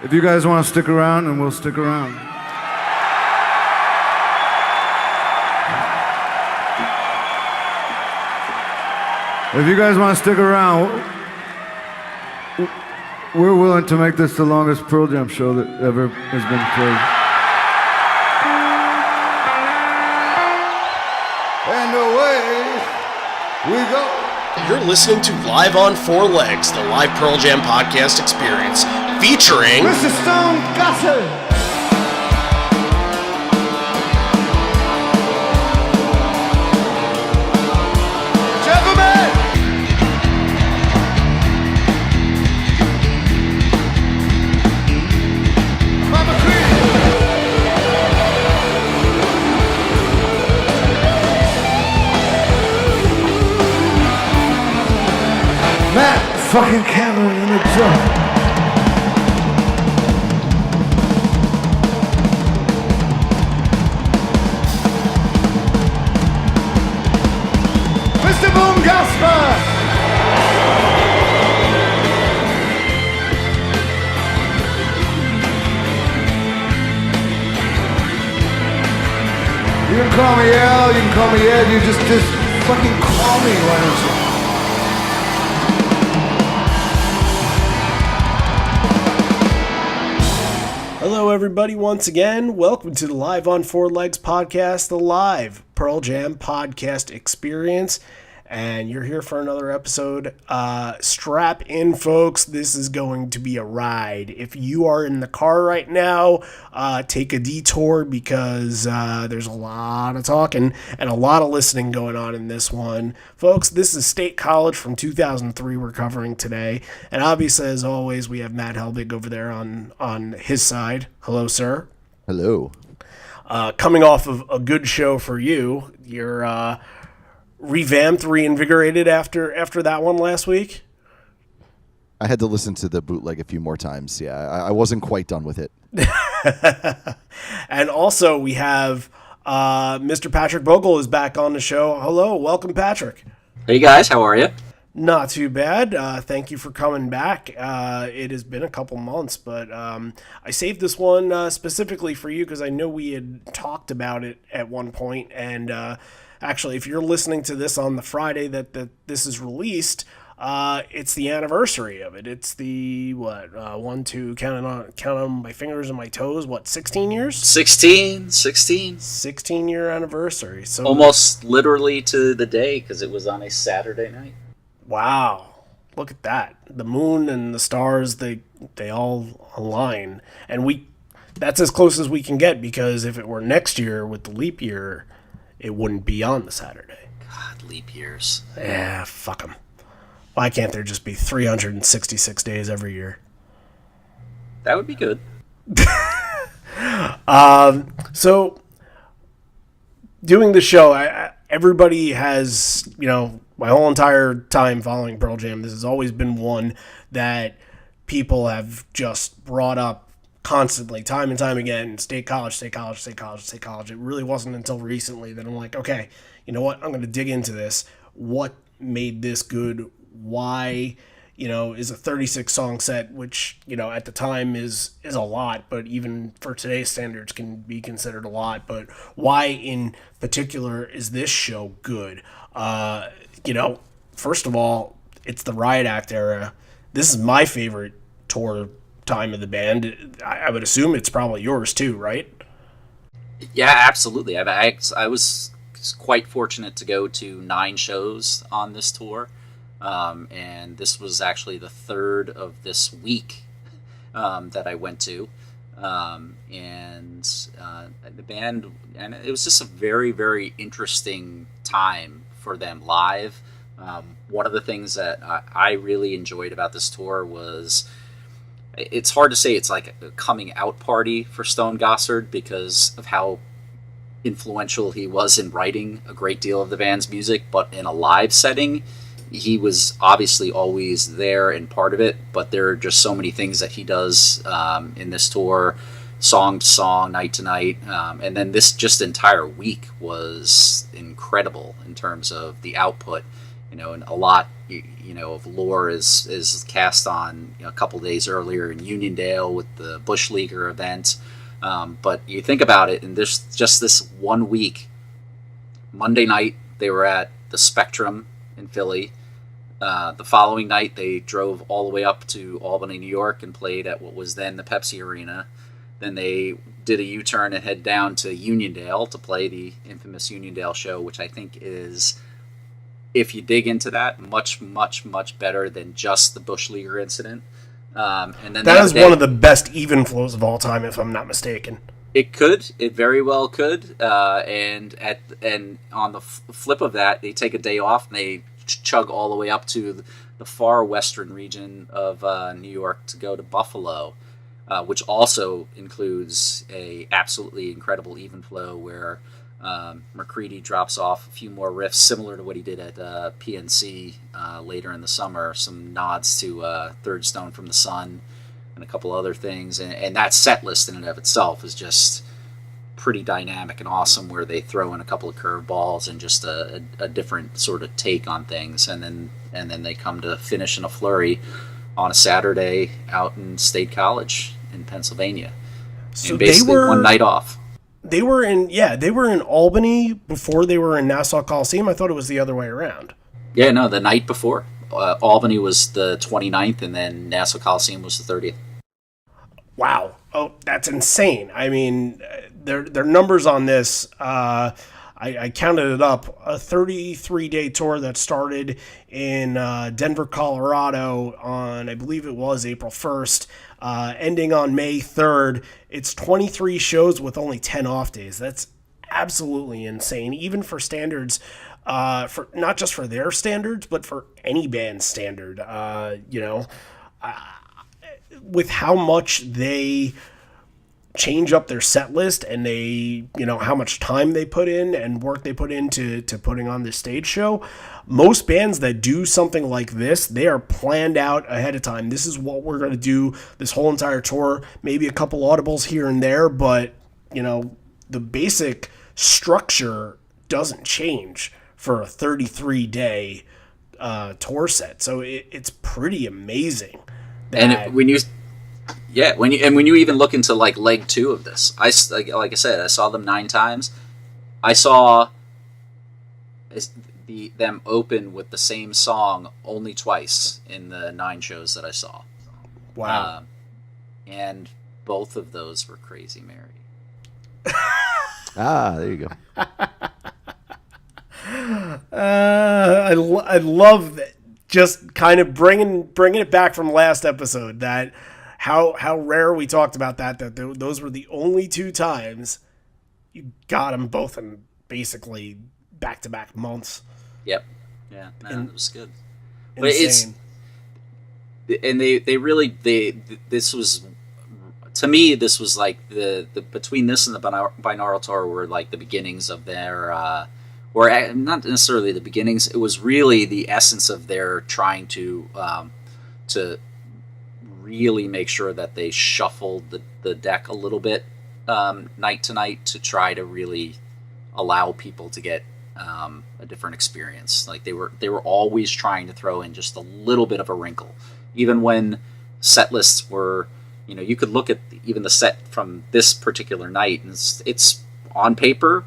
If you guys want to stick around, then we'll stick around. If you guys want to stick around, we're willing to make this the longest Pearl Jam show that ever has been played. And away we go. You're listening to Live on Four Legs, the live Pearl Jam podcast experience, featuring Mr. Stone Gossard. Fucking Cameron in the drum. Mr. Boom Gasper. You can call me Al, you can call me Ed, you just fucking call me, why don't you? Hello, everybody, once again. Welcome to the Live on Four Legs podcast, the live Pearl Jam podcast experience. And you're here for another episode. Strap in, folks. This is going to be a ride. If you are in the car right now, take a detour because there's a lot of talking and a lot of listening going on in this one. Folks, this is State College from 2003 we're covering today. And obviously, as always, we have Matt Helbig over there on his side. Hello, sir. Hello. Coming off of a good show for you, you're revamped, reinvigorated after that one last week? I had to listen to the bootleg a few more times. Yeah, I wasn't quite done with it. And also we have Mr. Patrick Bogle is back on the show. Hello, welcome, Patrick. Hey guys, how are you? Not too bad. Thank you for coming back. It has been a couple months, but I saved this one specifically for you because I know we had talked about it at one point, and actually, if you're listening to this on the Friday that this is released, it's the anniversary of it. It's the, count on my fingers and my toes, 16 years? 16. 16-year anniversary. So almost literally to the day, because it was on a Saturday night. Wow. Look at that. The moon and the stars, they all align. And that's as close as we can get, because if it were next year with the leap year, it wouldn't be on the Saturday. God, leap years. Yeah, fuck them. Why can't there just be 366 days every year? That would be good. So, doing the show, everybody has, my whole entire time following Pearl Jam, this has always been one that people have just brought up constantly, time and time again. State College. It really wasn't until recently that I'm like, okay, you know what? I'm going to dig into this. What made this good? Why, is a 36 song set, which, at the time is a lot, but even for today's standards can be considered a lot. But why in particular is this show good? First of all, it's the Riot Act era. This is my favorite tour time of the band. I would assume it's probably yours too, right? Yeah, absolutely. I was quite fortunate to go to 9 shows on this tour, and this was actually the third of this week that I went to, and the band, and it was just a very, very interesting time for them live. One of the things that I really enjoyed about this tour was, it's hard to say it's like a coming out party for Stone Gossard because of how influential he was in writing a great deal of the band's music, but in a live setting, he was obviously always there and part of it, but there are just so many things that he does in this tour, song to song, night to night, and then this just entire week was incredible in terms of the output. and a lot of lore is cast on a couple days earlier in Uniondale with the Bush Leaguer event. But you think about it, and this 1 week, Monday night they were at the Spectrum in Philly. The following night they drove all the way up to Albany, New York, and played at what was then the Pepsi Arena. Then they did a U-turn and head down to Uniondale to play the infamous Uniondale show, which I think is, if you dig into that, much, much, much better than just the Bush Leaguer incident. And then that is one of the best even flows of all time, if I'm not mistaken. It very well could. And on the flip of that, they take a day off and they chug all the way up to the far western region of New York to go to Buffalo, which also includes a absolutely incredible even flow where McCready drops off a few more riffs similar to what he did at PNC later in the summer, some nods to Third Stone from the Sun and a couple other things, and that set list in and of itself is just pretty dynamic and awesome, where they throw in a couple of curveballs and just a different sort of take on things, and then they come to finish in a flurry on a Saturday out in State College in Pennsylvania, So and basically one night off. They were in Albany before they were in Nassau Coliseum. I thought it was the other way around. Yeah, no, the night before. Albany was the 29th, and then Nassau Coliseum was the 30th. Wow. Oh, that's insane. I mean, their numbers on this, I counted it up, a 33-day tour that started in Denver, Colorado on, I believe it was April 1st, ending on May 3rd. It's 23 shows with only 10 off days. That's absolutely insane, even for standards, for not just for their standards, but for any band's standard. With how much they change up their set list and they, how much time they put in and work they put into putting on this stage show. Most bands that do something like this, they are planned out ahead of time. This is what we're going to do this whole entire tour, maybe a couple audibles here and there, but the basic structure doesn't change for a 33-day tour set. So it's pretty amazing. And when you even look into like leg 2 of this, like I said, I saw them 9 times. I saw them open with the same song only twice in the 9 shows that I saw. Wow. And both of those were Crazy Mary. There you go. I love that. Just kind of bringing it back from last episode, that how rare we talked about that those were the only 2 times you got them both in basically back-to-back months. Yep. Yeah, man, it was good. Insane. But this was, to me, this was like the between this and the binaural tour were like the beginnings of their or not necessarily the beginnings. It was really the essence of their trying to really make sure that they shuffled the deck a little bit night to night to try to really allow people to get a different experience. Like they were always trying to throw in just a little bit of a wrinkle, even when set lists were. You could look at even the set from this particular night, and it's on paper.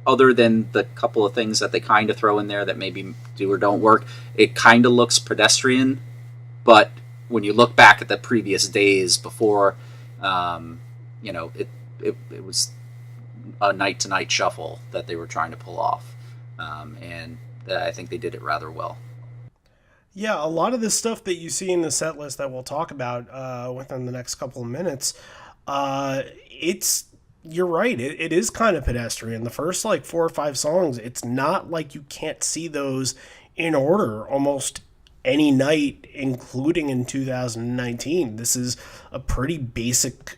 Other than the couple of things that they kind of throw in there that maybe do or don't work, it kind of looks pedestrian. But when you look back at the previous days before, it was a night-to-night shuffle that they were trying to pull off. And I think they did it rather well. Yeah, a lot of the stuff that you see in the set list that we'll talk about within the next couple of minutes, you're right. It is kind of pedestrian. The first 4 or 5 songs, it's not like you can't see those in order almost any night, including in 2019. This is a pretty basic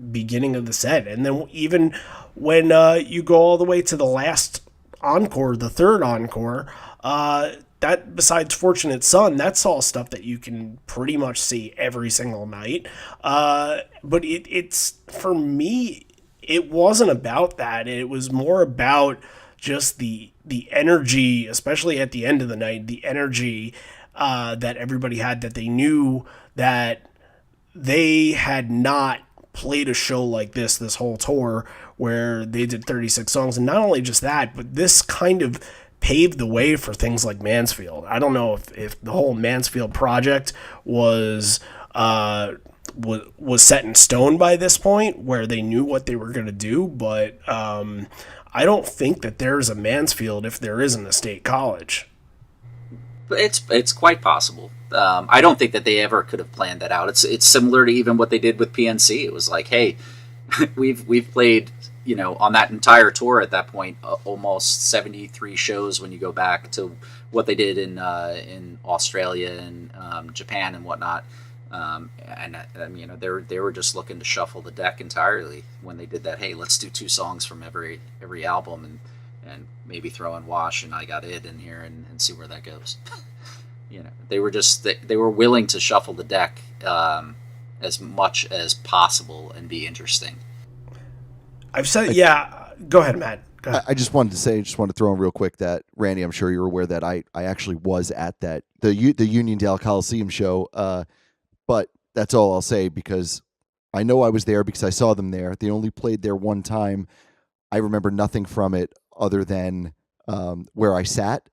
beginning of the set. And then even when you go all the way to the last encore, the third encore, that besides Fortunate Son, that's all stuff that you can pretty much see every single night. But it's for me, it wasn't about that. It was more about just the energy, especially at the end of the night, the energy that everybody had, that they knew that they had not played a show like this whole tour where they did 36 songs. And not only just that, but this kind of paved the way for things like Mansfield. I don't know if the whole Mansfield project was set in stone by this point where they knew what they were going to do, but I don't think that there's a Mansfield if there isn't a state college. It's quite possible. I don't think that they ever could have planned that out. It's similar to even what they did with PNC. It was like, hey, we've played, on that entire tour at that point, almost 73 shows when you go back to what they did in Australia and Japan and whatnot. They were just looking to shuffle the deck entirely when they did that. Hey, let's do 2 songs from every album and maybe throw in Wash and I Got It in here and see where that goes. They were just they were willing to shuffle the deck as much as possible and be interesting. I've said, yeah. Go ahead, Matt. Go ahead. I just wanted to throw in real quick that, Randy, I'm sure you're aware that I actually was at the Uniondale Coliseum show, but that's all I'll say because I know I was there because I saw them there. They only played there one time. I remember nothing from it other than where I sat.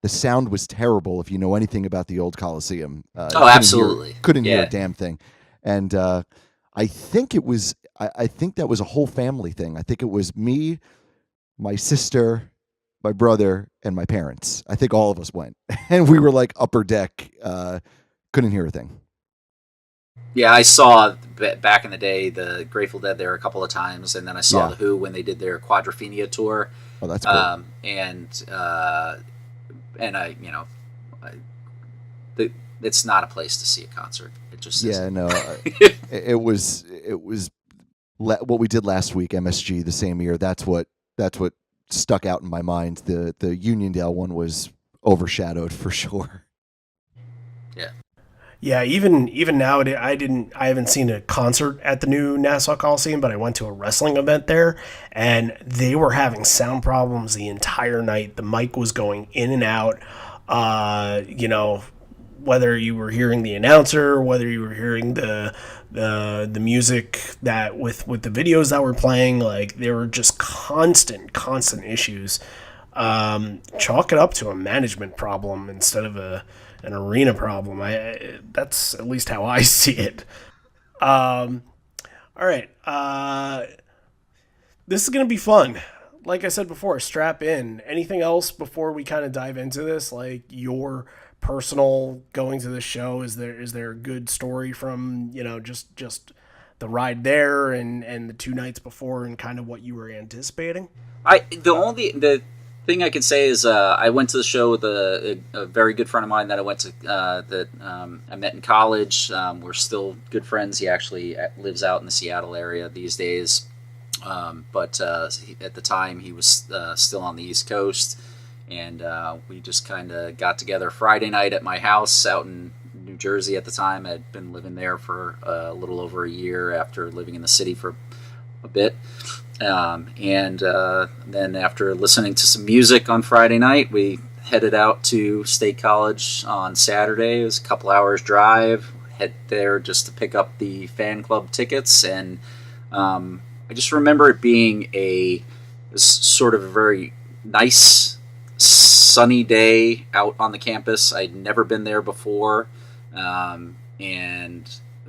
The sound was terrible if you know anything about the old Coliseum. Absolutely. Couldn't hear a damn thing. And I think that was a whole family thing. I think it was me, my sister, my brother, and my parents. I think all of us went. And we were like upper deck, couldn't hear a thing. Yeah, I saw back in the day the Grateful Dead there a couple of times, and then I saw the Who when they did their Quadrophenia tour. Oh, that's cool. It's not a place to see a concert. It just isn't. No, it was what we did last week, MSG, the same year. That's what stuck out in my mind. The Uniondale one was overshadowed for sure. Yeah. Yeah, even now, I haven't seen a concert at the new Nassau Coliseum, but I went to a wrestling event there, and they were having sound problems the entire night. The mic was going in and out. Whether you were hearing the announcer, whether you were hearing the music that with the videos that were playing, like there were just constant issues. Chalk it up to a management problem instead of an arena problem. That's at least how I see it. All right. This is going to be fun. Like I said before, strap in. Anything else before we kind of dive into this? Like your personal going to the show? Is there a good story from, just the ride there and the 2 nights before and kind of what you were anticipating? The thing I can say is I went to the show with a very good friend of mine that I went to I met in college. We're still good friends. He actually lives out in the Seattle area these days, but at the time he was still on the East Coast, and we just kind of got together Friday night at my house out in New Jersey. At the time, I'd been living there for a little over a year after living in the city for a bit. Then after listening to some music on Friday night, we headed out to State College on Saturday. It was a couple hours drive. Head there just to pick up the fan club tickets, and I just remember it being a sort of a very nice, sunny day out on the campus. I'd never been there before, and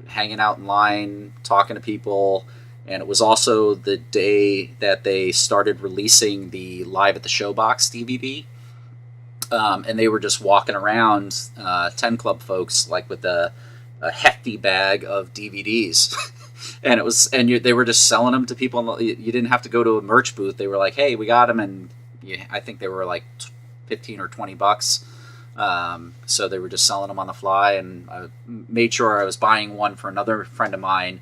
hanging out in line, talking to people. And it was also the day that they started releasing the Live at the Showbox DVD. And they were just walking around, 10 Club folks, like with a hefty bag of DVDs. They were just selling them to people. You didn't have to go to a merch booth. They were like, hey, we got them. And I think they were like 15 or 20 bucks. So they were just selling them on the fly. And I made sure I was buying one for another friend of mine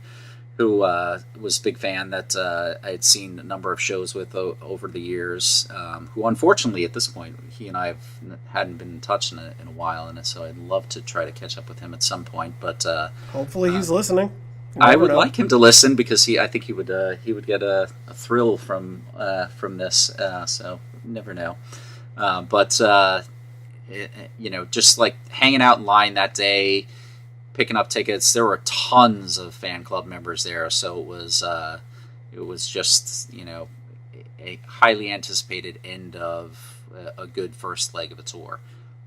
who was a big fan that I had seen a number of shows with over the years, who unfortunately at this point, he and I hadn't been in touch in a while, and so I'd love to try to catch up with him at some point. But hopefully he's listening. I would like him to listen because I think he would get a thrill from this. So never know. But just like hanging out in line that day, picking up tickets. There were tons of fan club members there, so it was just a highly anticipated end of a good first leg of a tour,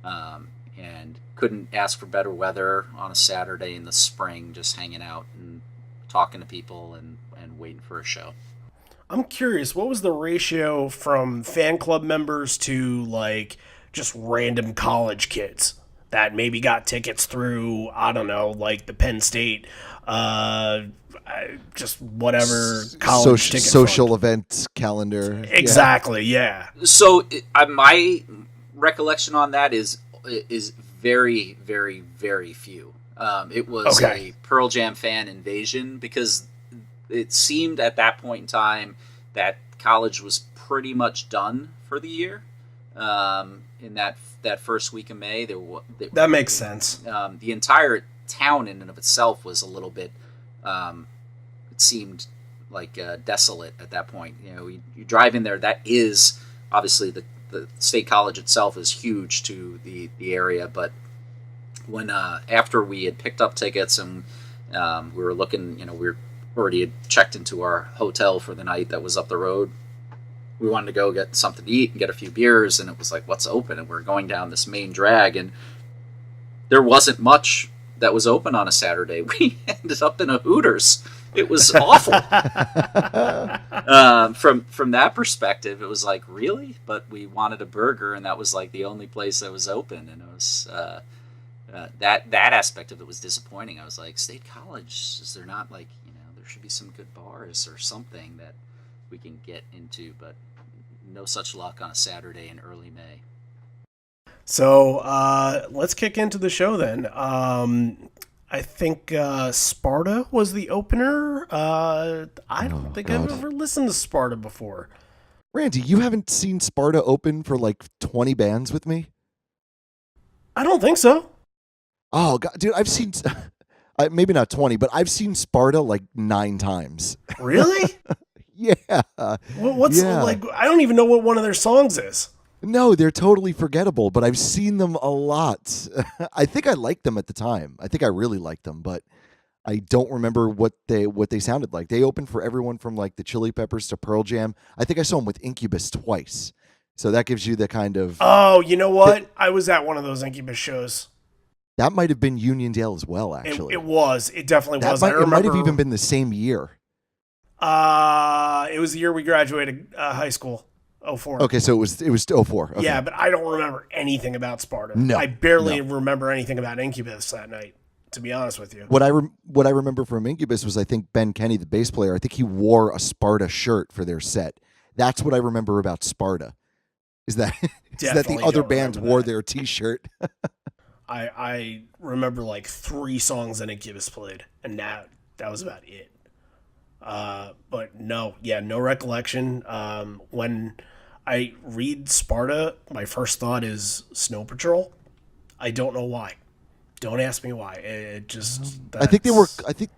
and couldn't ask for better weather on a Saturday in the spring, just hanging out and talking to people and waiting for a show. I'm curious, what was the ratio from fan club members to like just random college kids that maybe got tickets through, I don't know, like the Penn State, just whatever college ticket social fund. event calendar. Exactly, yeah. So my recollection on that is very, very, very few. It was Okay. a Pearl Jam fan invasion because it seemed at that point in time that college was pretty much done for the year. In that first week of May, That makes sense. the entire town in and of itself was a little bit. It seemed like desolate at that point. You drive in there. That is obviously the state college itself is huge to the area, but when after we had picked up tickets and we were looking, we already had checked into our hotel for the night that was up the road. We wanted to go get something to eat and get a few beers, and it was like, what's open? And we're going down this main drag, and there wasn't much that was open on a Saturday. We ended up in a Hooters. It was awful. From that perspective, it was like, really? But we wanted a burger, and that was like the only place that was open, and it was that aspect of it was disappointing. I was like, State College, is there not like there should be some good bars or something that we can get into, but no such luck on a Saturday in early May. So let's kick into the show then. I think Sparta was the opener. I don't think God. I've ever listened to Sparta before. Randy, you haven't seen Sparta open for like 20 bands with me? I don't think so. Oh, God, dude, I've seen, maybe not 20, but I've seen Sparta like 9 times. Really? Yeah. What's Yeah. like? I don't even know what one of their songs is. No, they're totally forgettable, but I've seen them a lot. I think I liked them at the time. I think I really liked them, but I don't remember what they sounded like. They opened for everyone from like the Chili Peppers to Pearl Jam. I think I saw them with Incubus twice. So that gives you the kind of Oh, you know what? I was at one of those Incubus shows. that might have been Uniondale as well, actually. It was. It definitely was. It might have even been the same year. It was the year we graduated high school. 04. Okay, so it was 04. Okay. Yeah, but I don't remember anything about Sparta. No, I barely remember anything about Incubus that night, to be honest with you. What I remember from Incubus was I think Ben Kenny, the bass player, I think he wore a Sparta shirt for their set. That's what I remember about Sparta. Is that Definitely the other don't bands remember wore that. their T-shirt? I remember like 3 songs that Incubus played, and that was about it. But no recollection. When I read Sparta, my first thought is Snow Patrol. I don't know why. Don't ask me why. It just. I think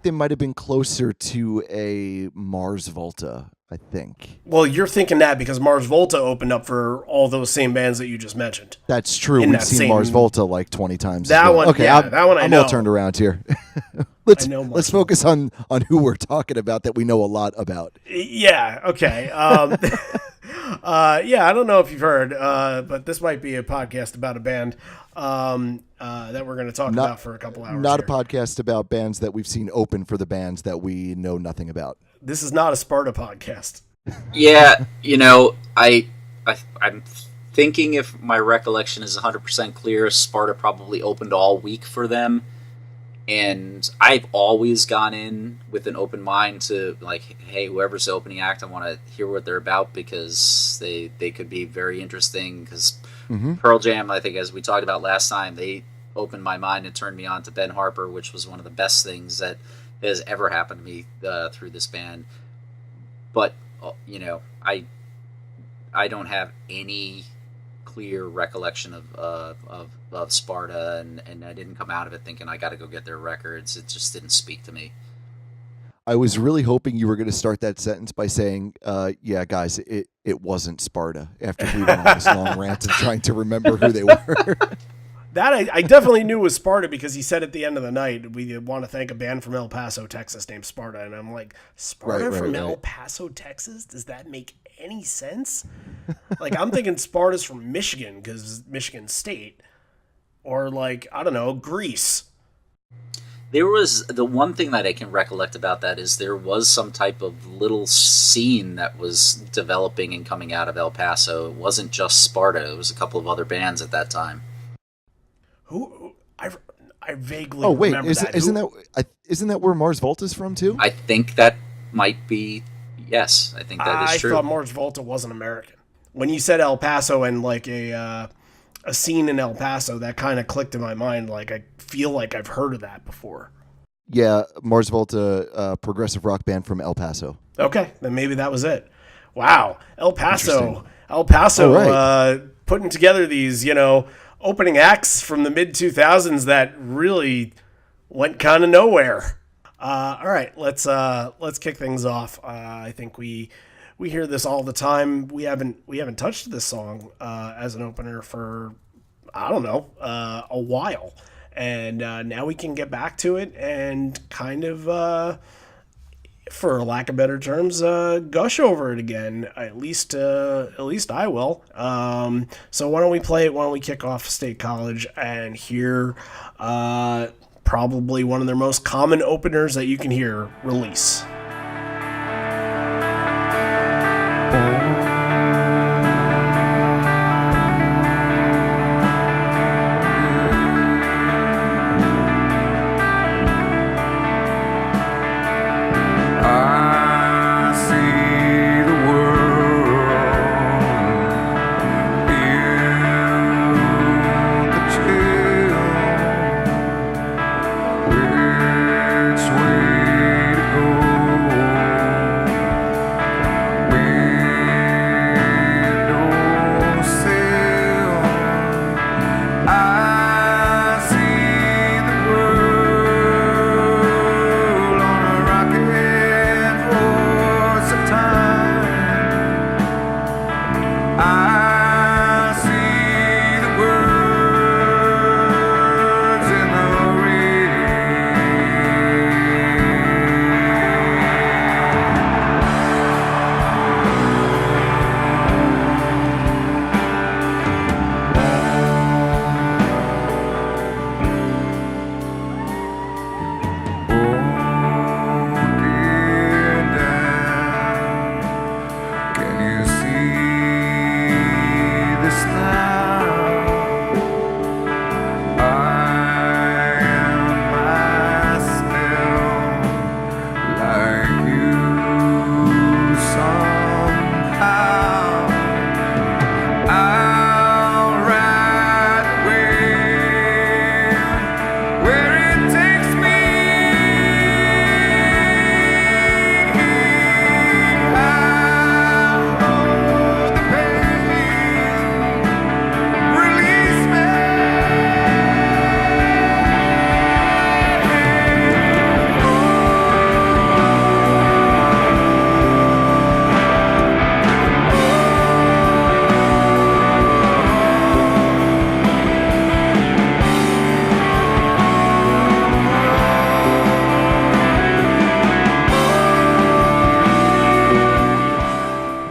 they might have been closer to a Mars Volta. I think Well, you're thinking that because Mars Volta opened up for all those same bands that you just mentioned. that's true. In We've that seen same- Mars Volta like 20 times. That as well. one- Okay, yeah, that one I I'm know. all turned around here. let's I know Mars let's focus on who we're talking about that we know a lot about. Yeah. Okay. Yeah. I don't know if you've heard, but this might be a podcast about a band that we're going to talk about for a couple hours. Not here. a podcast about bands that we've seen open for the bands that we know nothing about. This is not a Sparta podcast. Yeah, I'm thinking if my recollection is 100% clear, Sparta probably opened all week for them. And I've always gone in with an open mind to like, hey, whoever's the opening act, I want to hear what they're about because they could be very interesting. Because Pearl Jam, I think, as we talked about last time, they opened my mind and turned me on to Ben Harper, which was one of the best things that has ever happened to me through this band. But I don't have any clear recollection of Sparta, and I didn't come out of it thinking I got to go get their records. It just didn't speak to me. I was really hoping you were going to start that sentence by saying, "Yeah, guys, it wasn't Sparta." After we went on this long rant and trying to remember who they were. That I definitely knew was Sparta because he said at the end of the night, we want to thank a band from El Paso, Texas named Sparta. And I'm like, Sparta from El Paso, Texas? Does that make any sense? Like, I'm thinking Sparta's from Michigan because Michigan State. Or, like, I don't know, Greece. There was, the one thing that I can recollect about that is there was some type of little scene that was developing and coming out of El Paso. It wasn't just Sparta. It was a couple of other bands at that time. Who I vaguely remember that. Isn't that where Mars Volta's from too? I think that might be. Yes, I think that is true. I thought Mars Volta wasn't American. When you said El Paso and like a scene in El Paso, that kind of clicked in my mind. Like I feel like I've heard of that before. Yeah, Mars Volta, progressive rock band from El Paso. Okay, then maybe that was it. Wow, El Paso, right. Putting together these, opening acts from the mid-2000s that really went kind of nowhere. All right, let's kick things off. I think we hear this all the time. We haven't touched this song as an opener for I don't know a while, and now we can get back to it and kind of, for lack of better terms, gush over it again. At least I will. So why don't we play it? Why don't we kick off State College and hear probably one of their most common openers that you can hear, Release.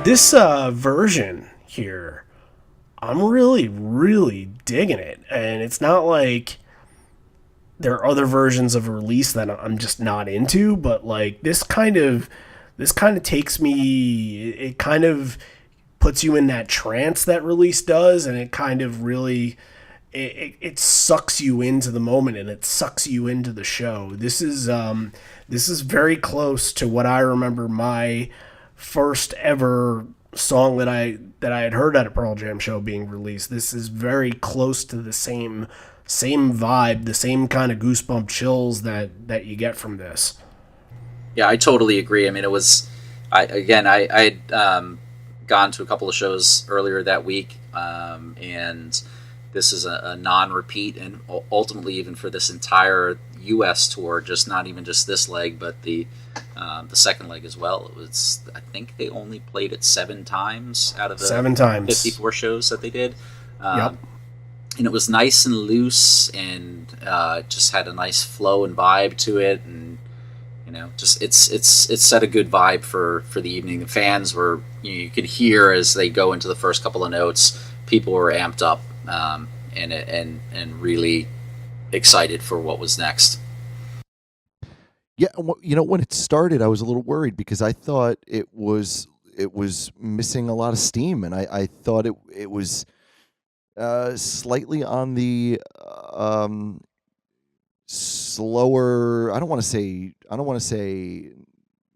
This version here, I'm really, really digging it. And it's not like there are other versions of Release that I'm just not into, but like this kind of takes me, it kind of puts you in that trance that Release does, and it kind of really, it sucks you into the moment and it sucks you into the show. This is very close to what I remember my first ever song that I had heard at a Pearl Jam show being released. This is very close to the same vibe, the same kind of goosebump chills that you get from this. Yeah, I totally agree. I mean, it was, I'd gone to a couple of shows earlier that week, and this is a non-repeat, and ultimately even for this entire U.S. tour, just not even just this leg, but the second leg as well. It was, I think they only played it 7 times out of the 7 times 54 shows that they did. Yep. And it was nice and loose, and just had a nice flow and vibe to it, and just it's set a good vibe for the evening. The fans were, you could hear as they go into the first couple of notes, people were amped up, and really excited for what was next. Yeah, when it started, I was a little worried because I thought it was missing a lot of steam, and I thought it was slightly on the slower. I don't want to say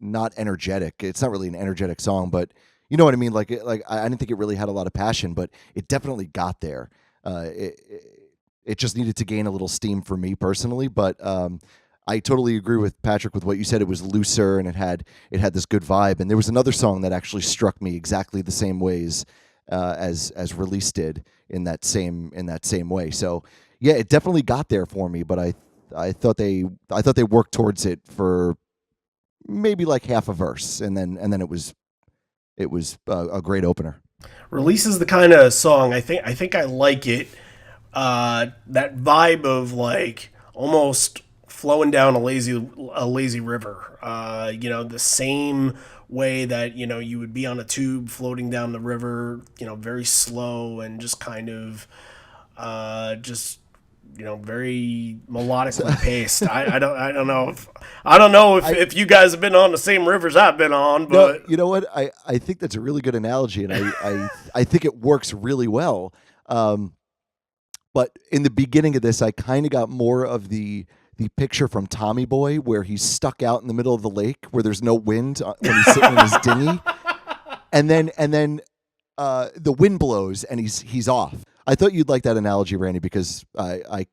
not energetic. It's not really an energetic song, but you know what I mean. Like I didn't think it really had a lot of passion, but it definitely got there. It just needed to gain a little steam for me personally, but I totally agree with Patrick with what you said. It was looser and it had this good vibe. And there was another song that actually struck me exactly the same ways as Release did in that same way. So yeah, it definitely got there for me. But I thought they worked towards it for maybe like half a verse, and then it was a great opener. Release is the kind of song I think I like it. That vibe of like almost flowing down a lazy river. The same way that you would be on a tube floating down the river. Very slow and just kind of very melodically paced. I don't know if you guys have been on the same rivers I've been on, but no, you know what? I think that's a really good analogy, and I think it works really well. But in the beginning of this, I kind of got more of the picture from Tommy Boy, where he's stuck out in the middle of the lake where there's no wind when he's sitting in his dinghy, and then the wind blows and he's off. I thought you'd like that analogy, Randy, because I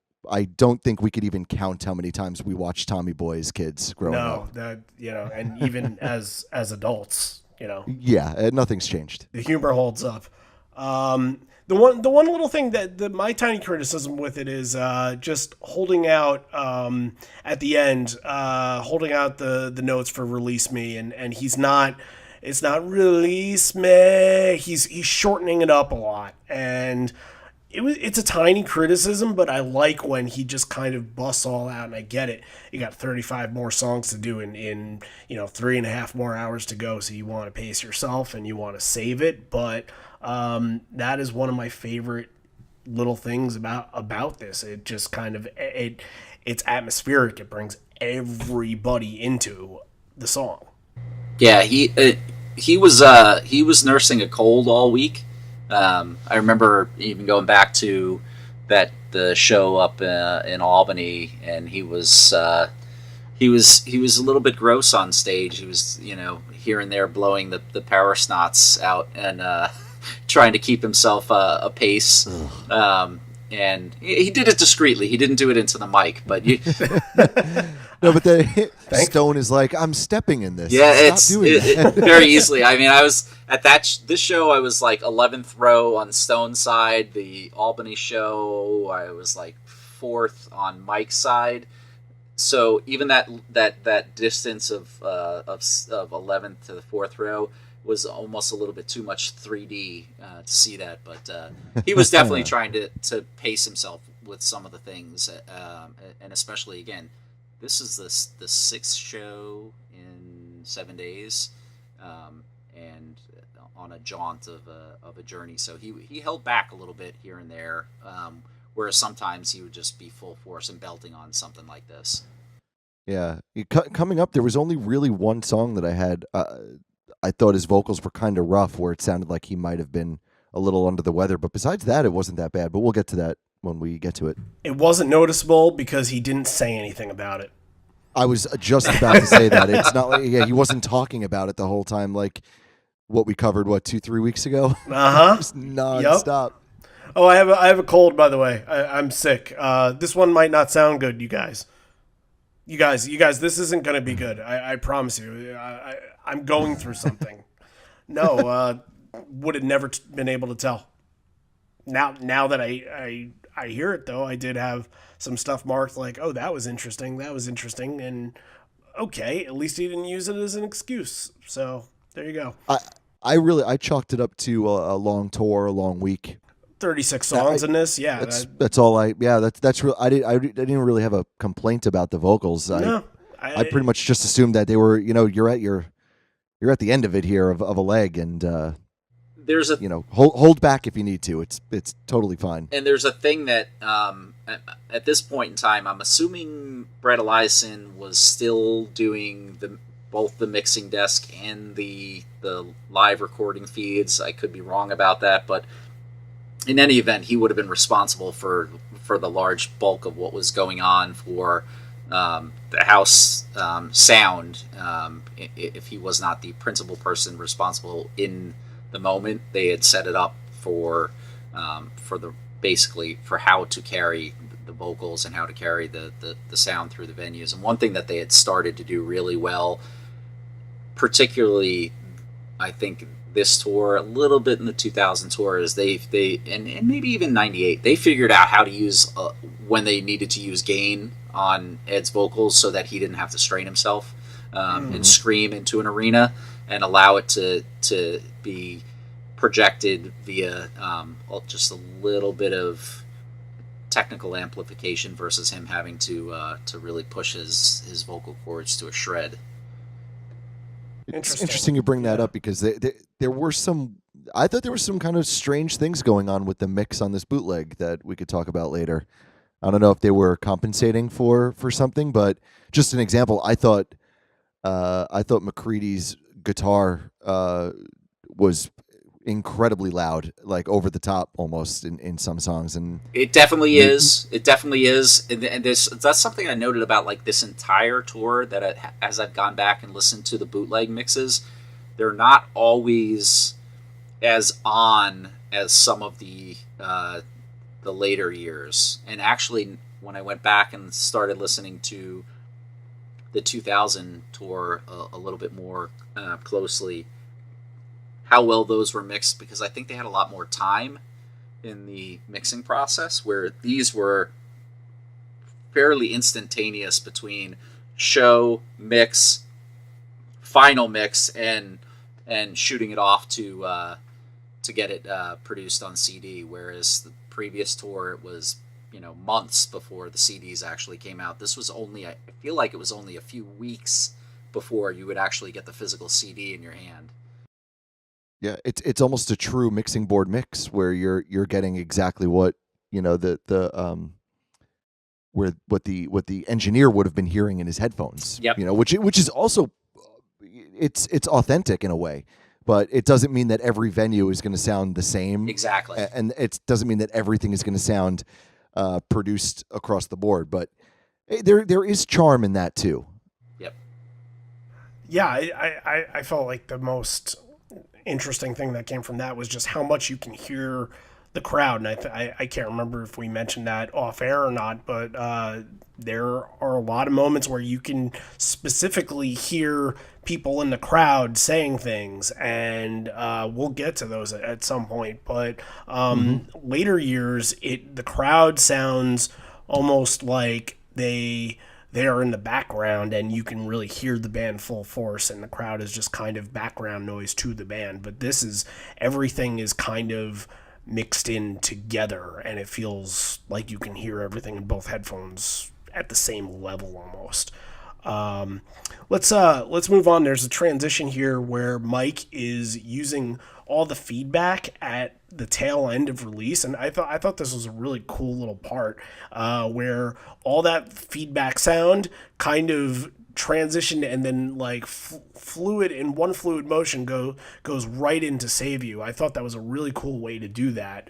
don't think we could even count how many times we watched Tommy Boy as kids growing up. No, that and even as adults, Yeah, nothing's changed. The humor holds up. The one little thing that my tiny criticism with it is just holding out at the end, holding out the notes for Release Me, and it's not Release Me. He's shortening it up a lot, and it's a tiny criticism, but I like when he just kind of busts all out, and I get it. You got 35 more songs to do in 3.5 more hours to go, so you want to pace yourself and you want to save it, but that is one of my favorite little things about this. It just kind of it's atmospheric. It brings everybody into the song. Yeah, he was nursing a cold all week. I remember even going back to the show up in Albany, and he was a little bit gross on stage. He was here and there blowing the power snots out and trying to keep himself apace. And he did it discreetly. He didn't do it into the mic, but no. But then Stone is like, "I'm stepping in this." Yeah, Stop doing that. Very easily. I mean, I was at this show. I was like 11th row on Stone's side. The Albany show, I was like 4th on Mike's side. So even that distance of 11th to the 4th row was almost a little bit too much 3D to see that, but he was definitely trying to pace himself with some of the things, and especially again, this is the 6th show in 7 days, and on a jaunt of a journey. So he held back a little bit here and there, whereas sometimes he would just be full force and belting on something like this. Yeah, coming up, there was only really one song that I had. I thought his vocals were kind of rough, where it sounded like he might have been a little under the weather. But besides that, it wasn't that bad. But we'll get to that when we get to it. It wasn't noticeable because he didn't say anything about it. I was just about to say that. It's not like he wasn't talking about it the whole time, like what we covered 2-3 weeks ago. Just nonstop. Yep. Oh, I have a cold, by the way. I'm sick. This one might not sound good, you guys. You guys, this isn't going to be good. I promise you. I'm going through something. No, would have never been able to tell. Now that I hear it though, I did have some stuff marked like, oh, that was interesting, and okay, at least he didn't use it as an excuse. So there you go. I chalked it up to a long tour, a long week. 36 songs in this, yeah. That's all that's real. I didn't really have a complaint about the vocals. No, I pretty much just assumed that they were, you're at the end of it here of a leg, and there's a hold back if you need to. It's totally fine. And there's a thing that at this point in time, I'm assuming Brett Eliason was still doing both the mixing desk and the live recording feeds. I could be wrong about that, but in any event, he would have been responsible for the large bulk of what was going on for the house sound. If he was not the principal person responsible in the moment, they had set it up for how to carry the vocals and how to carry the sound through the venues. And one thing that they had started to do really well, particularly I think this tour, a little bit in the 2000 tour, is they and maybe even 98, they figured out how to use when they needed to use gain on Ed's vocals so that he didn't have to strain himself and scream into an arena, and allow it to be projected via just a little bit of technical amplification versus him having to really push his vocal cords to a shred. It's interesting you bring that up, because there were I thought there were some kind of strange things going on with the mix on this bootleg that we could talk about later. I don't know if they were compensating for something, but just an example, I thought McCready's guitar was incredibly loud, like over the top almost in some songs, and it definitely is. It definitely is, and that's something I noted about like this entire tour, that as I've gone back and listened to the bootleg mixes, they're not always as on as some of the later years. And actually, when I went back and started listening to the 2000 tour a little bit more closely, how well those were mixed, because I think they had a lot more time in the mixing process, where these were fairly instantaneous between show, mix, final mix, and shooting it off to get it produced on CD, whereas the previous tour, it was months before the CDs actually came out. This was only, I feel like it was only a few weeks before you would actually get the physical CD in your hand. Yeah, it's almost a true mixing board mix, where you're getting exactly what what the engineer would have been hearing in his headphones. Yep. Which is also it's authentic in a way, but it doesn't mean that every venue is going to sound the same. Exactly. And it doesn't mean that everything is going to sound produced across the board, but there is charm in that too. Yep. Yeah, I felt like the most interesting thing that came from that was just how much you can hear the crowd. And I can't remember if we mentioned that off air or not, but there are a lot of moments where you can specifically hear people in the crowd saying things, and we'll get to those at some point. But later years, the crowd sounds almost like they are in the background, and you can really hear the band full force, and the crowd is just kind of background noise to the band. But everything is kind of mixed in together, and it feels like you can hear everything in both headphones at the same level almost. Let's move on. There's a transition here where Mike is using all the feedback at the tail end of release, and I thought this was a really cool little part where all that feedback sound kind of transitioned, and then like fluid motion goes right into Save You. I thought that was a really cool way to do that.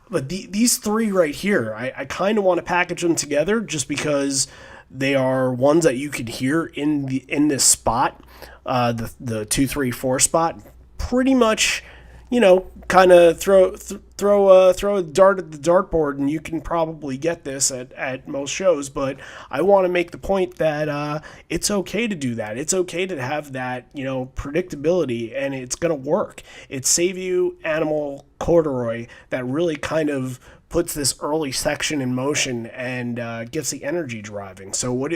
But these three right here, I kind of want to package them together, just because they are ones that you could hear in this spot, the 2, 3, 4 spot, pretty much kind of throw a dart at the dartboard, and you can probably get this at most shows. But I want to make the point that it's okay to do that. It's okay to have that, predictability, and it's going to work. It's Save You, Animal, Corduroy that really kind of puts this early section in motion and gets the energy driving. So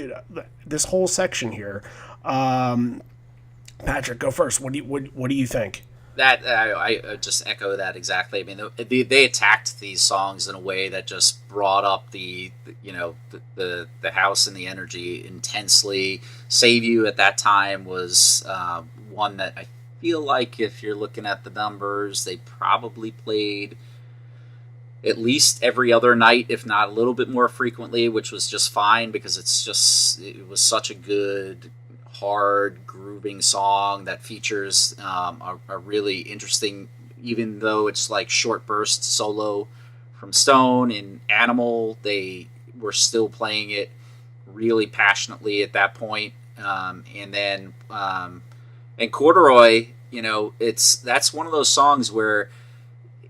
this whole section here, Patrick, go first. What do you think? That I just echo that exactly. I mean, they attacked these songs in a way that just brought up the house and the energy intensely. Save You at that time was one that I feel like, if you're looking at the numbers, they probably played at least every other night, if not a little bit more frequently, which was just fine, because it was such a good, hard, grooving song that features a really interesting, even though it's like short burst solo from Stone. In Animal, they were still playing it really passionately at that point. And Corduroy, that's one of those songs where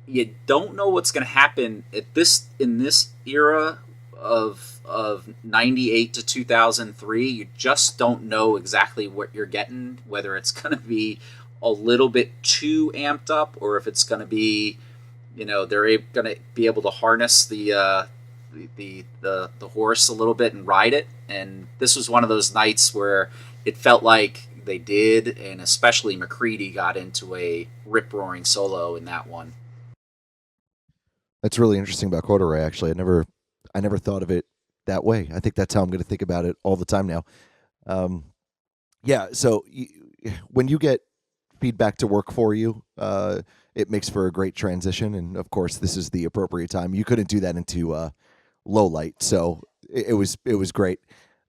you don't know what's going to happen in this era of 98 to 2003. You just don't know exactly what you're getting, whether it's going to be a little bit too amped up, or if it's going to be, they're going to be able to harness the horse a little bit and ride it. And this was one of those nights where it felt like they did, and especially McCready got into a rip-roaring solo in that one. That's really interesting about Corduroy. Actually, I never thought of it that way. I think that's how I'm going to think about it all the time now. Yeah. So when you get feedback to work for you, it makes for a great transition. And of course, this is the appropriate time. You couldn't do that into low light, so it was great.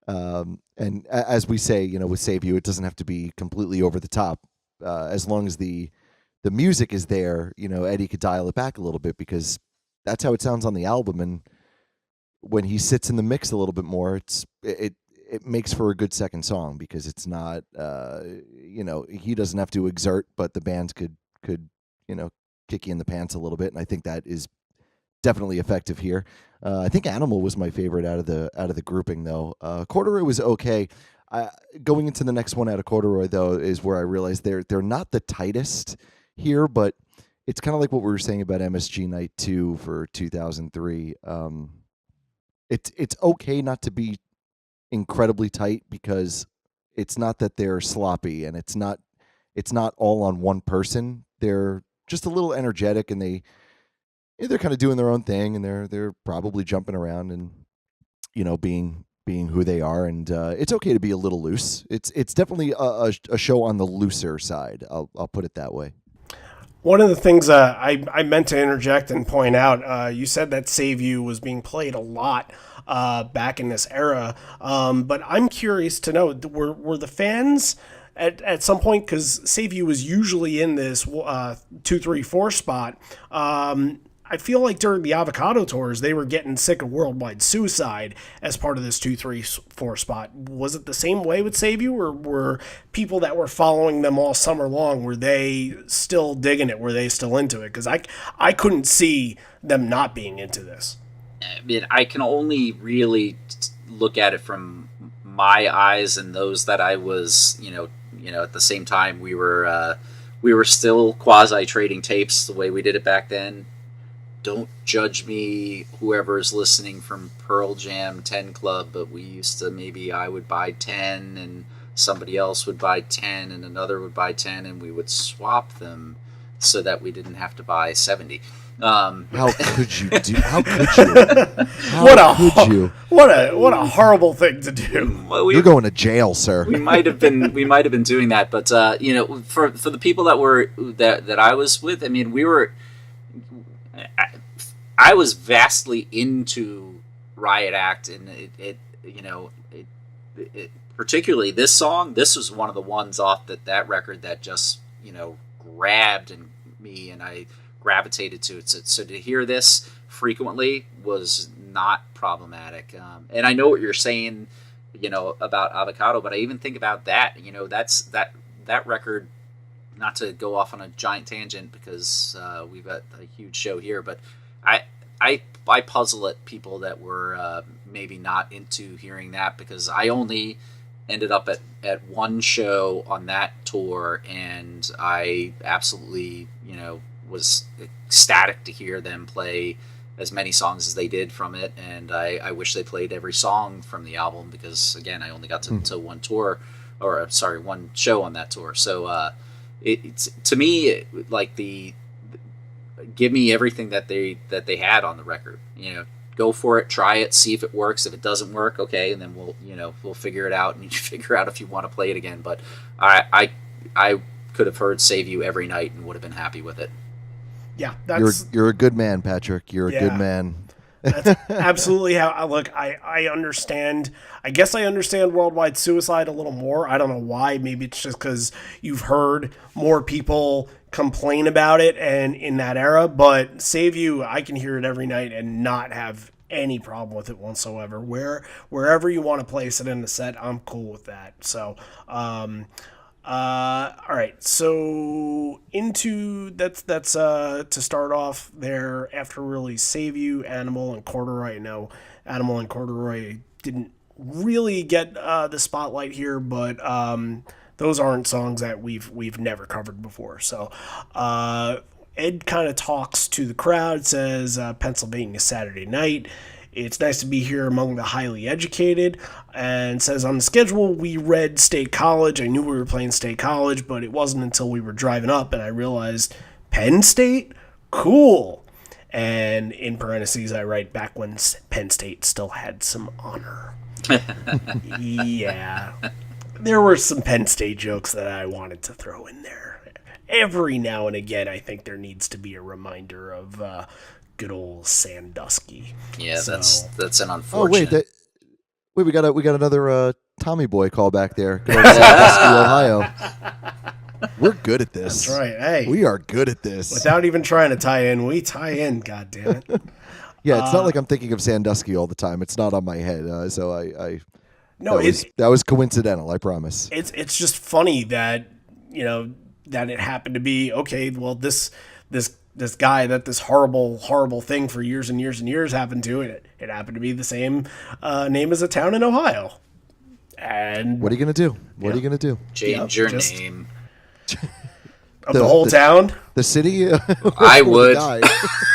And as we say, with Save You, it doesn't have to be completely over the top. As long as the music is there, Eddie could dial it back a little bit, because that's how it sounds on the album. And when he sits in the mix a little bit more, it makes for a good second song, because it's not, he doesn't have to exert, but the band could kick you in the pants a little bit. And I think that is definitely effective here. I think Animal was my favorite out of the grouping, though. Corduroy was okay. Going into the next one out of Corduroy, though, is where I realized they're not the tightest here, but it's kind of like what we were saying about MSG Night 2 for 2003. It's okay not to be incredibly tight, because it's not that they're sloppy, and it's not all on one person. They're just a little energetic, and they're kind of doing their own thing, and they're probably jumping around and being who they are, and it's okay to be a little loose. It's definitely a show on the looser side. I'll put it that way. One of the things I meant to interject and point out, you said that Save You was being played a lot back in this era, but I'm curious to know, were the fans at some point, because Save You was usually in this 2, 3, 4 spot, I feel like during the Avocado tours, they were getting sick of Worldwide Suicide as part of this 2, 3, 4 spot. Was it the same way with Save You, or were people that were following them all summer long, were they still digging it? Were they still into it? Because I couldn't see them not being into this. I mean, I can only really look at it from my eyes and those that I was, at the same time we were still quasi trading tapes the way we did it back then. Don't judge me, whoever's listening from Pearl Jam 10 Club, but we used to, maybe I would buy 10 and somebody else would buy 10 and another would buy 10, and we would swap them so that we didn't have to buy 70. How could you do? How could you? What a horrible thing to do. Well, you're going to jail, sir. We might have been doing that, but for the people that I was with, I mean, I was vastly into Riot Act, and it particularly this song. This was one of the ones off that record that just grabbed me, and I gravitated to it. So to hear this frequently was not problematic. And I know what you're saying, about Avocado, but I even think about that. That's that record not to go off on a giant tangent because we've got a huge show here, but I puzzle at people that were maybe not into hearing that, because I only ended up at one show on that tour, and I absolutely, was ecstatic to hear them play as many songs as they did from it, and I wish they played every song from the album, because again, I only got to one tour, or sorry, one show on that tour. So it's, to me, like give me everything that they had on the record. Go for it, try it, see if it works. If it doesn't work, okay, and then we'll figure it out, and you figure out if you want to play it again. But I could have heard "Save You" every night and would have been happy with it. Yeah, that's you're a good man, Patrick. You're a good man. That's absolutely how I look. I understand. I guess I understand Worldwide Suicide a little more. I don't know why. Maybe it's just because you've heard more people complain about it and in that era. But Save You, I can hear it every night and not have any problem with it whatsoever. Wherever you want to place it in the set, I'm cool with that. So, all right, so that's to start off there. After really Save You, Animal, and Corduroy. No, Animal and Corduroy didn't really get the spotlight here, but those aren't songs that we've never covered before. So Ed kind of talks to the crowd, says Pennsylvania Saturday night. It's nice to be here among the highly educated, and says on the schedule we read State College. I knew we were playing State College, but it wasn't until we were driving up and I realized Penn State? Cool. And in parentheses I write back when Penn State still had some honor. Yeah. There were some Penn State jokes that I wanted to throw in there. Every now and again I think there needs to be a reminder of good old Sandusky. Yeah, so, that's an unfortunate. Wait, we got another Tommy Boy call back there. Good old Sandusky, Ohio. We're good at this. That's right. Hey, we are good at this. Without even trying to tie in, we tie in. God damn it. Yeah, it's not like I'm thinking of Sandusky all the time. It's not on my head. So I no, that was coincidental. I promise. It's just funny that that it happened to be okay. Well, this guy that this horrible thing for years and years and years happened to, it happened to be the same name as a town in Ohio. And what are you gonna do? What are you gonna do? Change your name. Of the whole town? The city? I would.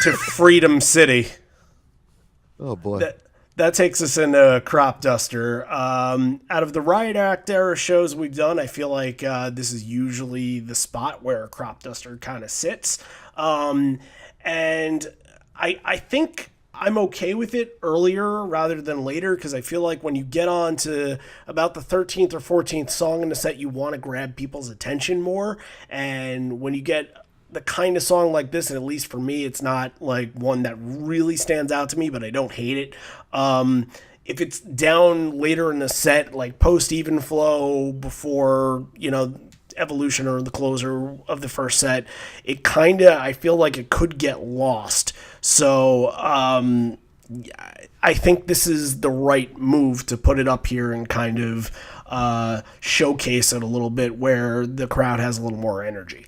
To Freedom City. Oh boy. That takes us into Crop Duster. Out of the Riot Act era shows we've done, I feel like this is usually the spot where Crop Duster kind of sits. And I think I'm okay with it earlier rather than later, because I feel like when you get on to about the 13th or 14th song in the set, you want to grab people's attention more. And when you get the kind of song like this, and at least for me, it's not like one that really stands out to me, but I don't hate it. If it's down later in the set, like post even flow, before, Evolution or the closer of the first set, it kind of, I feel like it could get lost. So I think this is the right move to put it up here and kind of showcase it a little bit where the crowd has a little more energy.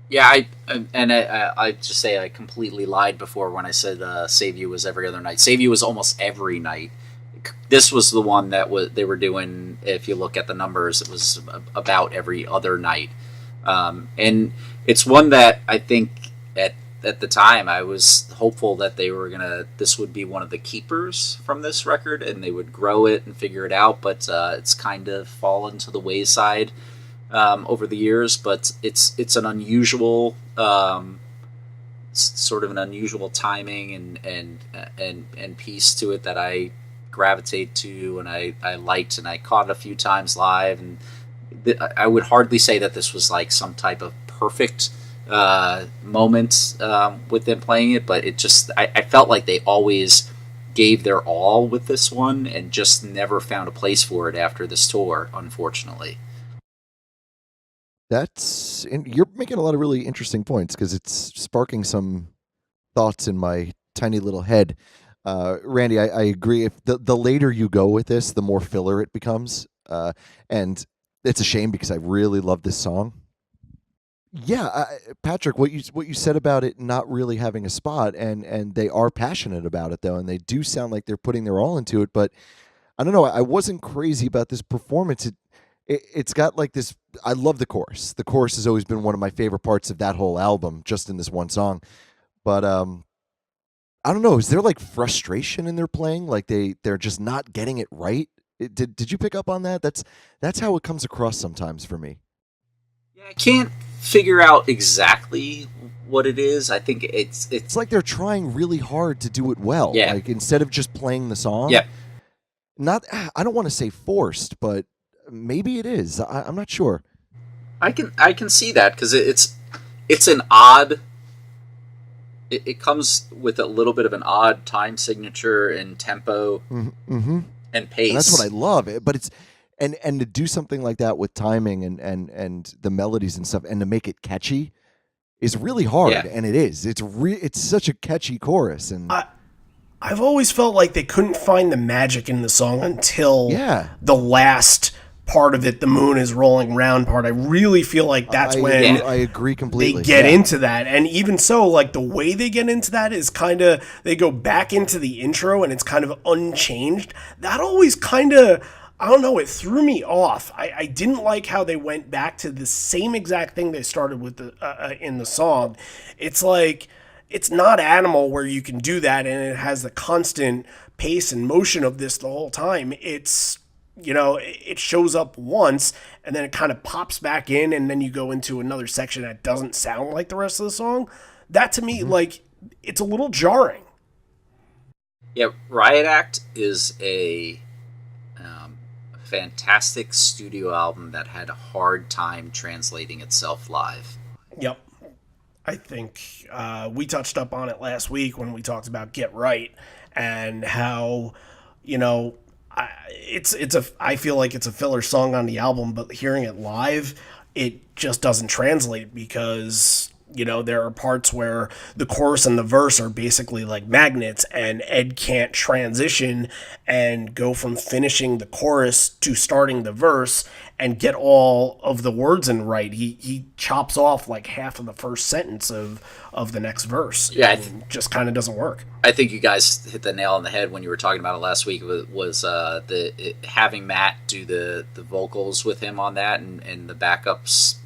Yeah, I just say I completely lied before when I said Save You was every other night. Save You was almost every night. This was the one that they were doing. If you look at the numbers, it was about every other night, and it's one that I think at the time I was hopeful that this would be one of the keepers from this record, and they would grow it and figure it out. But it's kind of fallen to the wayside over the years. But it's an unusual sort of an unusual timing and piece to it that I gravitate to, and I liked, and I caught it a few times live, and I would hardly say that this was like some type of perfect moment with them playing it, but it just I felt like they always gave their all with this one and just never found a place for it after this tour, unfortunately. You're making a lot of really interesting points, because it's sparking some thoughts in my tiny little head. Randy, I agree. If the later you go with this, the more filler it becomes. And it's a shame, because I really love this song. Yeah, Patrick, what you said about it not really having a spot, and they are passionate about it though, and they do sound like they're putting their all into it. But I don't know, I wasn't crazy about this performance. It's got like this. I love the chorus. The chorus has always been one of my favorite parts of that whole album, just in this one song. But I don't know. Is there like frustration in their playing? Like they're just not getting it right. Did you pick up on that? That's how it comes across sometimes for me. Yeah, I can't figure out exactly what it is. I think It's like they're trying really hard to do it well. Yeah. Like instead of just playing the song. yeah. Not. I don't want to say forced, but maybe it is. I'm not sure. I can see that because it's an odd. It comes with a little bit of an odd time signature and tempo Mm-hmm. and pace. And that's what I love. But it's and to do something like that with timing and the melodies and stuff, and to make it catchy is really hard. Yeah. And it is. It's such a catchy chorus. And I've always felt like they couldn't find the magic in the song until Yeah. the last part of it, the moon is rolling round part. I really feel like that's when I agree completely. they get Yeah. into that. And even so, like the way they get into that is kind of, they go back into the intro and it's kind of unchanged. That always kind of, I don't know, it threw me off. I didn't like how they went back to the same exact thing they started with in the song. It's like, it's not Animal where you can do that and it has the constant pace and motion of this the whole time. It's, it shows up once and then it kind of pops back in and then you go into another section that doesn't sound like the rest of the song. That to me, like, it's a little jarring. Yeah, Riot Act is a fantastic studio album that had a hard time translating itself live. Yep. I think we touched up on it last week when we talked about Get Right and how, I feel like it's a filler song on the album, but hearing it live, it just doesn't translate because, there are parts where the chorus and the verse are basically like magnets and Ed can't transition and go from finishing the chorus to starting the verse and get all of the words in right. He chops off like half of the first sentence of the next verse. Yeah, it just kind of doesn't work. I think you guys hit the nail on the head when you were talking about it last week. Was having Matt do the vocals with him on that and the backups.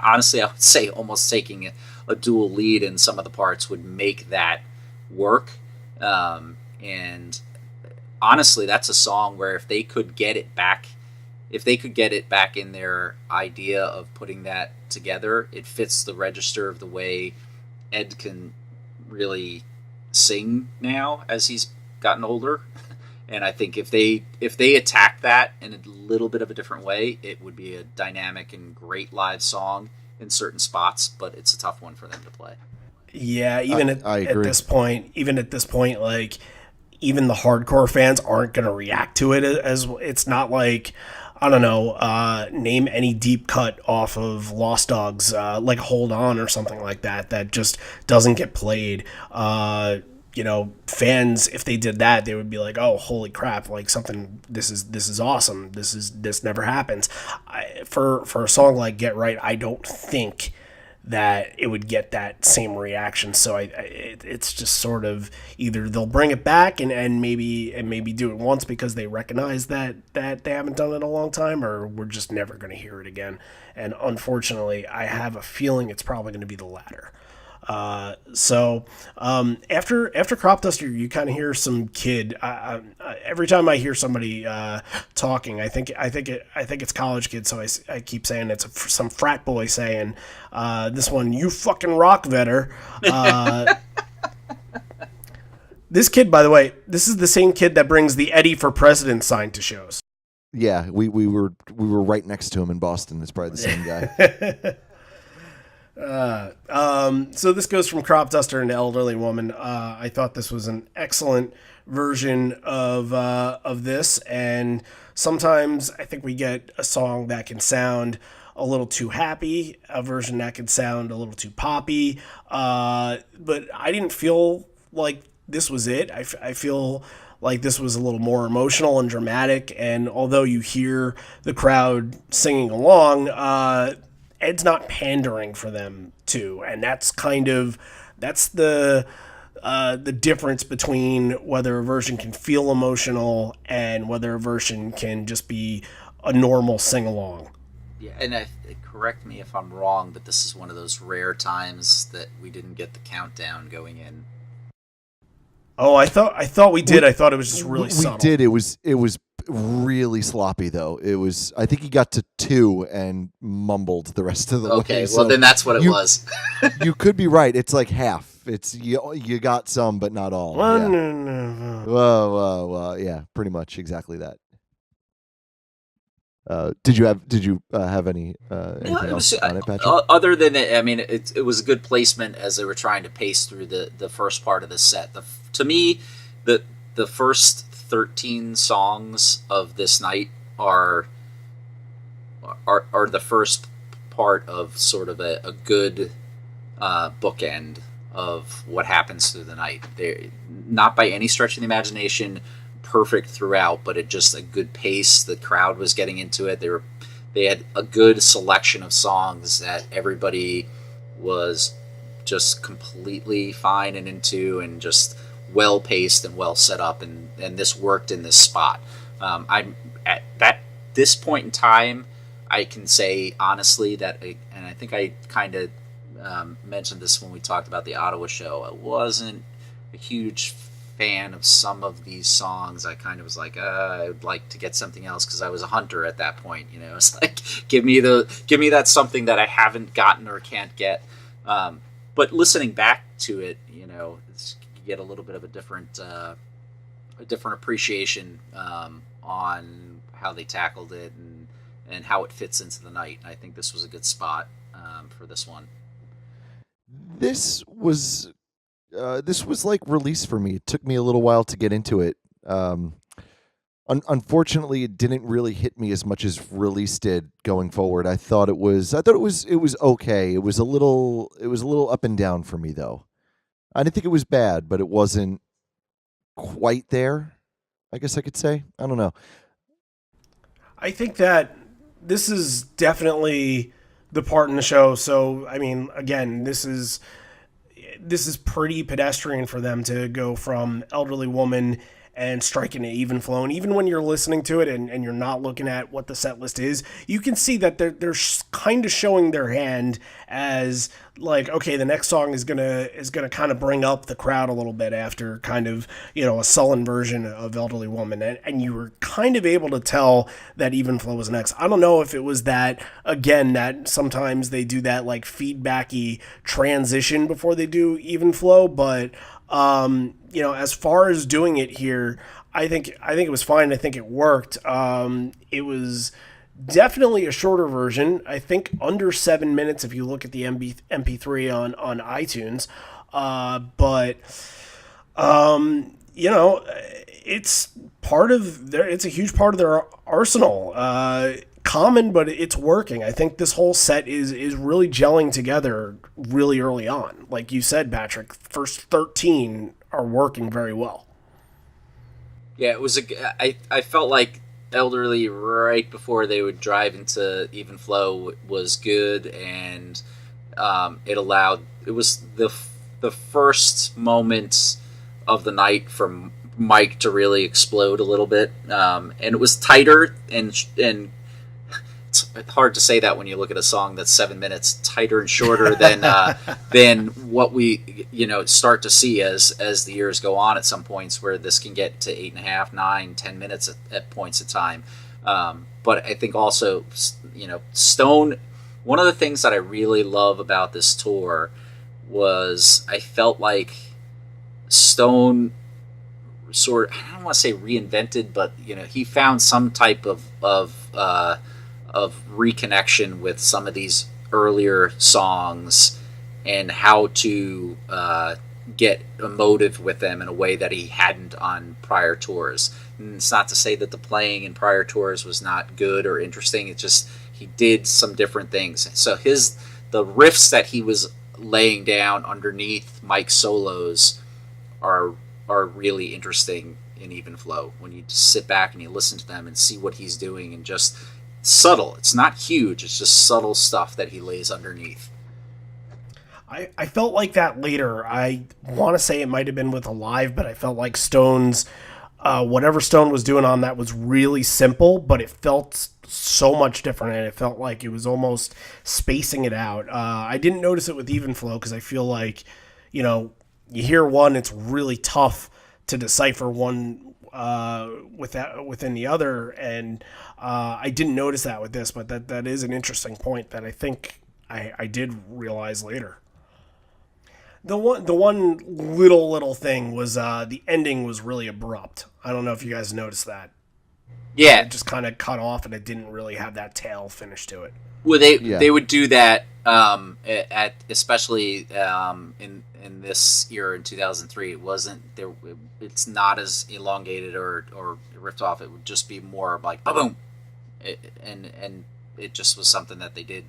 Honestly, I would say almost taking a dual lead in some of the parts would make that work. And honestly, that's a song where if they could get it back in their idea of putting that together, it fits the register of the way Ed can really sing now as he's gotten older. And I think if they attack that in a little bit of a different way, it would be a dynamic and great live song in certain spots, but it's a tough one for them to play. Yeah, I agree. at this point, like even the hardcore fans aren't going to react to it as it's not like, I don't know, name any deep cut off of Lost Dogs, like Hold On or something like that just doesn't get played. Fans, if they did that, they would be like, oh, holy crap, like this is awesome. This never happens. For a song like Get Right, I don't think that it would get that same reaction. So it's just sort of either they'll bring it back and maybe do it once because they recognize that they haven't done it in a long time, or we're just never going to hear it again. And unfortunately, I have a feeling it's probably going to be the latter. So after Crop Duster, you kind of hear some kid. Every time I hear somebody talking, I think it's college kids. So I keep saying it's some frat boy saying this one, "You fucking rock, Vetter." This kid, by the way, this is the same kid that brings the Eddie for President sign to shows. Yeah, we were right next to him in Boston. It's probably the same guy. So this goes from Crop Duster into Elderly Woman. I thought this was an excellent version of this, and sometimes I think we get a song that can sound a little too happy, a version that can sound a little too poppy, but I didn't feel like this was it. I feel like this was a little more emotional and dramatic, and although you hear the crowd singing along, Ed's not pandering for them too, and that's the difference between whether a version can feel emotional and whether a version can just be a normal sing along. Yeah, and correct me if I'm wrong, but this is one of those rare times that we didn't get the countdown going in. Oh, I thought we did. I thought it was just really subtle. We did. It was really sloppy though. It was. I think he got to 2 and mumbled the rest of the way. Okay, well then that's what it was. You could be right. It's like half. It's you got some, but not all. Yeah. Whoa. Yeah, pretty much exactly that. Did you have any anything else on it, Patrick? Other than it was a good placement as they were trying to pace through the first part of the set. To me, the first 13 songs of this night are the first part of sort of a good bookend of what happens through the night. They're not by any stretch of the imagination perfect throughout, but it just a good pace. The crowd was getting into it. They had a good selection of songs that everybody was just completely fine and into, and just well paced and well set up, and this worked in this spot. I'm at this point in time, I can say honestly that, and I think I kind of mentioned this when we talked about the Ottawa show, I wasn't a huge fan of some of these songs. I kind of was like, I would like to get something else, because I was a hunter at that point. It's like, give me that something that I haven't gotten or can't get. But listening back to it, you get a little bit of a different appreciation on how they tackled it and how it fits into the night. I think this was a good spot for this one. This was like release for me. It took me a little while to get into it. Unfortunately, it didn't really hit me as much as release did going forward. I thought it was okay. It was a little up and down for me though. I didn't think it was bad, but it wasn't quite there, I guess I could say. I don't know. I think that this is definitely the part in the show. So, I mean, again, this is pretty pedestrian for them to go from Elderly Woman and striking an even flow. And even when you're listening to it and you're not looking at what the set list is, you can see that they're kind of showing their hand as like, okay, the next song is gonna kind of bring up the crowd a little bit after kind of, a sullen version of Elderly Woman. And you were kind of able to tell that even flow was next. I don't know if it was that, again, that sometimes they do that like feedbacky transition before they do even flow, but as far as doing it here, I think it was fine. I think it worked. It was definitely a shorter version. I think under 7 minutes if you look at the MP3 on iTunes. But it's it's a huge part of their arsenal. Common, but it's working. I think this whole set is really gelling together really early on. Like you said, Patrick, first 13 are working very well. Yeah, it was I felt like Elderly right before they would drive into Even Flow was good, and it was the first moments of the night for Mike to really explode a little bit, and it was tighter and it's hard to say that when you look at a song that's 7 minutes, tighter and shorter than what we start to see as the years go on. At some points where this can get to 8.5, 9, 10 minutes at points of time. But I think also, Stone. One of the things that I really love about this tour was I felt like Stone sort of, I don't want to say reinvented, but he found some type of reconnection with some of these earlier songs and how to get emotive with them in a way that he hadn't on prior tours. And it's not to say that the playing in prior tours was not good or interesting. It's just he did some different things. So the riffs that he was laying down underneath Mike's solos are really interesting in Even Flow when you just sit back and you listen to them and see what he's doing and just subtle. It's not huge. It's just subtle stuff that he lays underneath. I felt like that later. I want to say it might have been with Alive, but I felt like Stone's, whatever Stone was doing on that was really simple, but it felt so much different, and it felt like it was almost spacing it out. I didn't notice it with Even Flow because I feel like, you hear one, it's really tough to decipher one within the other, and I didn't notice that with this, but that is an interesting point that I think I did realize later. The one little thing was the ending was really abrupt. I don't know if you guys noticed that. Yeah, It just kind of cut off, and it didn't really have that tail finish to it. well, they would do that at especially in this era in 2003. It wasn't there. It's not as elongated or ripped off. It would just be more like boom, and it just was something that they did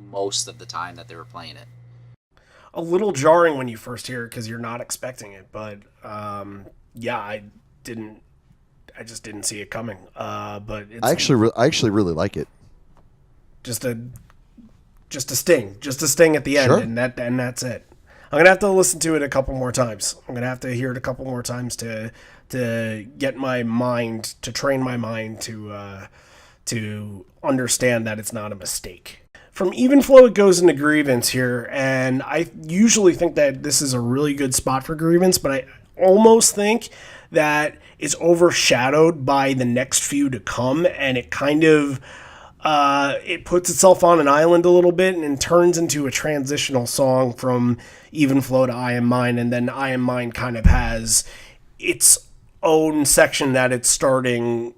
most of the time that they were playing it. A little jarring when you first hear it because you're not expecting it, but I just didn't see it coming. But it's I actually really like it. just a sting at the end, Sure. and that's it. I'm gonna have to listen to it a couple more times. I'm gonna have to hear it a couple more times to get my mind, to train my mind to understand that it's not a mistake. From Even Flow, it goes into Grievance here, and I usually think that this is a really good spot for Grievance, but I almost think that it's overshadowed by the next few to come, and it kind of it puts itself on an island a little bit and turns into a transitional song from Even Flow to I Am Mine, and then I Am Mine kind of has its own section that it's starting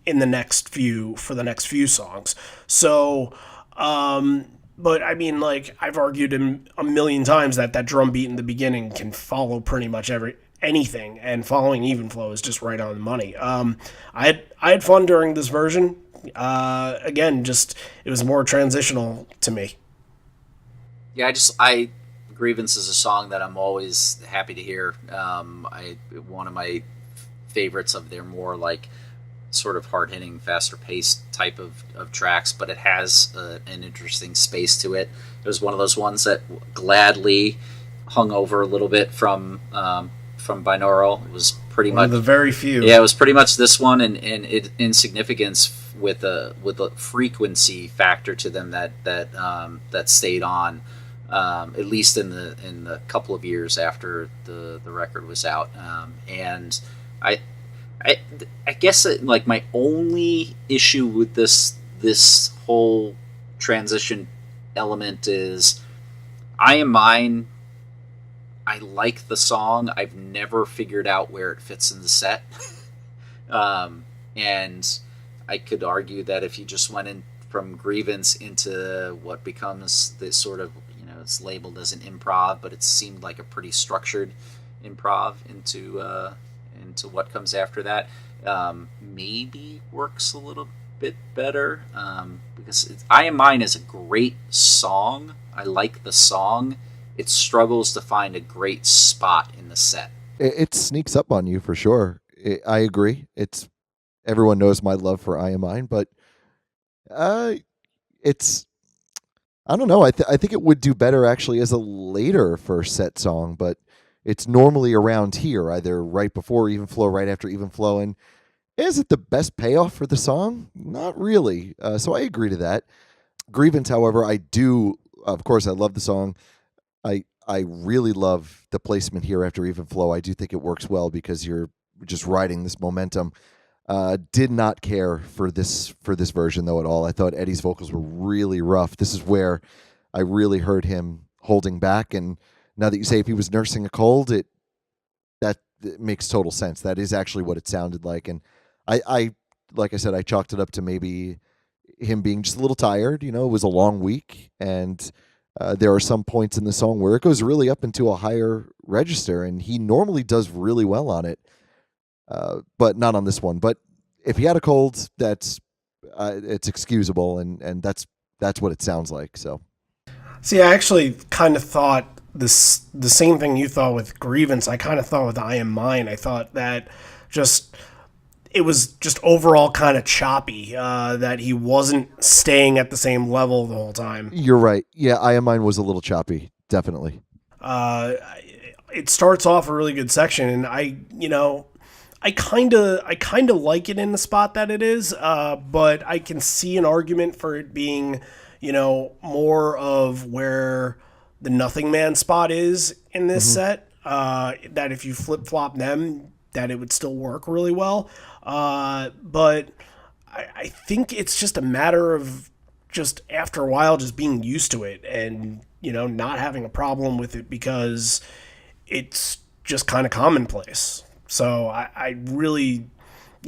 in the next few songs. So but I mean, like, I've argued a million times that drum beat in the beginning can follow pretty much anything, and following Even Flow is just right on the money. I had fun during this version. Again, just it was more transitional to me. Yeah, Grievance is a song that I'm always happy to hear. One of my favorites of their more like sort of hard-hitting, faster-paced type of tracks, but it has an interesting space to it. It was one of those ones that gladly hung over a little bit from binaural. It was pretty One much of the very few. Yeah, it was pretty much this one, and it in significance with a frequency factor to them that stayed on, at least in the couple of years after the record was out, and I guess like my only issue with this whole transition element is I Am Mine. I like the song. I've never figured out where it fits in the set. And I could argue that if you just went in from Grievance into what becomes this sort of, it's labeled as an improv, but it seemed like a pretty structured improv into what comes after that, maybe works a little bit better, because I Am Mine is a great song. I like the song. It struggles to find a great spot in the set. It sneaks up on you for sure. I agree. Everyone knows my love for I Am Mine, but it's, I don't know. I think it would do better actually as a later first set song, but it's normally around here, either right before Even Flow, right after Even Flow. And is it the best payoff for the song? Not really. So I agree to that. Grievance, however, I love the song. I really love the placement here after Even Flow. I do think it works well because you're just riding this momentum. Did not care for this version though at all. I thought Eddie's vocals were really rough. This is where I really heard him holding back, and now that you say if he was nursing a cold, it makes total sense. That is actually what it sounded like, and I like I said, I chalked it up to maybe him being just a little tired. It was a long week, and there are some points in the song where it goes really up into a higher register, and he normally does really well on it, but not on this one. But if he had a cold, it's excusable, and that's what it sounds like. So, see, I actually kind of thought the same thing you thought with Grievance. I kind of thought with I Am Mine. I thought that just it was just overall kind of choppy, that he wasn't staying at the same level the whole time. You're right. Yeah, I Am Mine was a little choppy, definitely. Uh, it starts off a really good section, and I kind of like it in the spot that it is, but I can see an argument for it being, more of where the Nothing Man spot is in this set. That if you flip flop them, that it would still work really well. But I think it's just a matter of just after a while just being used to it and not having a problem with it because it's just kind of commonplace. So I really,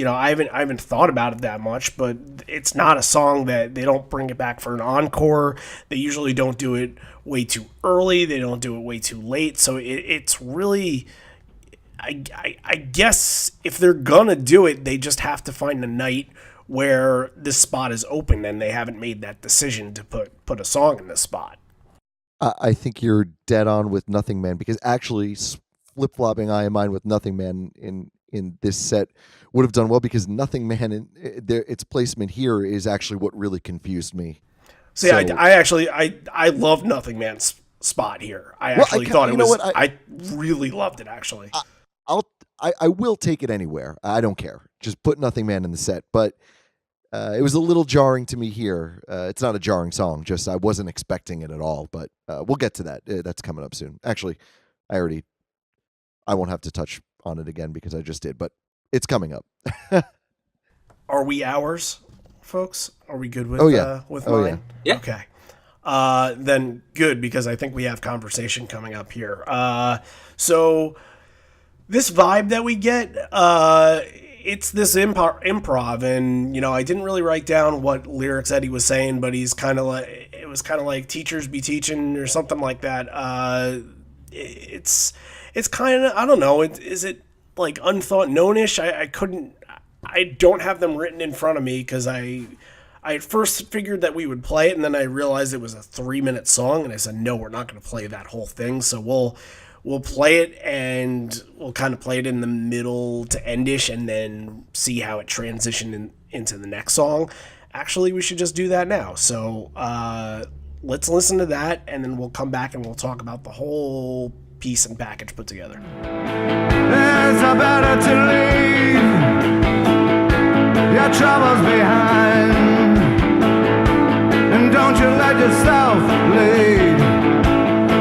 I haven't thought about it that much, but it's not a song that they don't bring it back for an encore. They usually don't do it way too early. They don't do it way too late. So it's really, I guess if they're gonna do it, they just have to find a night where this spot is open and they haven't made that decision to put a song in this spot. I think you're dead on with Nothing Man, because actually flip flopping I Am Mine with Nothing Man in this set would have done well, because Nothing Man its placement here is actually what really confused me. See, I love Nothing Man's spot here. I actually thought it was. I really loved it actually. I will take it anywhere. I don't care. Just put Nothing Man in the set. But it was a little jarring to me here. It's not a jarring song. Just I wasn't expecting it at all. But we'll get to that. That's coming up soon. Actually, I won't have to touch on it again because I just did. But it's coming up. Are we ours, folks? Are we good with with Oh, mine? Yeah. Okay. Then good, because I think we have conversation coming up here. So this vibe that we get, it's this improv, and I didn't really write down what lyrics Eddie was saying, but he's kind of like, it was kind of like teachers be teaching or something like that. It's kind of, I don't know, is it like unthought known-ish? I don't have them written in front of me because I at first figured that we would play it, and then I realized it was a 3-minute song, and I said, no, we're not going to play that whole thing. So we'll play it, and we'll kind of play it in the middle to endish, and then see how it transitioned into the next song. Actually, we should just do that now. So let's listen to that, and then we'll come back and we'll talk about the whole piece and package put together. It's better to leave your troubles behind, and don't you let yourself lead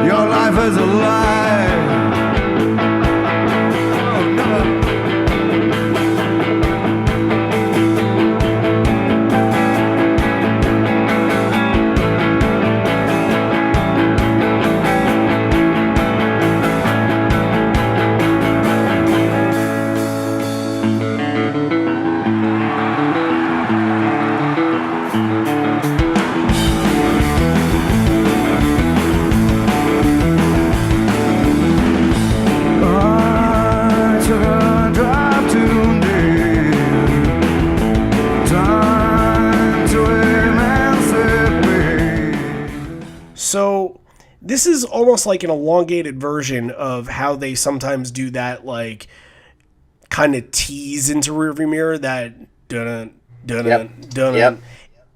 your life as a lie. Oh, no. So this is almost like an elongated version of how they sometimes do that, like kind of tease into rearview mirror, that dun dun dun. Yep.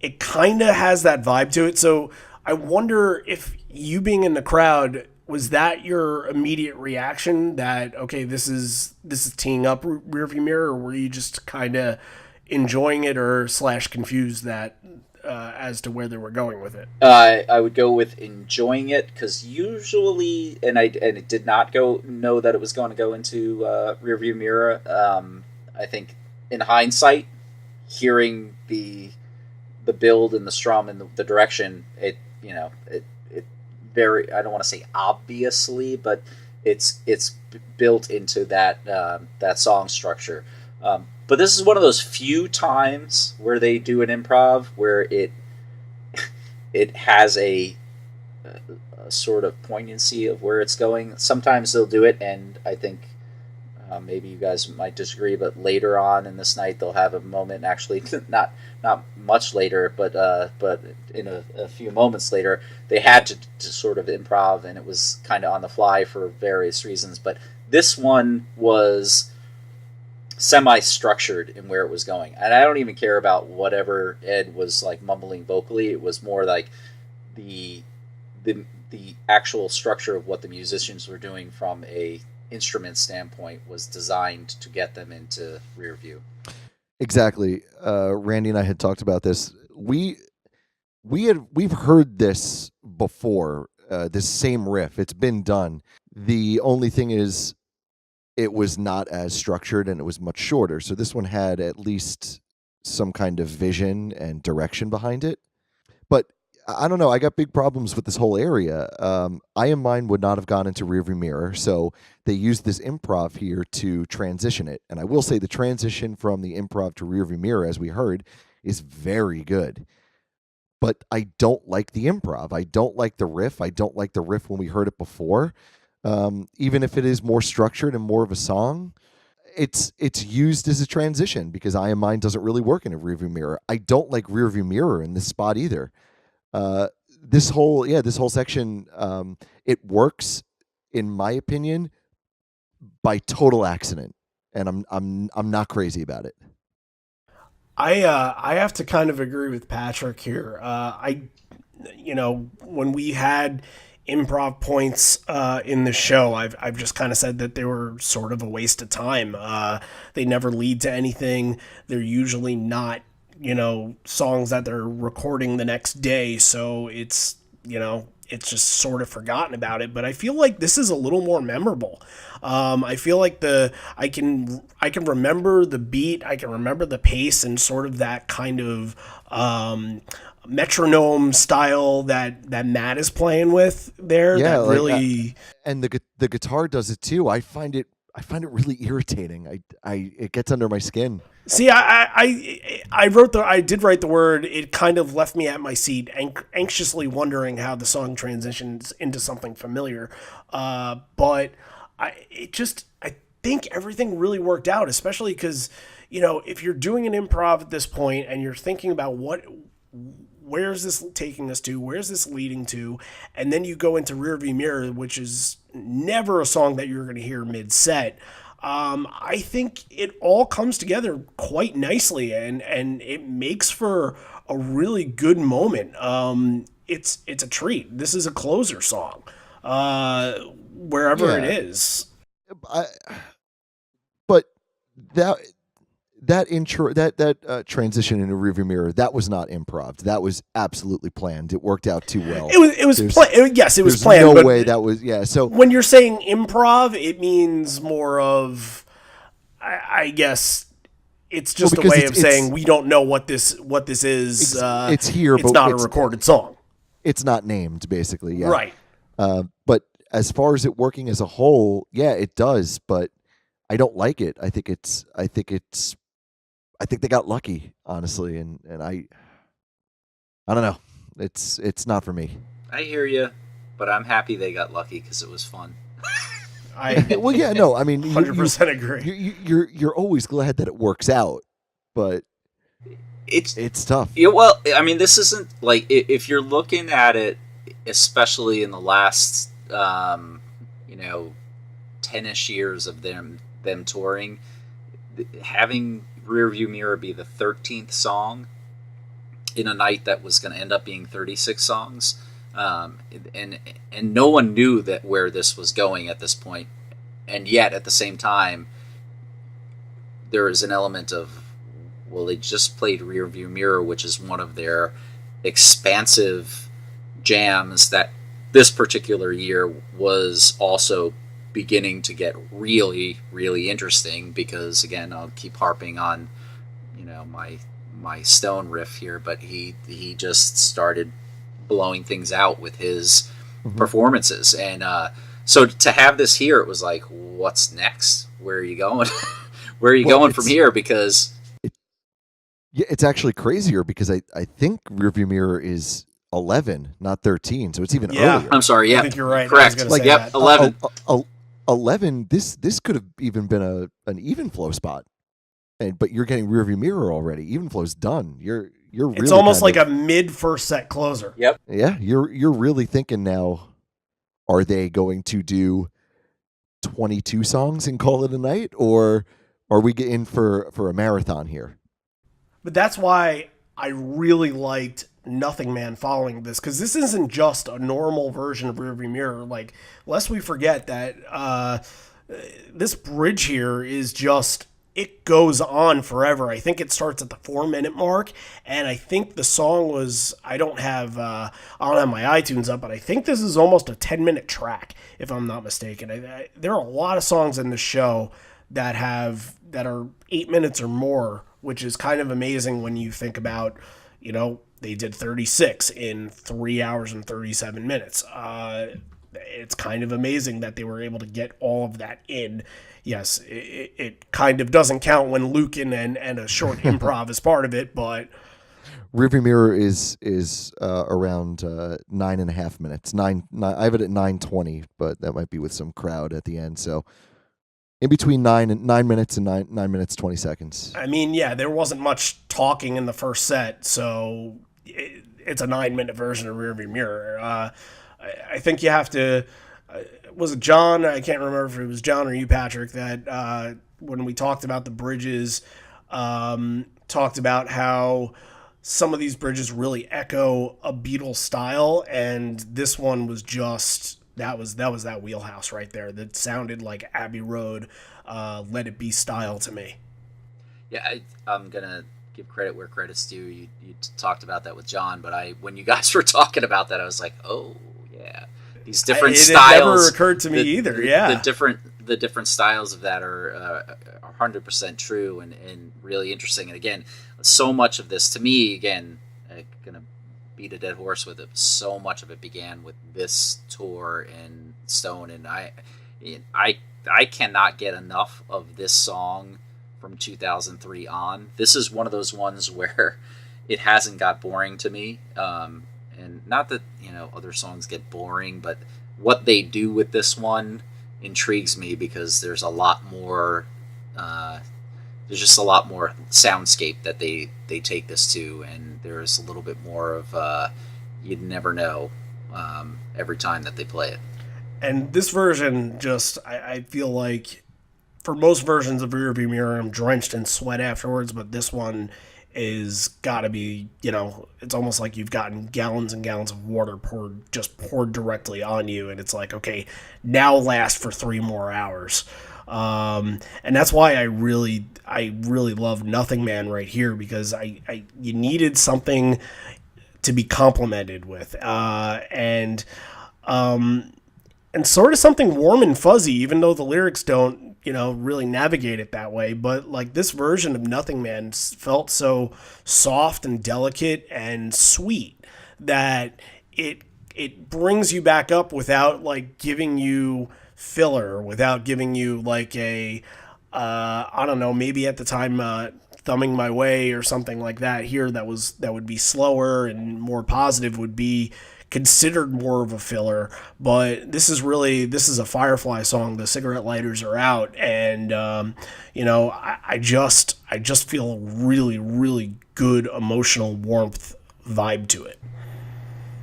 It kind of has that vibe to it. So I wonder if you being in the crowd, was that your immediate reaction that, okay, this is teeing up rearview mirror, or were you just kind of enjoying it or / confused that as to where they were going with it? I would go with enjoying it, because usually, and I did not know that it was going to go into rearview mirror. I think in hindsight, hearing the build and the strum and the direction, it very, I don't want to say obviously, but it's built into that song structure. But this is one of those few times where they do an improv where it has a sort of poignancy of where it's going. Sometimes they'll do it, and I think maybe you guys might disagree, but later on in this night they'll have a moment. Actually, not much later, but in a few moments later, they had to sort of improv, and it was kind of on the fly for various reasons. But this one was semi-structured in where it was going. And I don't even care about whatever Ed was like mumbling vocally. It was more like the actual structure of what the musicians were doing from a instrument standpoint was designed to get them into rear view. Exactly. Randy and I had talked about this. We've heard this before. This same riff. It's been done. The only thing is, it was not as structured and it was much shorter. So this one had at least some kind of vision and direction behind it. But I don't know. I got big problems with this whole area. I Am Mine would not have gone into rearview mirror, so they used this improv here to transition it. And I will say the transition from the improv to rearview mirror, as we heard, is very good. But I don't like the improv. I don't like the riff. I don't like the riff when we heard it before. Even if it is more structured and more of a song, it's used as a transition because I Am Mine doesn't really work in a rearview mirror. I don't like rearview mirror in this spot either. This whole section, it works, in my opinion, by total accident, and I'm not crazy about it. I have to kind of agree with Patrick here. When we had improv points in the show, I've just kind of said that they were sort of a waste of time. They never lead to anything. They're usually not, songs that they're recording the next day. So it's just sort of forgotten about it. But I feel like this is a little more memorable. I feel like I can remember the beat, I can remember the pace, and sort of that kind of metronome style that Matt is playing with there. Yeah, that really, and the guitar does it too. I find it really irritating. It gets under my skin. See, I did write the word. It kind of left me at my seat, anxiously wondering how the song transitions into something familiar. But I think everything really worked out, especially because, if you're doing an improv at this point and you're thinking about where's this taking us to, where's this leading to, and then you go into Rearview Mirror, which is never a song that you're going to hear mid-set. I think it all comes together quite nicely, and it makes for a really good moment. It's a treat. This is a closer song, wherever it is. But that intro, that transition into rearview mirror, that was not improv. That was absolutely planned. It worked out too well. It was planned. Yes, it was planned. No way that was. Yeah. So when you're saying improv, it means more of, I guess, it's just a way of saying we don't know what this is. It's here, it's but not a recorded song. It's not named, basically. Yeah. Right. But as far as it working as a whole, yeah, it does. But I don't like it. I think they got lucky, honestly, and I don't know. It's not for me. I hear you, but I'm happy they got lucky because it was fun. Well, yeah, no, I mean, 100% agree. You're always glad that it works out, but it's tough. Yeah, well, I mean, this isn't like if you're looking at it, especially in the last 10-ish years of them touring, having Rearview Mirror be the 13th song in a night that was going to end up being 36 songs, and no one knew that where this was going at this point, and yet at the same time there is an element of, well, they just played Rearview Mirror, which is one of their expansive jams that this particular year was also beginning to get really, really interesting, because again, I'll keep harping on, my Stone riff here, but he just started blowing things out with his performances, and so to have this here, it was like, what's next? Where are you going? Where are you going from here? Because it's actually crazier, because I think Rearview Mirror is 11, not 13, so it's even earlier. I'm sorry. Yeah, I think you're right. Correct. 11. 11. This could have even been an even flow spot, but you're getting Rearview Mirror already. Even flow's done. You're really. It's almost like a mid first set closer. Yep. Yeah, you're really thinking now. Are they going to do 22 songs and call it a night, or Are we in for a marathon here? But that's why I really liked Nothing Man following this, because this isn't just a normal version of Rearview Mirror. Like, lest we forget that this bridge here is just, it goes on forever. I think it starts at the 4-minute mark, and I think the song was, I don't have my iTunes up, but I think this is almost a 10-minute track, if I'm not mistaken. There are a lot of songs in the show that are 8 minutes or more, which is kind of amazing when you think about, they did 36 in 3 hours and 37 minutes. It's kind of amazing that they were able to get all of that in. Yes, it kind of doesn't count when Lucan and a short improv is part of it, but Rearview Mirror is around 9.5 minutes. I have it at 9:20, but that might be with some crowd at the end. So in between 9 minutes and 9 minutes 20 seconds. I mean, yeah, there wasn't much talking in the first set, so it's a 9-minute version of Rearview Mirror. I think you have to. Was it John? I can't remember if it was John or you, Patrick, that when we talked about the bridges, talked about how some of these bridges really echo a Beatles style, and this one was just that was that wheelhouse right there. That sounded like Abbey Road, Let It Be style to me. Yeah, I'm gonna give credit where credit's due. You talked about that with John, but when you guys were talking about that, I was like, oh yeah. These different styles. It never occurred to me either. Yeah, the different styles of that are 100% true and really interesting. And again, so much of this to me, again, I'm gonna beat a dead horse with it. So much of it began with this tour in Stone, and I cannot get enough of this song from 2003 on. This is one of those ones where it hasn't got boring to me. And not that, other songs get boring, but what they do with this one intrigues me because there's a lot more, there's just a lot more soundscape that they take this to, and there's a little bit more of, you'd never know every time that they play it. And this version I feel like for most versions of Rearview Mirror, I'm drenched in sweat afterwards, but this one is gotta be, it's almost like you've gotten gallons and gallons of water poured directly on you, and it's like, okay, now last for 3 more hours. And that's why I really love Nothing Man right here, because you needed something to be complimented with, and sort of something warm and fuzzy, even though the lyrics don't, really navigate it that way. But like this version of Nothing Man felt so soft and delicate and sweet that it brings you back up without like giving you filler, without giving you like a, I don't know, maybe at the time, Thumbing My Way or something like that here that would be slower and more positive would be considered more of a filler. But this is a Firefly song. The cigarette lighters are out, and I just feel a really, really good emotional warmth vibe to it.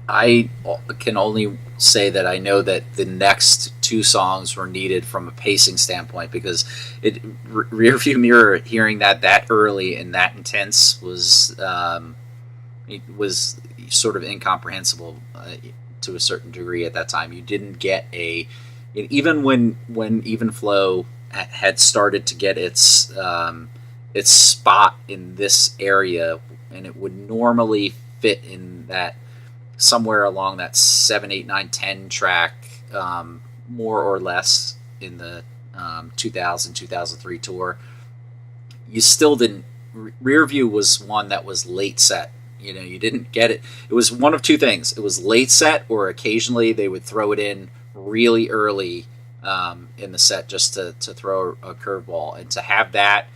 I can only say that I know that the next 2 songs were needed from a pacing standpoint, because Rearview Mirror, hearing that early and that intense was sort of incomprehensible to a certain degree at that time. You didn't get even when Even Flow had started to get its spot in this area, and it would normally fit in that somewhere along that 7, 8, 9, 10 track, more or less in the 2003 tour. You still didn't. Rearview was one that was late set. You didn't get it. It was one of 2 things. It was late set, or occasionally they would throw it in really early in the set just to throw a curveball. And to have that,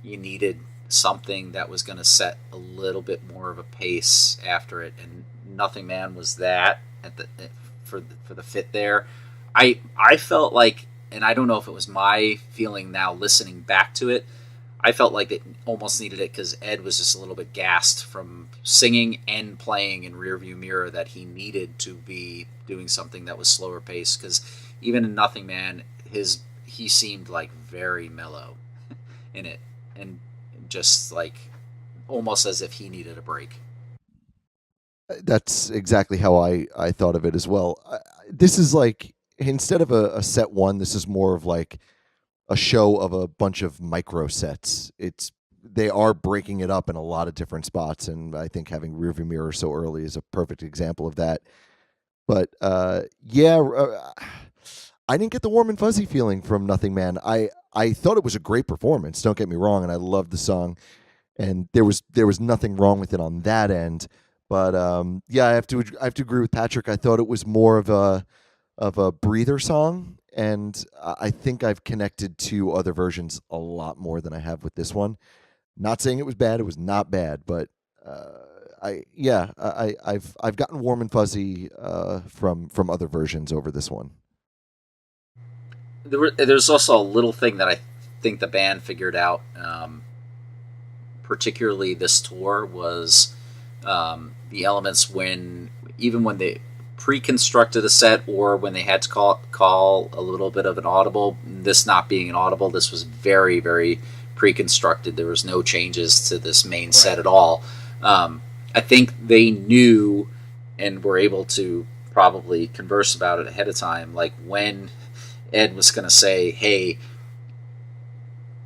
you needed something that was going to set a little bit more of a pace after it. And Nothing Man was that for the fit there. I felt like, and I don't know if it was my feeling now listening back to it, I felt like it almost needed it because Ed was just a little bit gassed from singing and playing in Rearview Mirror, that he needed to be doing something that was slower paced, because even in Nothing Man, he seemed like very mellow. in it, and just like almost as if he needed a break. That's exactly how I thought of it as well. This is like, instead of a set one, this is more of like a show of a bunch of micro sets. They are breaking it up in a lot of different spots, and I think having Rearview Mirror so early is a perfect example of that. But I didn't get the warm and fuzzy feeling from Nothing Man. I thought it was a great performance. Don't get me wrong, and I loved the song, and there was nothing wrong with it on that end. But I have to agree with Patrick. I thought it was more of a breather song, and I think I've connected to other versions a lot more than I have with this one. Not saying it was bad; it was not bad, but I've gotten warm and fuzzy from other versions over this one. There's also a little thing that I think the band figured out, particularly this tour, was the elements when they pre-constructed a set, or when they had to call a little bit of an audible. This not being an audible, this was very, very pre-constructed. There was no changes to this main set at all. I think they knew and were able to probably converse about it ahead of time, like when Ed was going to say, hey,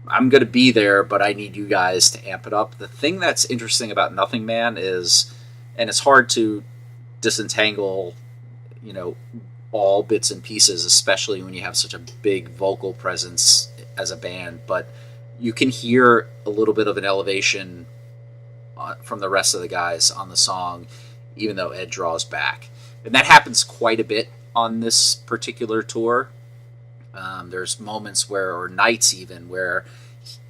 I'm going to be there, but I need you guys to amp it up. The thing that's interesting about Nothing Man is, and it's hard to disentangle, all bits and pieces, especially when you have such a big vocal presence as a band, but you can hear a little bit of an elevation from the rest of the guys on the song, even though Ed draws back. And that happens quite a bit on this particular tour. There's moments or nights even, where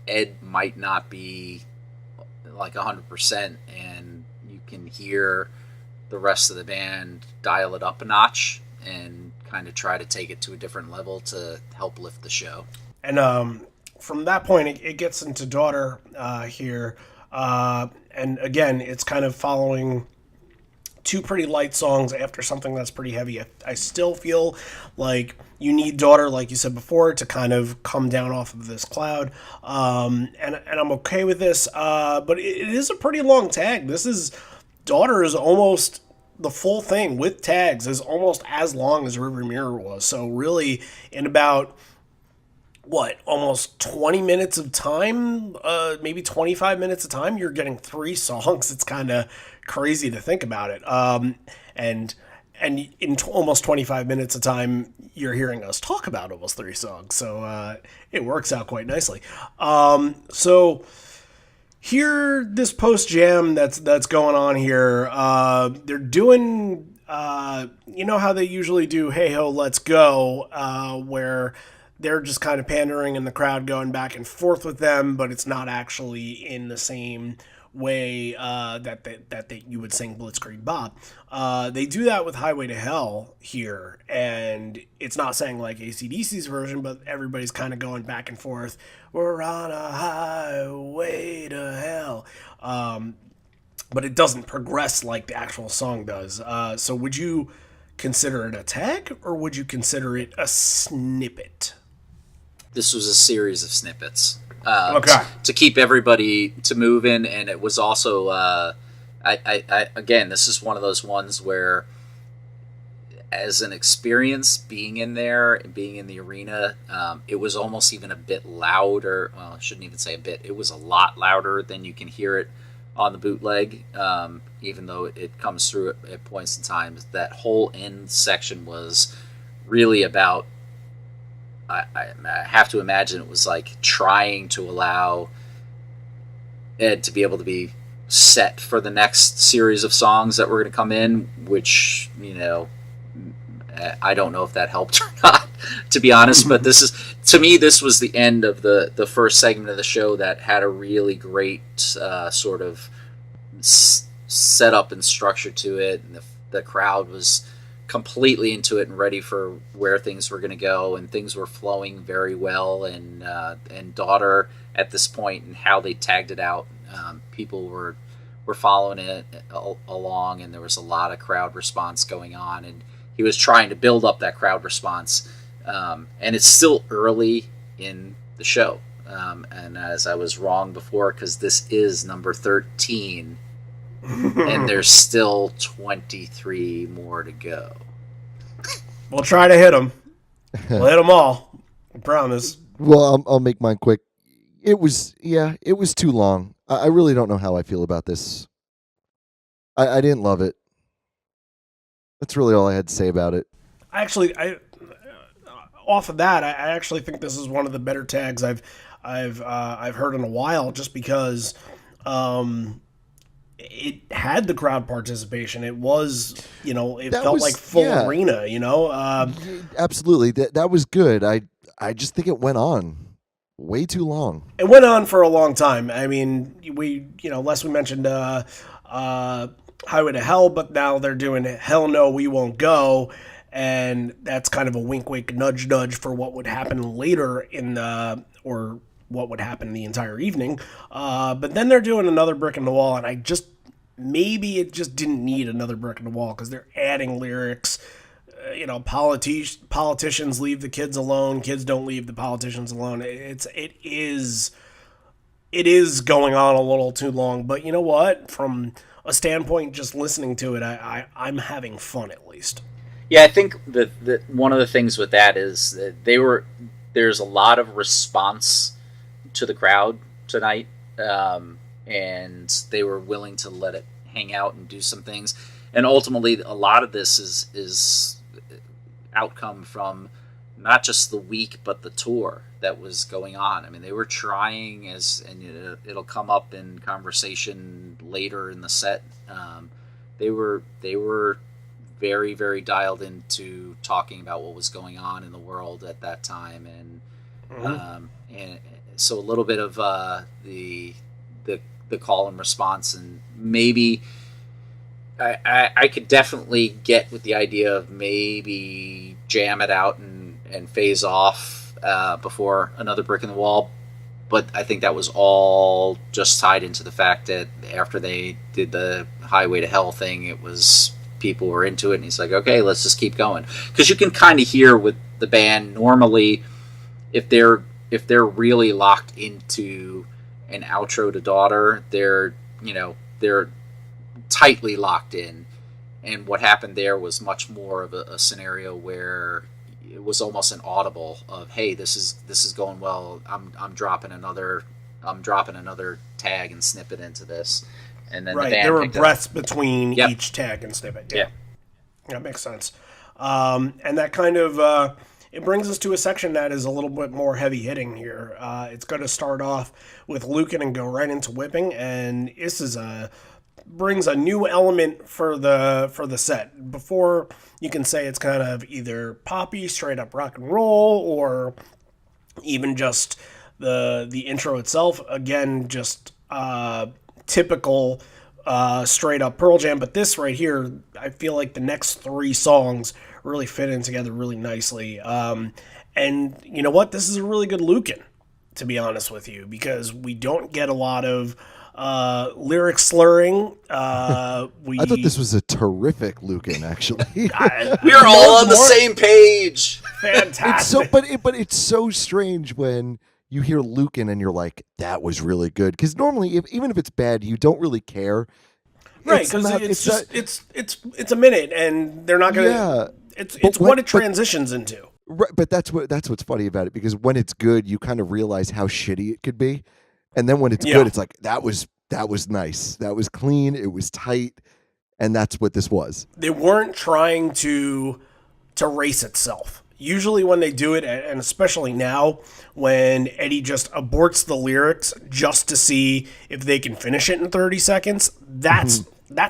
Ed might not be like 100%, and you can hear the rest of the band dial it up a notch and kind of try to take it to a different level to help lift the show. And from that point, it gets into Daughter here. And again, it's kind of following two pretty light songs after something that's pretty heavy. I still feel like you need Daughter, like you said before, to kind of come down off of this cloud. And I'm okay with this. But it is a pretty long tag. Daughter is almost the full thing with tags is almost as long as River Mirror was. So really, in about almost 20 minutes of time, maybe 25 minutes of time, you're getting 3 songs. It's kind of crazy to think about it. And in almost 25 minutes of time, you're hearing us talk about almost 3 songs. So it works out quite nicely. So here, this post jam that's going on here, they're doing, how they usually do Hey Ho, Let's Go, where they're just kind of pandering and the crowd going back and forth with them, but it's not actually in the same way that you would sing Blitzkrieg Bop. They do that with Highway to Hell here, and it's not saying like AC/DC's version, but everybody's kind of going back and forth. We're on a highway to hell. But it doesn't progress like the actual song does. So would you consider it a tag, or would you consider it a snippet? This was a series of snippets Okay. to keep everybody to move in, and it was also again, this is one of those ones where, as an experience being in there and being in the arena, it was almost even a bit louder. Well, I shouldn't even say a bit. It was a lot louder than you can hear it on the bootleg, even though it comes through at points in time. That whole end section was really about, I have to imagine it was like trying to allow Ed to be able to be set for the next series of songs that were going to come in, which, I don't know if that helped or not, to be honest, but to me, this was the end of the first segment of the show that had a really great sort of setup and structure to it, and the crowd was completely into it and ready for where things were going to go, and things were flowing very well, and Daughter at this point and how they tagged it out, people were following it along, and there was a lot of crowd response going on, and he was trying to build up that crowd response, and it's still early in the show. And as I was wrong before, because this is number 13, and there's still 23 more to go. We'll try to hit them. We'll hit them all. I promise. Well, I'll make mine quick. It was too long. I really don't know how I feel about this. I didn't love it. That's really all I had to say about it. Off of that, I actually think this is one of the better tags I've heard in a while, just because it had the crowd participation. It was, it felt like full arena. Absolutely, that was good. I just think it went on way too long. It went on for a long time. I mean, Les, we mentioned Highway to Hell, but now they're doing Hell No, We Won't Go. And that's kind of a wink, wink, nudge, nudge for what would happen later or what would happen the entire evening. But then they're doing another brick in the wall, and maybe it just didn't need another brick in the wall, because they're adding lyrics. Politicians leave the kids alone. Kids don't leave the politicians alone. It is going on a little too long. But you know what? From a standpoint, just listening to it, I'm having fun at least. Yeah, I think that one of the things with that is that there's a lot of response to the crowd tonight, and they were willing to let it hang out and do some things. And ultimately, a lot of this is outcome from not just the week, but the tour that was going on. I mean, they were trying, and it'll come up in conversation later in the set. They were very, very dialed into talking about what was going on in the world at that time, and so a little bit of the call and response, and maybe I could definitely get with the idea of maybe jam it out and phase off before another brick in the wall. But I think that was all just tied into the fact that after they did the Highway to Hell thing, it was people were into it, and he's like, okay, let's just keep going. Because you can kind of hear with the band, normally, if they're really locked into an outro to Daughter, they're tightly locked in. And what happened there was much more of a scenario where it was almost an audible of, hey, this is going well. I'm dropping another tag and snippet into this. And then right, the band there were breaths between Yep. each tag and snippet. Yeah. That makes sense. And that kind of it brings us to a section that is a little bit more heavy hitting here. It's going to start off with Lucan and go right into whipping, and this brings a new element for the set. Before, you can say it's kind of either poppy, straight up rock and roll, or even just the intro itself. Again, just typical straight up Pearl Jam. But this right here, I feel like the next three songs really fit in together really nicely. And you know what? This is a really good Lucan, to be honest with you, because we don't get a lot of lyric slurring. I thought this was a terrific Lucan, actually. We're all on the same page. Fantastic. But it's so strange when you hear Lucan and you're like, that was really good. Because normally, even if it's bad, you don't really care. Right, because it's a minute, and they're not gonna. Yeah, it's what it transitions into. Right, but that's what's funny about it, because when it's good, you kind of realize how shitty it could be, and then when it's good, it's like that was nice, that was clean, it was tight, and that's what this was. They weren't trying to race itself. Usually when they do it, and especially now, when Eddie just aborts the lyrics just to see if they can finish it in 30 seconds, that's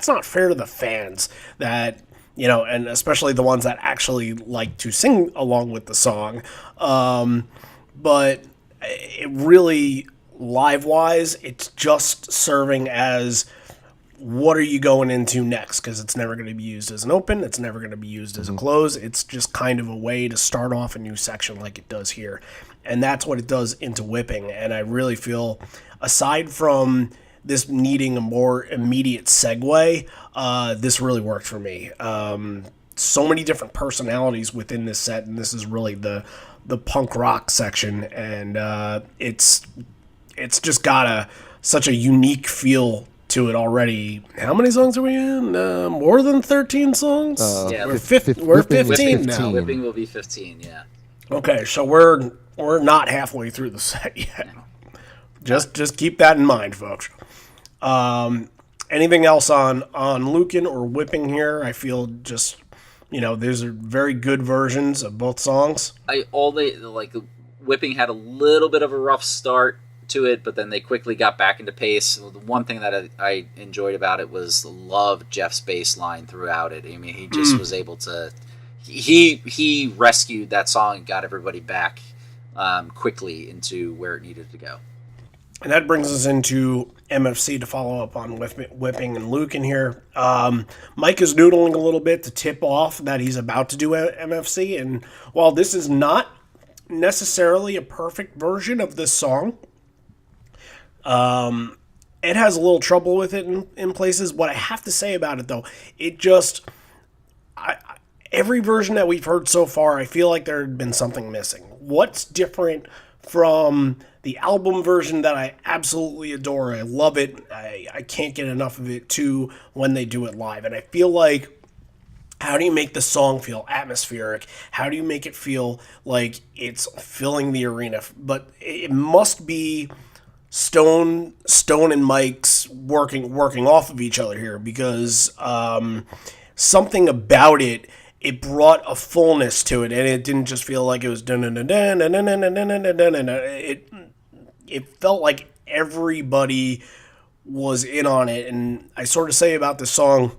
not fair to the fans that, and especially the ones that actually like to sing along with the song. But it really, live-wise, it's just serving as, what are you going into next? Because it's never going to be used as an open. It's never going to be used as a close. It's just kind of a way to start off a new section like it does here. And that's what it does into whipping. And I really feel, aside from this needing a more immediate segue, this really worked for me. so many different personalities within this set, and this is really the punk rock section, and it's just got such a unique feel to it already. How many songs are we in? More than 13 songs? Yeah, we're Whipping 15 now. 15. Whipping will be 15. Yeah. Okay, so we're not halfway through the set yet. Just keep that in mind, folks. Anything else on Lucan or Whipping here? I feel just, these are very good versions of both songs. Whipping had a little bit of a rough start to it, but then they quickly got back into pace. The one thing that I enjoyed about it was loved Jeff's bass line throughout it. I mean, he just was able to. He rescued that song and got everybody back quickly into where it needed to go. And that brings us into MFC to follow up on Whipping and Lucan here. Mike is noodling a little bit to tip off that he's about to do MFC, and while this is not necessarily a perfect version of this song, it has a little trouble with it in places. What I have to say about it, though, it just... every version that we've heard so far, I feel like there had been something missing. What's different from the album version that I absolutely adore? I love it. I can't get enough of it, too, when they do it live. And I feel like, how do you make the song feel atmospheric? How do you make it feel like it's filling the arena? But it must be Stone and Mike's working off of each other here, because something about it brought a fullness to it, and it didn't just feel like it was it felt like everybody was in on it. And I sort of say about this song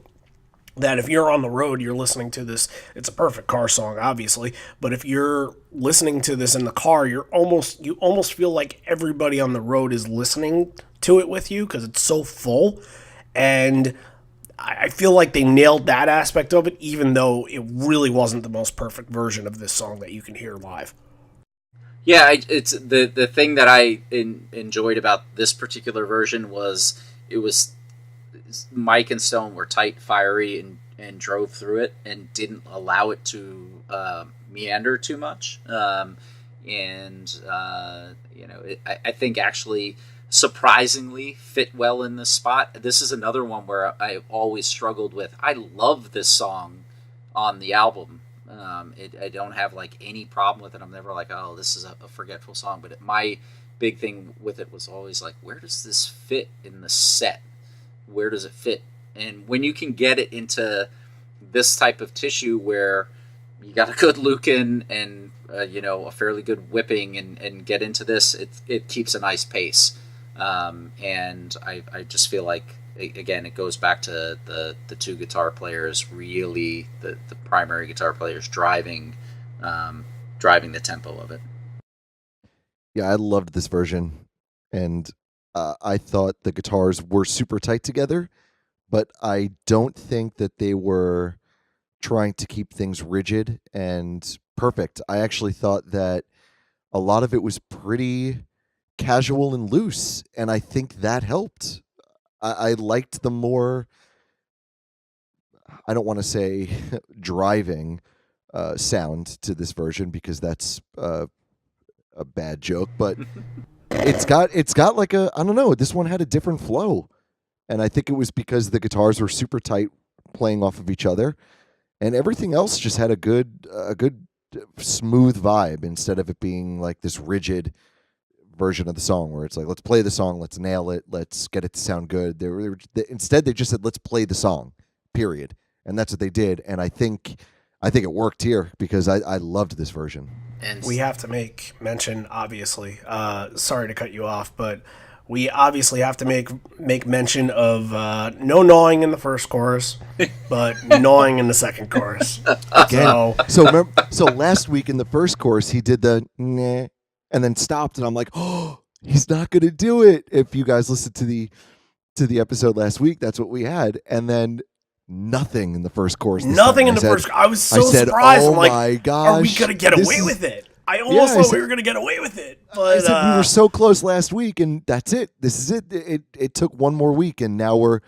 that if you're on the road, you're listening to this, it's a perfect car song, obviously, but if you're listening to this in the car, you almost feel like everybody on the road is listening to it with you, because it's so full. And I feel like they nailed that aspect of it, even though it really wasn't the most perfect version of this song that you can hear live. Yeah, it's the thing that I enjoyed about this particular version was it was Mike and Stone were tight, fiery, and drove through it and didn't allow it to meander too much. I think actually surprisingly fit well in this spot. This is another one where I've always struggled with. I love this song on the album. I don't have like any problem with it. I'm never like, oh, this is a forgetful song. But my big thing with it was always like, where does this fit in the set? Where does it fit? And when you can get it into this type of tissue where you got a good Lucan and a fairly good Whipping and get into this, it keeps a nice pace. And I just feel like, again, it goes back to the two guitar players, really the primary guitar players driving the tempo of it. Yeah, I loved this version, and I thought the guitars were super tight together, but I don't think that they were trying to keep things rigid and perfect. I actually thought that a lot of it was pretty casual and loose, and I think that helped. I liked the more, I don't want to say driving sound to this version, because that's a bad joke, but it's got like a, I don't know, this one had a different flow, and I think it was because the guitars were super tight playing off of each other, and everything else just had a good smooth vibe, instead of it being like this rigid version of the song where it's like, let's play the song, let's nail it, let's get it to sound good. Instead they just said, let's play the song, period, and that's what they did. And I think it worked here, because I loved this version. And we have to make mention, obviously, sorry to cut you off, but we obviously have to make mention of no gnawing in the first chorus, but gnawing in the second chorus. Again, so last week in the first chorus he did the nah, and then stopped, and I'm like, oh, he's not gonna do it. If you guys listened to the episode last week, that's what we had, and then nothing in the first chorus. Nothing in the first. I was so surprised. Oh, I'm like, my gosh, are we gonna get away with it? I almost thought we were gonna get away with it. But I said we were so close last week, and that's it. This is it. It took one more week, and now we're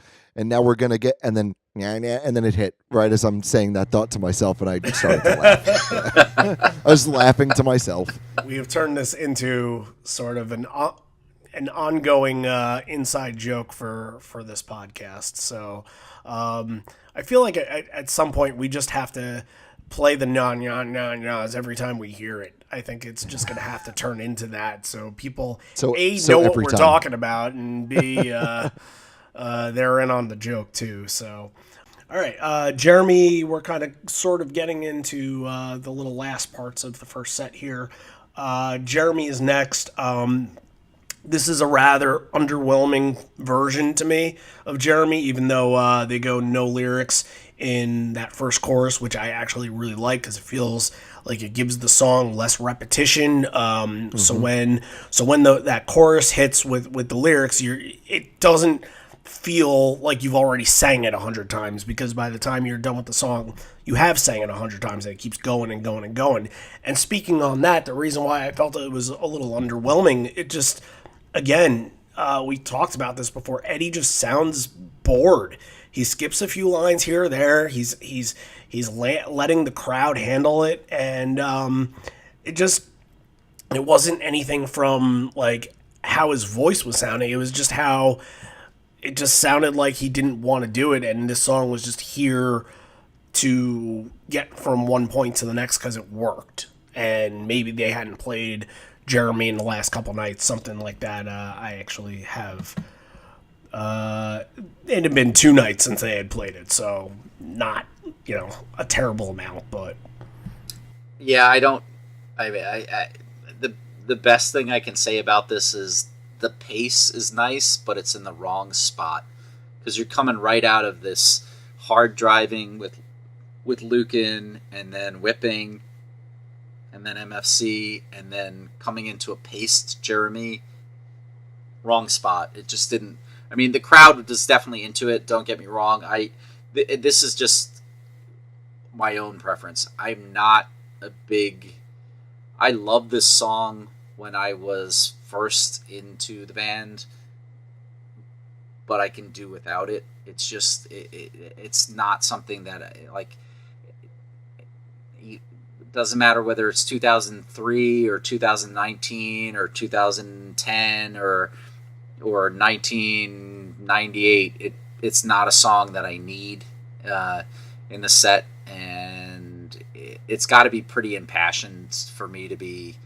gonna get, and then yeah, yeah, and then it hit right as I'm saying that thought to myself, and I started to laugh. I was laughing to myself. We have turned this into sort of an ongoing inside joke for this podcast. So I feel like at some point we just have to play the non every time we hear it. I think it's just going to have to turn into that, so people know what we're talking about, and B they're in on the joke too. So. All right, Jeremy, we're kind of sort of getting into the little last parts of the first set here. Jeremy is next. This is a rather underwhelming version to me of Jeremy, even though they go no lyrics in that first chorus, which I actually really like because it feels like it gives the song less repetition. So when that chorus hits with the lyrics, it doesn't feel like you've already sang it 100 times, because by the time you're done with the song, you have sang it 100 times, and it keeps going and going and going. And speaking on that, the reason why I felt it was a little underwhelming, it just, again, we talked about this before, Eddie just sounds bored. He skips a few lines here or there. He's letting the crowd handle it, and it wasn't anything from like how his voice was sounding. It was just how it just sounded like he didn't want to do it, and this song was just here to get from one point to the next because it worked. And maybe they hadn't played Jeremy in the last couple nights, something like that. I actually have. It had been 2 nights since they had played it, so not a terrible amount, but yeah, I don't. The best thing I can say about this is the pace is nice, but it's in the wrong spot, because you're coming right out of this hard driving with Lucan, and then whipping, and then MFC, and then coming into a paced Jeremy. Wrong spot. It just didn't. I mean, the crowd was definitely into it. Don't get me wrong. This is just my own preference. I'm not a big. I love this song when I was first into the band, but I can do without it. It's just it's not something that I like. It doesn't matter whether it's 2003 or 2019 or 2010 or 1998. It's not a song that I need in the set, and it's got to be pretty impassioned for me to be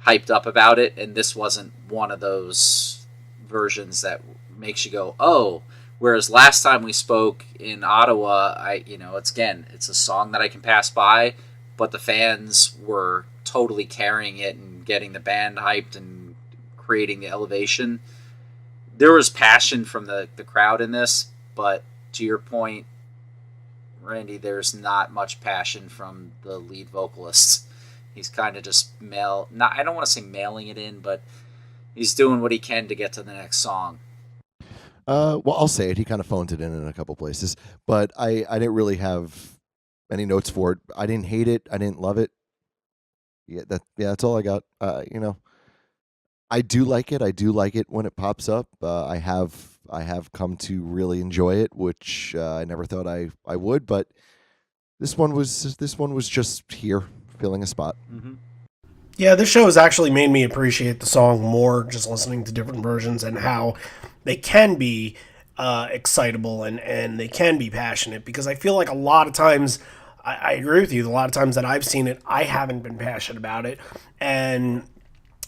hyped up about it, and this wasn't one of those versions that makes you go, oh. Whereas last time we spoke in Ottawa, it's a song that I can pass by, but the fans were totally carrying it and getting the band hyped and creating the elevation. There was passion from the crowd in this, but to your point, Randy, there's not much passion from the lead vocalist. He's kind of just I don't want to say mailing it in, but he's doing what he can to get to the next song. Well, I'll say it. He kind of phoned it in a couple places, but I didn't really have any notes for it. I didn't hate it. I didn't love it. That's all I got. I do like it. I do like it when it pops up. I have come to really enjoy it, which I never thought I would. But this one was just here, filling a spot. Mm-hmm. Yeah, this show has actually made me appreciate the song more, just listening to different versions and how they can be excitable and they can be passionate, because I feel like a lot of times, I agree with you, a lot of times that I've seen it, I haven't been passionate about it, and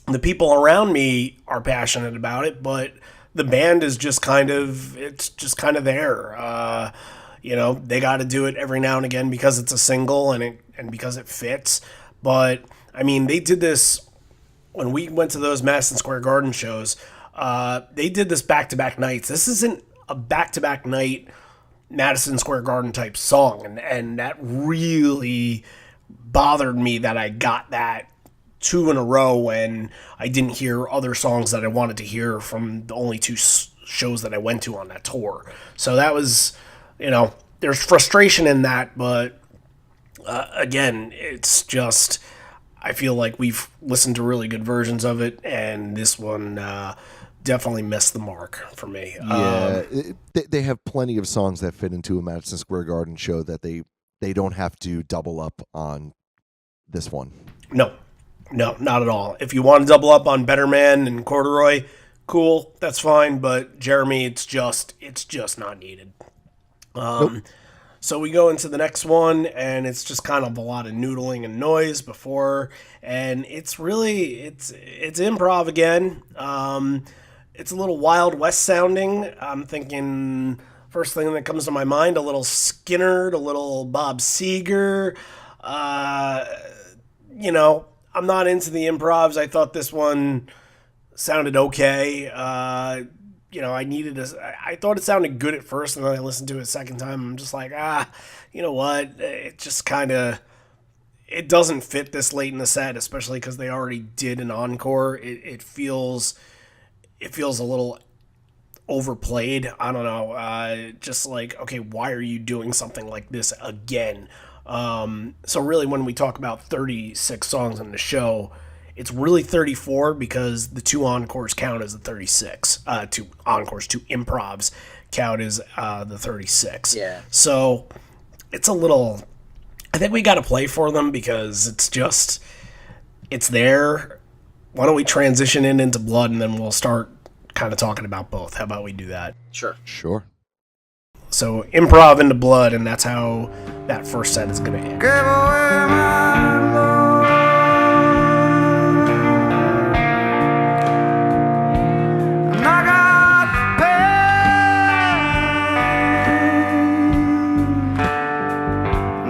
the people around me are passionate about it, but the band is just kind of there. They got to do it every now and again because it's a single and because it fits, but I mean, they did this when we went to those Madison Square Garden shows. They did this back-to-back nights. This isn't a back-to-back night Madison Square Garden type song, and that really bothered me that I got that 2 in a row when I didn't hear other songs that I wanted to hear from the only 2 shows that I went to on that tour. So that was, there's frustration in that, but again, it's just, I feel like we've listened to really good versions of it, and this one definitely missed the mark for me. Yeah, they have plenty of songs that fit into a Madison Square Garden show that they don't have to double up on this one. No, not at all. If you want to double up on Better Man and Corduroy, cool, that's fine. But Jeremy, it's just not needed. Nope. So we go into the next one, and it's just kind of a lot of noodling and noise before, and it's improv again. It's a little Wild West sounding. I'm thinking first thing that comes to my mind, a little Skinnerd, a little Bob Seger. I'm not into the improvs. I thought this one sounded okay. I thought it sounded good at first, and then I listened to it a second time. I'm just like, you know what? It just kind of, it doesn't fit this late in the set, especially because they already did an encore. It feels a little overplayed. I don't know. Just like, okay, why are you doing something like this again? So really, when we talk about 36 songs in the show, it's really 34 because the 2 encores count as the 36. 2 encores, 2 improvs count as the 36. Yeah. So it's a little. I think we got to play for them because it's there. Why don't we transition into Blood, and then we'll start kind of talking about both. How about we do that? Sure. So improv into Blood, and that's how that first set is going to end. Give away my love, and I got pain.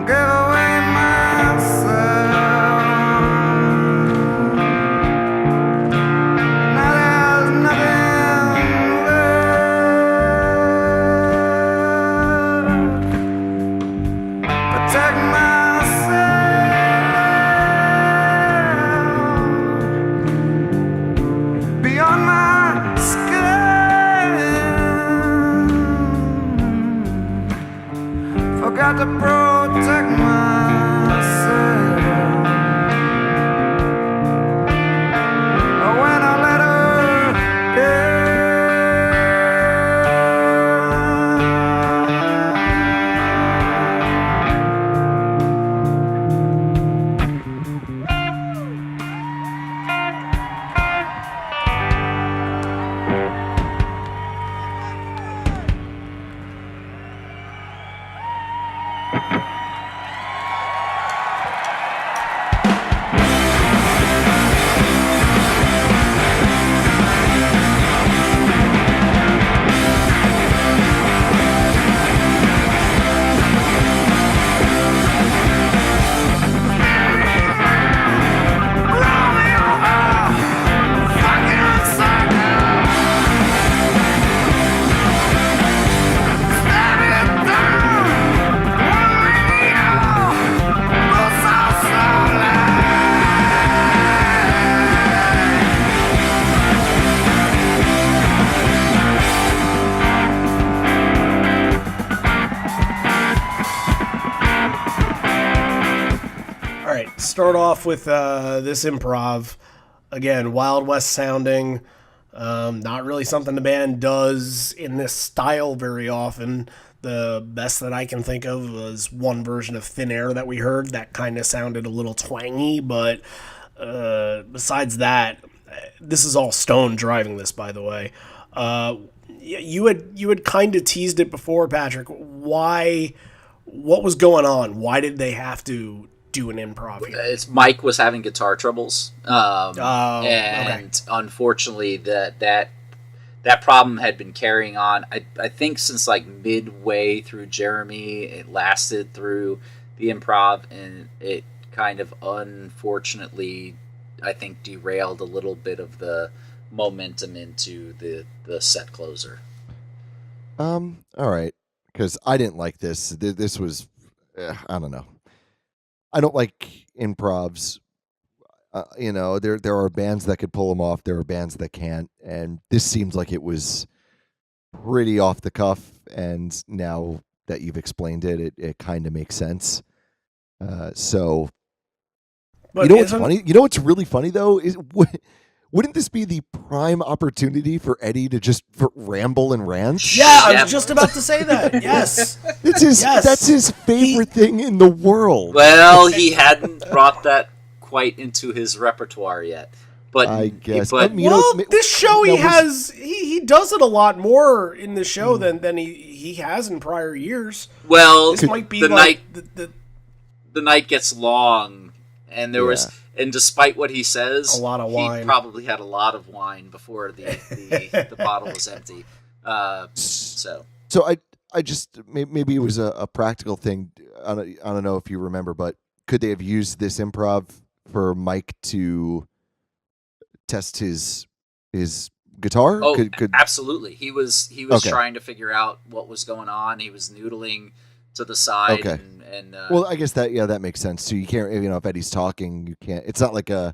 Give away myself. Now there's nothing left. Protect myself beyond my skin. Forgot to protect myself when I let her All right, start off with this improv. Again, Wild West sounding. Not really something the band does in this style very often. The best that I can think of was one version of Thin Air that we heard that kind of sounded a little twangy, but besides that, this is all Stone driving this, by the way. You had kind of teased it before, Patrick. Why? What was going on? Why did they have to do an improv here? It's Mike was having guitar troubles, and okay. unfortunately that problem had been carrying on. I think since like midway through Jeremy, it lasted through the improv, and it kind of unfortunately, I think, derailed a little bit of the momentum into the set closer. All right, because I didn't like this. This was, I don't know. I don't like improvs. There are bands that could pull them off. There are bands that can't, and this seems like it was pretty off the cuff. And now that you've explained it, it kind of makes sense. But you know what's funny? You know what's really funny though is wouldn't this be the prime opportunity for Eddie to just ramble and rant? Yeah, I Yep. was just about to say that. Yes. That's his favorite thing in the world. Well, he hadn't brought that quite into his repertoire yet. But I guess. But This show now, he does it a lot more in the show than he has in prior years. well, This might be the like night the night gets long, and there was, and despite what he says, a lot of wine. He probably had a lot of wine before the bottle was empty. So I just maybe it was a practical thing. I don't know if you remember, but could they have used this improv for Mike to test his guitar? Oh, could absolutely. He was Okay. trying to figure out what was going on. He was noodling to the side. Okay. And well, I guess that makes sense too. You can't, if Eddie's talking, you can't. It's not like a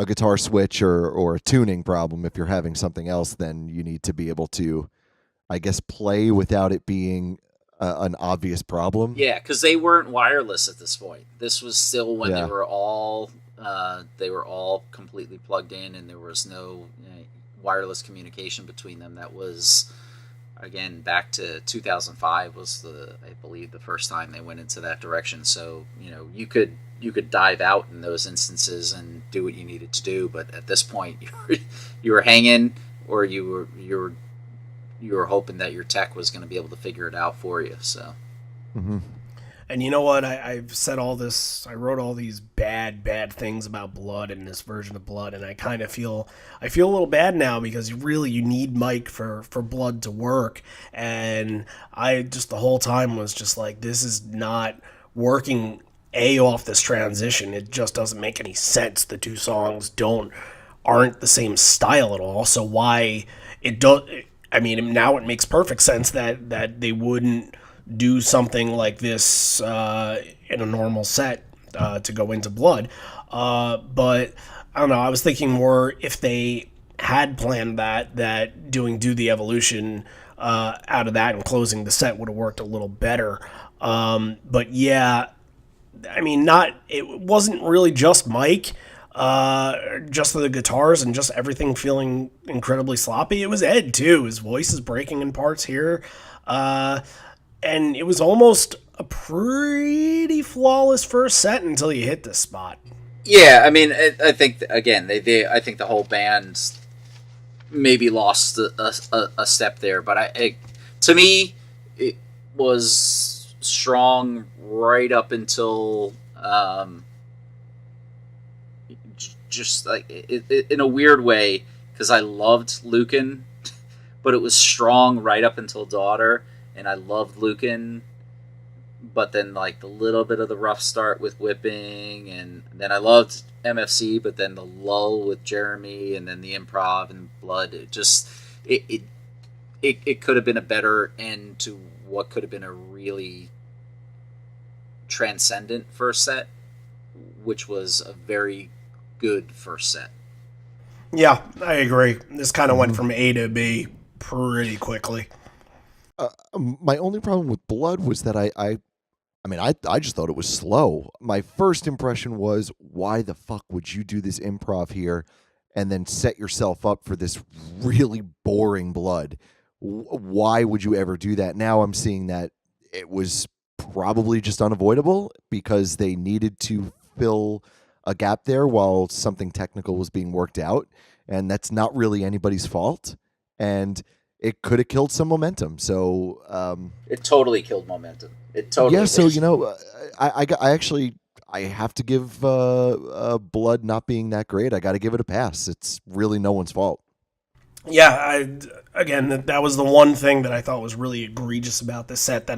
guitar switch or a tuning problem. If you're having something else, then you need to be able to, I guess, play without it being an obvious problem. yeah, because they weren't wireless at this point. This was still when Yeah. they were all completely plugged in, and there was no wireless communication between them. That was, again, back to 2005 was I believe the first time they went into that direction. So you could dive out in those instances and do what you needed to do, but at this point you were hanging, or you were hoping that your tech was going to be able to figure it out for you. So. Mm-hmm. And you know what? I've said all this. I wrote all these bad things about Blood and this version of Blood, and I kind of feel a little bad now because you need Mike for Blood to work. And I just the whole time was just like, this is not working off this transition. It just doesn't make any sense. The two songs aren't the same style at all. So why it don't? I mean, now it makes perfect sense that they wouldn't do something like this in a normal set to go into Blood. But I don't know. I was thinking more if they had planned that doing Do the Evolution out of that and closing the set would have worked a little better. But yeah, I mean, it wasn't really just Mike. Just the guitars and just everything feeling incredibly sloppy. It was Ed too. His voice is breaking in parts here. And it was almost a pretty flawless first set until you hit this spot. Yeah, I mean, I think again, I think the whole band maybe lost a step there, but to me, it was strong right up until just like in a weird way, because I loved Lucan, but it was strong right up until Daughter. And I loved Lucan, but then like the little bit of the rough start with Whipping, and then I loved MFC, but then the lull with Jeremy, and then the improv and Blood. It could have been a better end to what could have been a really transcendent first set, which was a very good first set. Yeah, I agree. This kind of went from A to B pretty quickly. My only problem with Blood was that I just thought it was slow. My first impression was, why the fuck would you do this improv here and then set yourself up for this really boring Blood? Why would you ever do that? Now I'm seeing that it was probably just unavoidable because they needed to fill a gap there while something technical was being worked out, and that's not really anybody's fault. And it could have killed some momentum. So it totally killed momentum. It totally. Yeah. So I have to give Blood not being that great. I got to give it a pass. It's really no one's fault. Yeah, that was the one thing that I thought was really egregious about this set.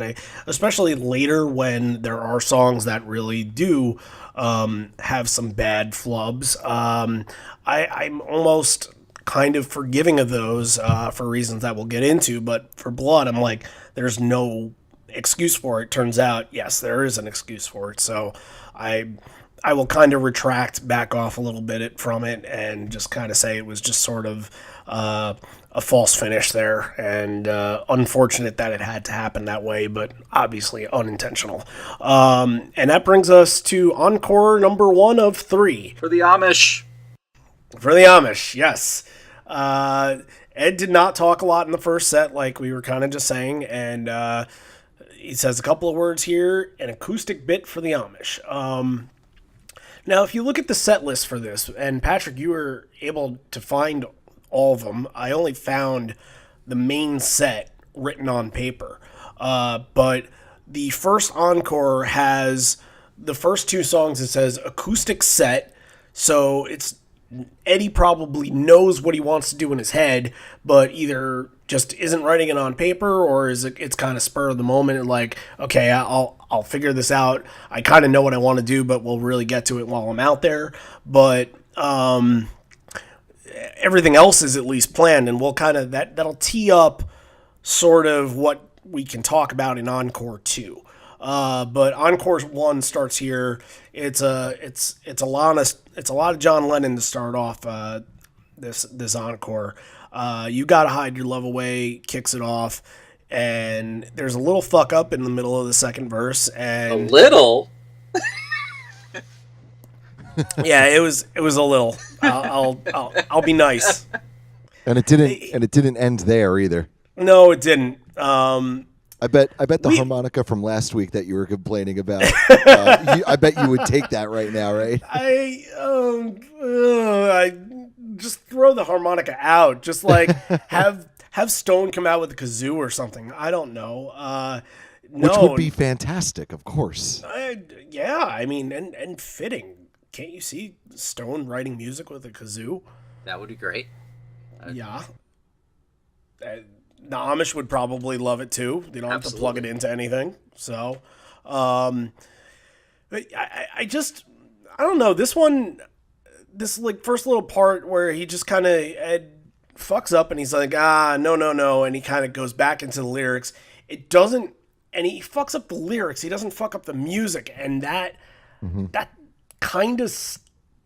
Especially later when there are songs that really do have some bad flubs. I'm almost kind of forgiving of those for reasons that we'll get into, but for Blood, I'm like, there's no excuse for it. Turns out, yes, there is an excuse for it. So I will kind of back off a little bit from it and just kind of say it was just sort of a false finish there, and unfortunate that it had to happen that way, but obviously unintentional. And that brings us to encore number 1 of 3. For the Amish. For the Amish, yes. Ed did not talk a lot in the first set, like we were kind of just saying, and he says a couple of words here, an acoustic bit for the Amish. Now, if you look at the set list for this, and Patrick, you were able to find all of them. I only found the main set written on paper. But the first encore has the first two songs. It says acoustic set, so it's Eddie probably knows what he wants to do in his head, but either just isn't writing it on paper, or it's kind of spur of the moment and like, okay, I'll figure this out. I kind of know what I want to do, but we'll really get to it while I'm out there. But everything else is at least planned, and we'll kind of that'll tee up sort of what we can talk about in Encore 2. But Encore 1 starts here. It's a lot of John Lennon to start off this Encore. You Gotta Hide Your Love Away kicks it off, and there's a little fuck up in the middle of the second verse, and A little. yeah, it was a little. I'll be nice. And it didn't end there either. No, it didn't. I bet the harmonica from last week that you were complaining about. I bet you would take that right now, right? I just throw the harmonica out. Just like have Stone come out with a kazoo or something. I don't know. Which would be fantastic, of course. Yeah, I mean, and fitting. Can't you see Stone writing music with a kazoo? That would be great. Yeah. The Amish would probably love it too. They don't have to plug it into anything. So, I don't know. This like first little part where he just kind of Ed fucks up and he's like, no, and he kind of goes back into the lyrics. It doesn't, and he fucks up the lyrics. He doesn't fuck up the music, and that kind of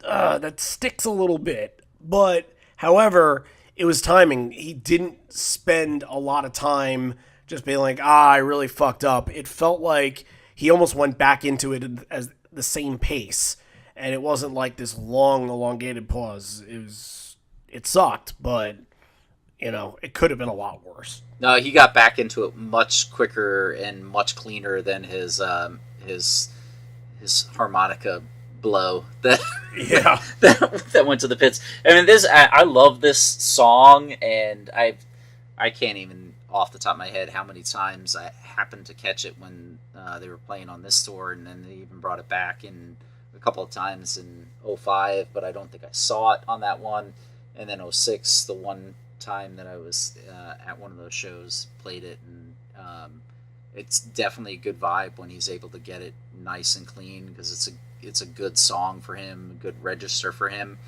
that sticks a little bit. But however, it was timing. He didn't spend a lot of time just being like, I really fucked up. It felt like he almost went back into it as the same pace, and it wasn't like this long, elongated pause. It sucked, but it could have been a lot worse. No, he got back into it much quicker and much cleaner than his harmonica blow that yeah that went to the pits. I mean, I love this song, and I can't even off the top of my head how many times I happened to catch it when they were playing on this tour, and then they even brought it back in a couple of times in 05, but I don't think I saw it on that one. And then 06, the one time that I was at one of those shows, played it, and it's definitely a good vibe when he's able to get it nice and clean, because it's a good song for him, a good register for him.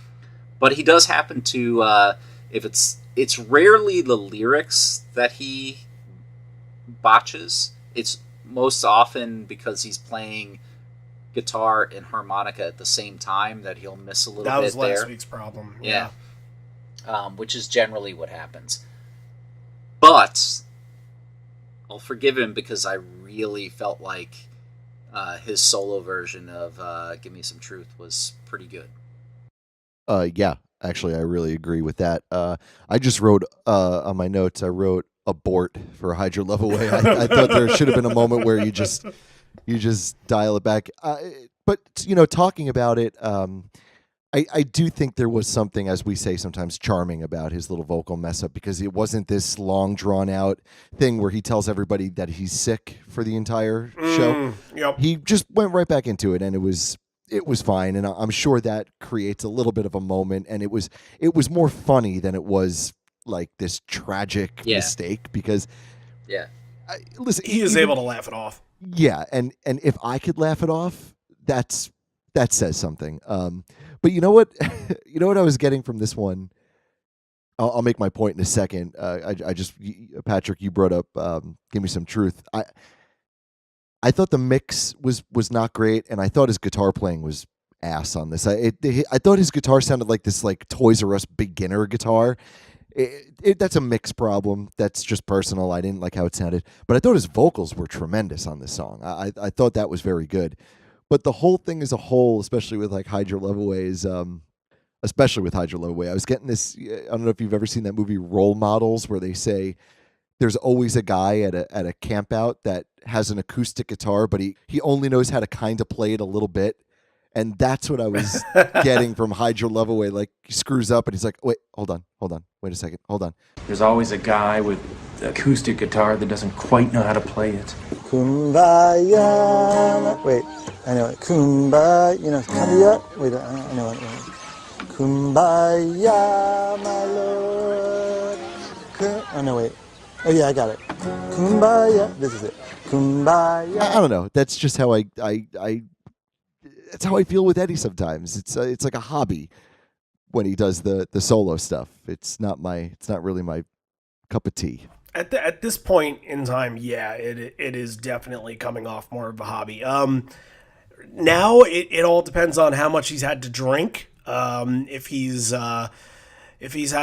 But he does happen to, if it's rarely the lyrics that he botches. It's most often because he's playing guitar and harmonica at the same time that he'll miss a little bit there. That was last week's problem. Yeah. Which is generally what happens. But I'll forgive him because I really felt like his solo version of Give Me Some Truth was pretty good. Yeah, actually, I really agree with that. I just wrote on my notes, I wrote abort for Hide Your Love Away. I thought there should have been a moment where you just dial it back. But, talking about it, I do think there was something, as we say sometimes, charming about his little vocal mess up, because it wasn't this long drawn out thing where he tells everybody that he's sick for the entire show. Yep. He just went right back into it, and it was fine. And I'm sure that creates a little bit of a moment, and it was more funny than it was like this tragic mistake, because listen, he is able to laugh it off. Yeah, and if I could laugh it off, that says something. But you know what? You know what I was getting from this one? I'll make my point in a second. Patrick, you brought up Give Me Some Truth. I thought the mix was not great, and I thought his guitar playing was ass on this. I thought his guitar sounded like this like Toys R Us beginner guitar. That's a mix problem. That's just personal. I didn't like how it sounded, but I thought his vocals were tremendous on this song. I thought that was very good. But the whole thing as a whole, especially with like Hide Your Love Away, is especially with Hydro Lowaway. I was getting this. I don't know if you've ever seen that movie Role Models, where they say there's always a guy at a camp out that has an acoustic guitar, but he only knows how to kind of play it a little bit. And that's what I was getting from Hydro Lowaway. Like, he screws up and he's like, wait, hold on. Wait a second. Hold on. There's always a guy with the acoustic guitar that doesn't quite know how to play it. Kumbaya. Wait, I know it. Kumbaya. You know, kumbaya. Wait, I know it. Kumbaya, my lord. Oh, no, wait. Oh, yeah, I got it. Kumbaya. This is it. Kumbaya. I don't know. That's just how I that's how I feel with Eddie sometimes. It's like a hobby when he does the solo stuff. It's not really my cup of tea. At this point in time, yeah, it is definitely coming off more of a hobby. Now it all depends on how much he's had to drink. If he's had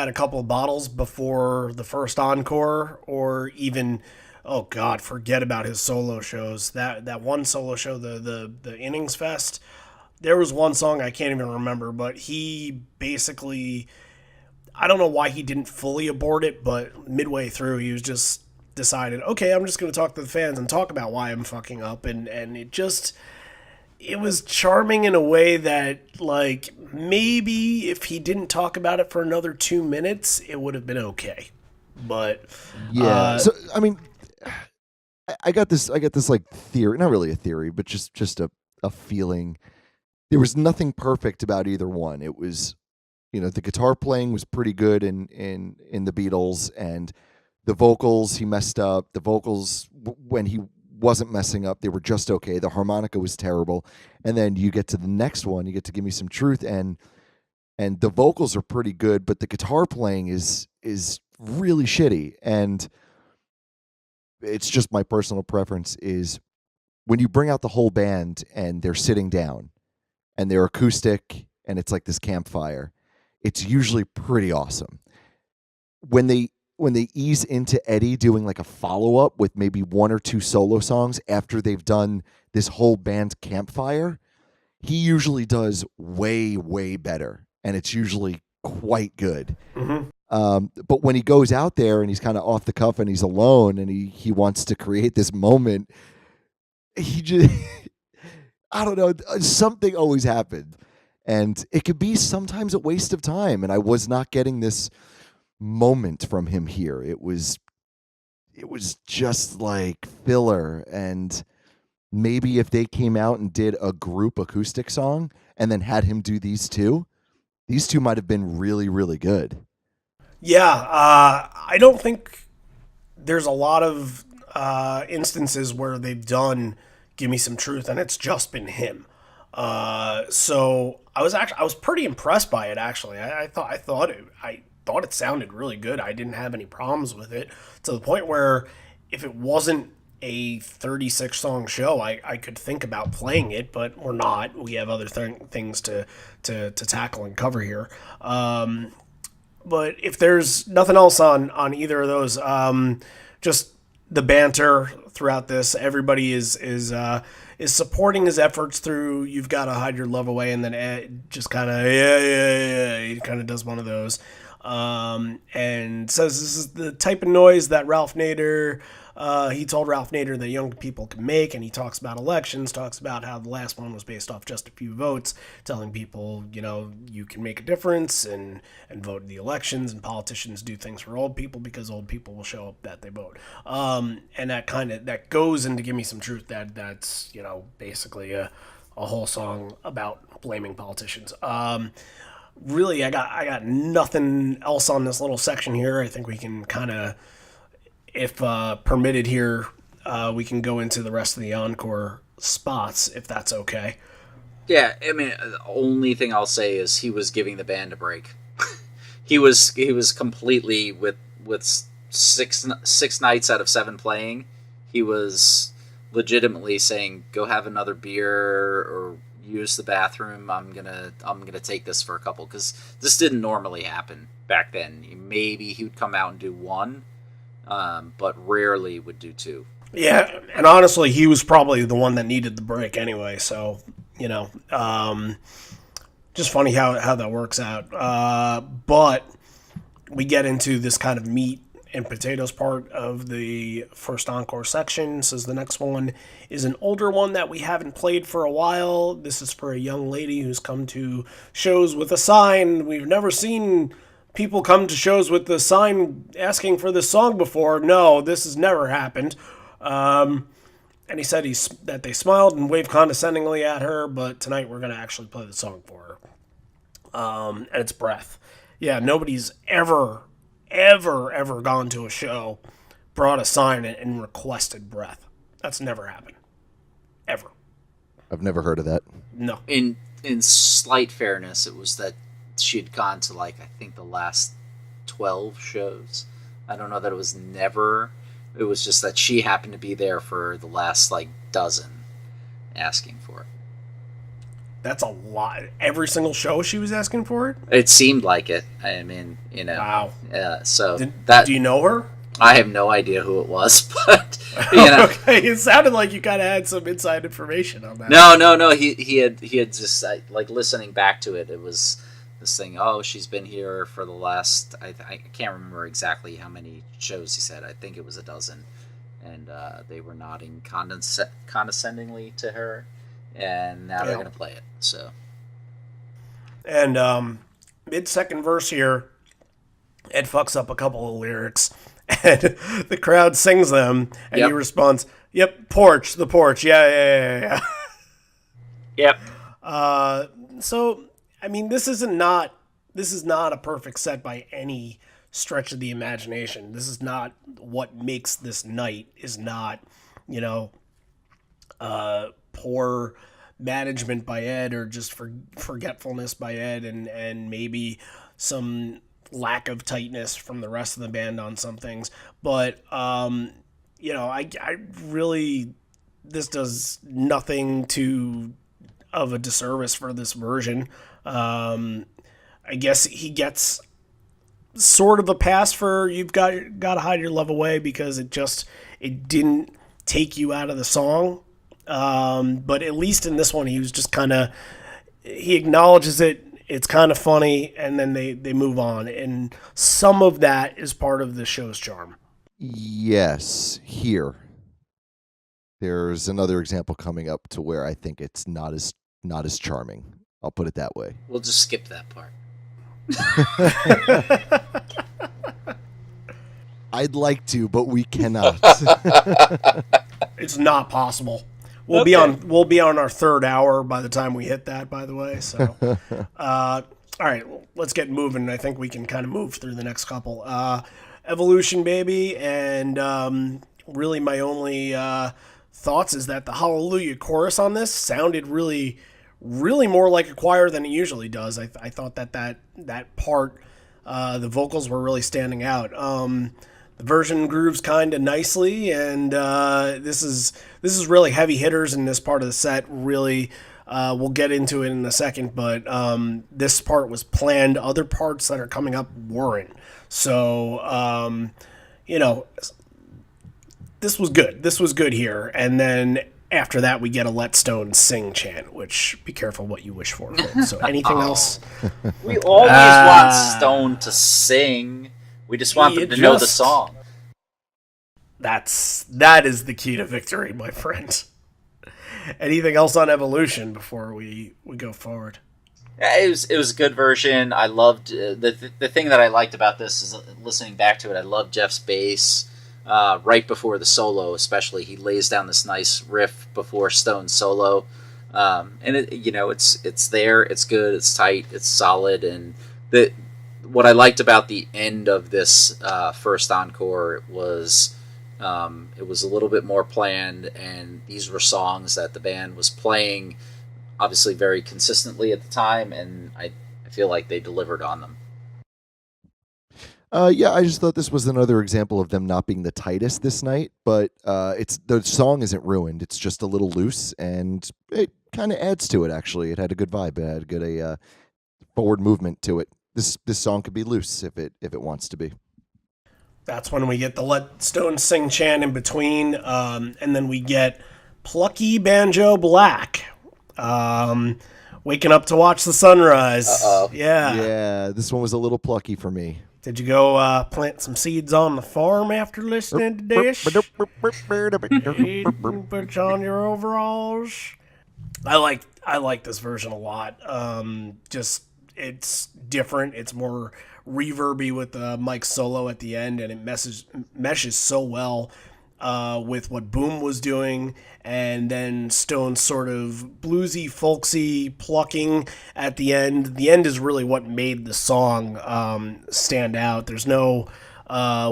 a couple of bottles before the first encore, or even, oh God, forget about his solo shows. That one solo show, the Innings Fest, there was one song I can't even remember, but he basically, I don't know why he didn't fully abort it, but midway through he was just decided, okay, I'm just going to talk to the fans and talk about why I'm fucking up, and it was charming in a way that, like, maybe if he didn't talk about it for another 2 minutes, it would have been okay. But yeah, so I mean, I got this like theory, not really a theory, but just a feeling. There was nothing perfect about either one. It was, the guitar playing was pretty good in the Beatles, and the vocals he messed up. The vocals, when he wasn't messing up, they were just okay. The harmonica was terrible, and then you get to the next one, you get to Give Me Some Truth, and the vocals are pretty good, but the guitar playing is really shitty. And it's just my personal preference is when you bring out the whole band and they're sitting down and they're acoustic and it's like this campfire, it's usually pretty awesome. When they ease into Eddie doing like a follow-up with maybe one or two solo songs after they've done this whole band campfire, he usually does way, way better. And it's usually quite good. Mm-hmm. But when he goes out there and he's kind of off the cuff and he's alone and he wants to create this moment, he just, I don't know, something always happened. And it could be sometimes a waste of time. And I was not getting this moment from him here. It was just like filler. And maybe if they came out and did a group acoustic song and then had him do these two might have been really, really good. Yeah, I don't think there's a lot of instances where they've done Give Me Some Truth and it's just been him. So I was pretty impressed by it, actually. I thought it sounded really good. I didn't have any problems with it, to the point where if it wasn't a 36 song show, I could think about playing it, but we're not. We have other things to tackle and cover here. But if there's nothing else on either of those, just the banter throughout this, everybody is supporting his efforts through You've Gotta Hide Your Love Away, and then Ed just kind of, yeah, he kind of does one of those. And says this is the type of noise that Ralph Nader, he told Ralph Nader that young people can make, and he talks about elections, talks about how the last one was based off just a few votes, telling people, you can make a difference and vote in the elections, and politicians do things for old people because old people will show up that they vote. And that goes into Give Me Some Truth, that's, basically a whole song about blaming politicians. Really, I got nothing else on this little section here. I think we can kind of, if permitted here, we can go into the rest of the encore spots, if that's okay. Yeah, I mean, the only thing I'll say is he was giving the band a break. he was completely with six nights out of 7 playing. He was legitimately saying, "Go have another beer or use the bathroom. I'm gonna take this for a couple," because this didn't normally happen back then. Maybe he would come out and do one, but rarely would do 2. Yeah, and honestly, he was probably the one that needed the break anyway. So Just funny how that works out. But we get into this kind of meat and potatoes part of the first encore section. Says the next one is an older one that we haven't played for a while. This is for a young lady who's come to shows with a sign. We've never seen people come to shows with the sign asking for this song before. No, this has never happened. And he said that they smiled and waved condescendingly at her, but tonight we're going to actually play the song for her. And it's Breath. Yeah, nobody's ever gone to a show, brought a sign and requested Breath. That's never happened. Ever. I've never heard of that. No. In slight fairness, it was that she had gone to, like, I think the last 12 shows. I don't know that it was never. It was just that she happened to be there for the last, like, dozen asking for it. That's a lot. Every single show she was asking for it? It seemed like it. I mean, Wow. So do you know her? I have no idea who it was, but Okay, it sounded like you kind of had some inside information on that. No. He had just like listening back to it. It was this thing. Oh, she's been here for the last. I can't remember exactly how many shows he said. I think it was a dozen, and they were nodding condescendingly to her, and now they're gonna play it. So, and mid-second verse here, Ed fucks up a couple of lyrics. And the crowd sings them, and he responds, "Yep, porch, the porch, yeah." Yep. So, I mean, this is not a perfect set by any stretch of the imagination. This is not what makes this night. Is not, poor management by Ed or just forgetfulness by Ed, and maybe some lack of tightness from the rest of the band on some things, but I really, this does nothing of a disservice for this version. I guess he gets sort of a pass for you've got to hide your love away because it didn't take you out of the song, but at least in this one he was just he acknowledges it. It's kind of funny, and then they move on. And some of that is part of the show's charm. Yes, here. There's another example coming up to where I think it's not as charming. I'll put it that way. We'll just skip that part. I'd like to, but we cannot. It's not possible. We'll be on our third hour by the time we hit that, by the way. So, all right, let's get moving. I think we can kind of move through the next couple. Evolution, baby, and really my only thoughts is that the Hallelujah chorus on this sounded really, really more like a choir than it usually does. I thought that part, the vocals were really standing out. The version grooves kind of nicely, and this is really heavy hitters in this part of the set. Really, we'll get into it in a second, but this part was planned. Other parts that are coming up weren't. So, this was good. This was good here, and then after that, we get a Let Stone Sing chant, which be careful what you wish for. So, anything else? We always want Stone to sing. We just want them to know the song. That is the key to victory, my friend. Anything else on Evolution before we go forward? Yeah, it was a good version. I loved the thing that I liked about this is listening back to it. I loved Jeff's bass right before the solo, especially. He lays down this nice riff before Stone's solo, and it's there. It's good. It's tight. It's solid, and what I liked about the end of this first encore was it was a little bit more planned, and these were songs that the band was playing obviously very consistently at the time, and I feel like they delivered on them. Yeah, I just thought this was another example of them not being the tightest this night, but the song isn't ruined. It's just a little loose, and it kind of adds to it, actually. It had a good vibe. It had a good forward movement to it. This song could be loose if it wants to be. That's when we get the Let Stone Sing chant in between, and then we get Plucky Banjo Black, Waking up to watch the sunrise. Uh-oh. Yeah, this one was a little plucky for me. Did you go plant some seeds on the farm after listening to this? Put on your overalls. I like this version a lot. Just it's different. It's more reverby with Mike's solo at the end, and it meshes so well with what Boom was doing, and then Stone's sort of bluesy, folksy plucking at the end. The end is really what made the song stand out. There's no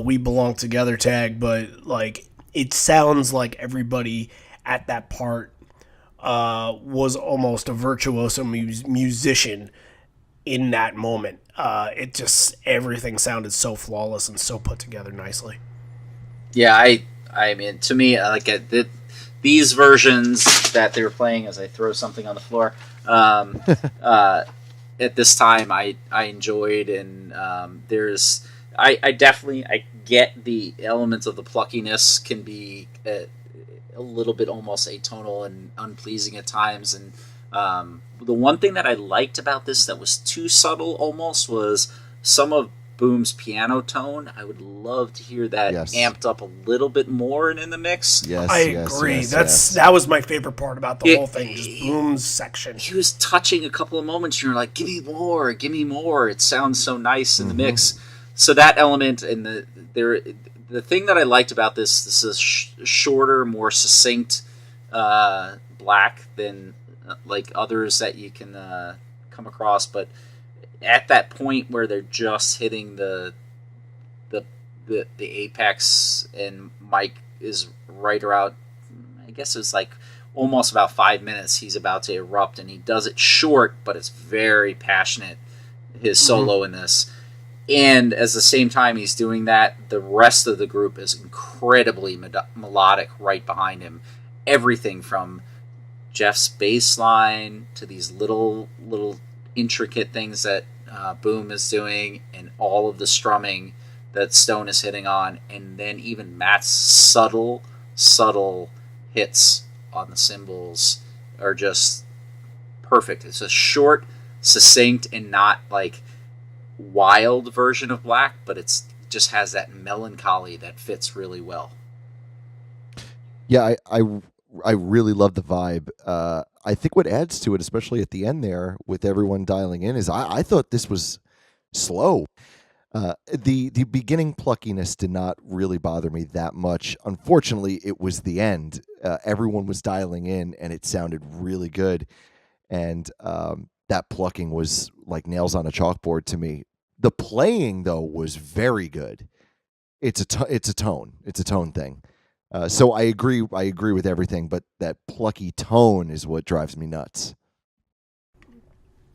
"We Belong Together" tag, but like it sounds like everybody at that part was almost a virtuoso musician in that moment. It just, everything sounded so flawless and so put together nicely. Yeah, I mean, to me, like these versions that they were playing as I throw something on the floor, at this time, I enjoyed, and I definitely get the elements of the pluckiness can be a little bit almost atonal and unpleasing at times, and the one thing that I liked about this that was too subtle almost was some of Boom's piano tone. I would love to hear that amped up a little bit more and in the mix. Yes, I agree. That was my favorite part about the whole thing, just Boom's section. He was touching a couple of moments, and you're like, give me more, give me more. It sounds so nice in the mix. So that element and the thing that I liked about this is shorter, more succinct Black than like others that you can come across, but at that point where they're just hitting the apex, and Mike is right around, I guess it's like almost about 5 minutes, he's about to erupt, and he does it short, but it's very passionate, his solo in this. And at the same time he's doing that, the rest of the group is incredibly melodic right behind him. Everything from Jeff's bass line to these little intricate things that Boom is doing, and all of the strumming that Stone is hitting on, and then even Matt's subtle hits on the cymbals are just perfect. It's a short, succinct, and not like wild version of Black, but it's just has that melancholy that fits really well. Yeah, I really love the vibe. I think what adds to it, especially at the end there with everyone dialing in, is I thought this was slow. The beginning pluckiness did not really bother me that much. Unfortunately, it was the end. Everyone was dialing in, and it sounded really good. And that plucking was like nails on a chalkboard to me. The playing, though, was very good. It's a tone. It's a tone thing. So I agree with everything, but that plucky tone is what drives me nuts.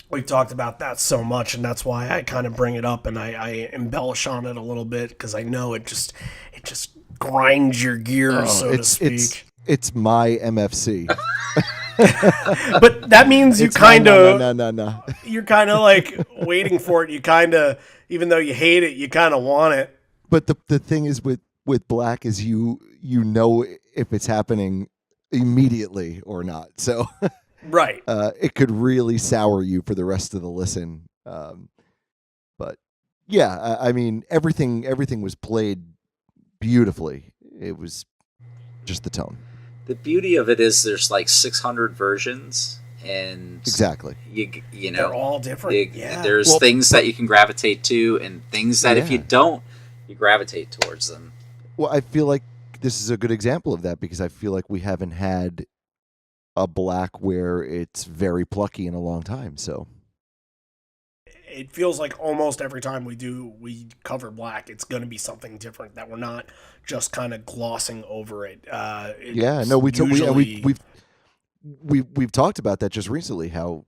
We've talked about that so much, and that's why I kind of bring it up and I embellish on it a little bit, because I know it just grinds your gears, so to speak. It's my MFC. But that means you kind of no. You're kind of like waiting for it. You kind of, even though you hate it, you kind of want it. But the thing is with Black is you know if it's happening immediately or not. So right. It could really sour you for the rest of the listen. But yeah, I mean everything was played beautifully. It was just the tone. The beauty of it is there's like 600 versions, and exactly you know they're all different. There's things that you can gravitate to, and things that if you don't, you gravitate towards them. Well, I feel like this is a good example of that, because I feel like we haven't had a Black where it's very plucky in a long time. So it feels like almost every time we cover Black, it's going to be something different, that we're not just kind of glossing over it. We've talked about that just recently, how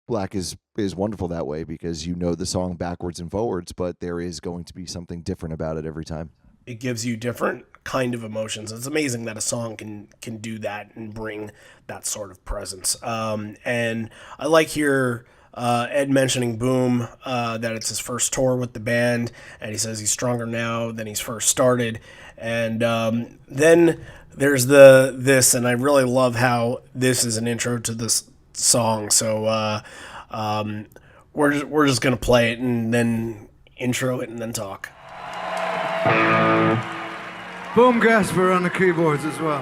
Black is wonderful that way, because you know the song backwards and forwards, but there is going to be something different about it every time. It gives you different kind of emotions. It's amazing that a song can do that and bring that sort of presence. And I like here Ed mentioning Boom, that it's his first tour with the band, and he says he's stronger now than he's first started. And then there's this, and I really love how this is an intro to song, so we're just gonna play it and then intro it and then talk. Boom Gasper on the keyboards as well.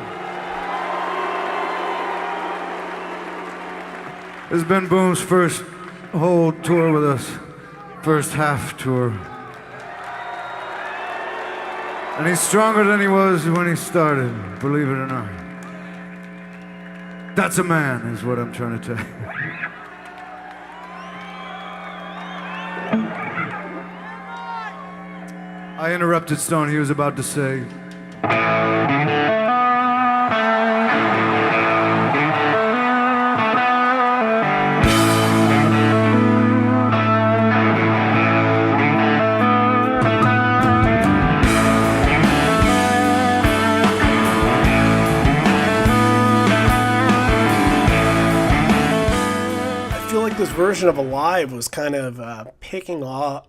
This has been Boom's first whole tour with us, first half tour. And he's stronger than he was when he started, believe it or not. That's a man, is what I'm trying to tell you. I interrupted Stone. He was about to say. This version of Alive was kind of picking up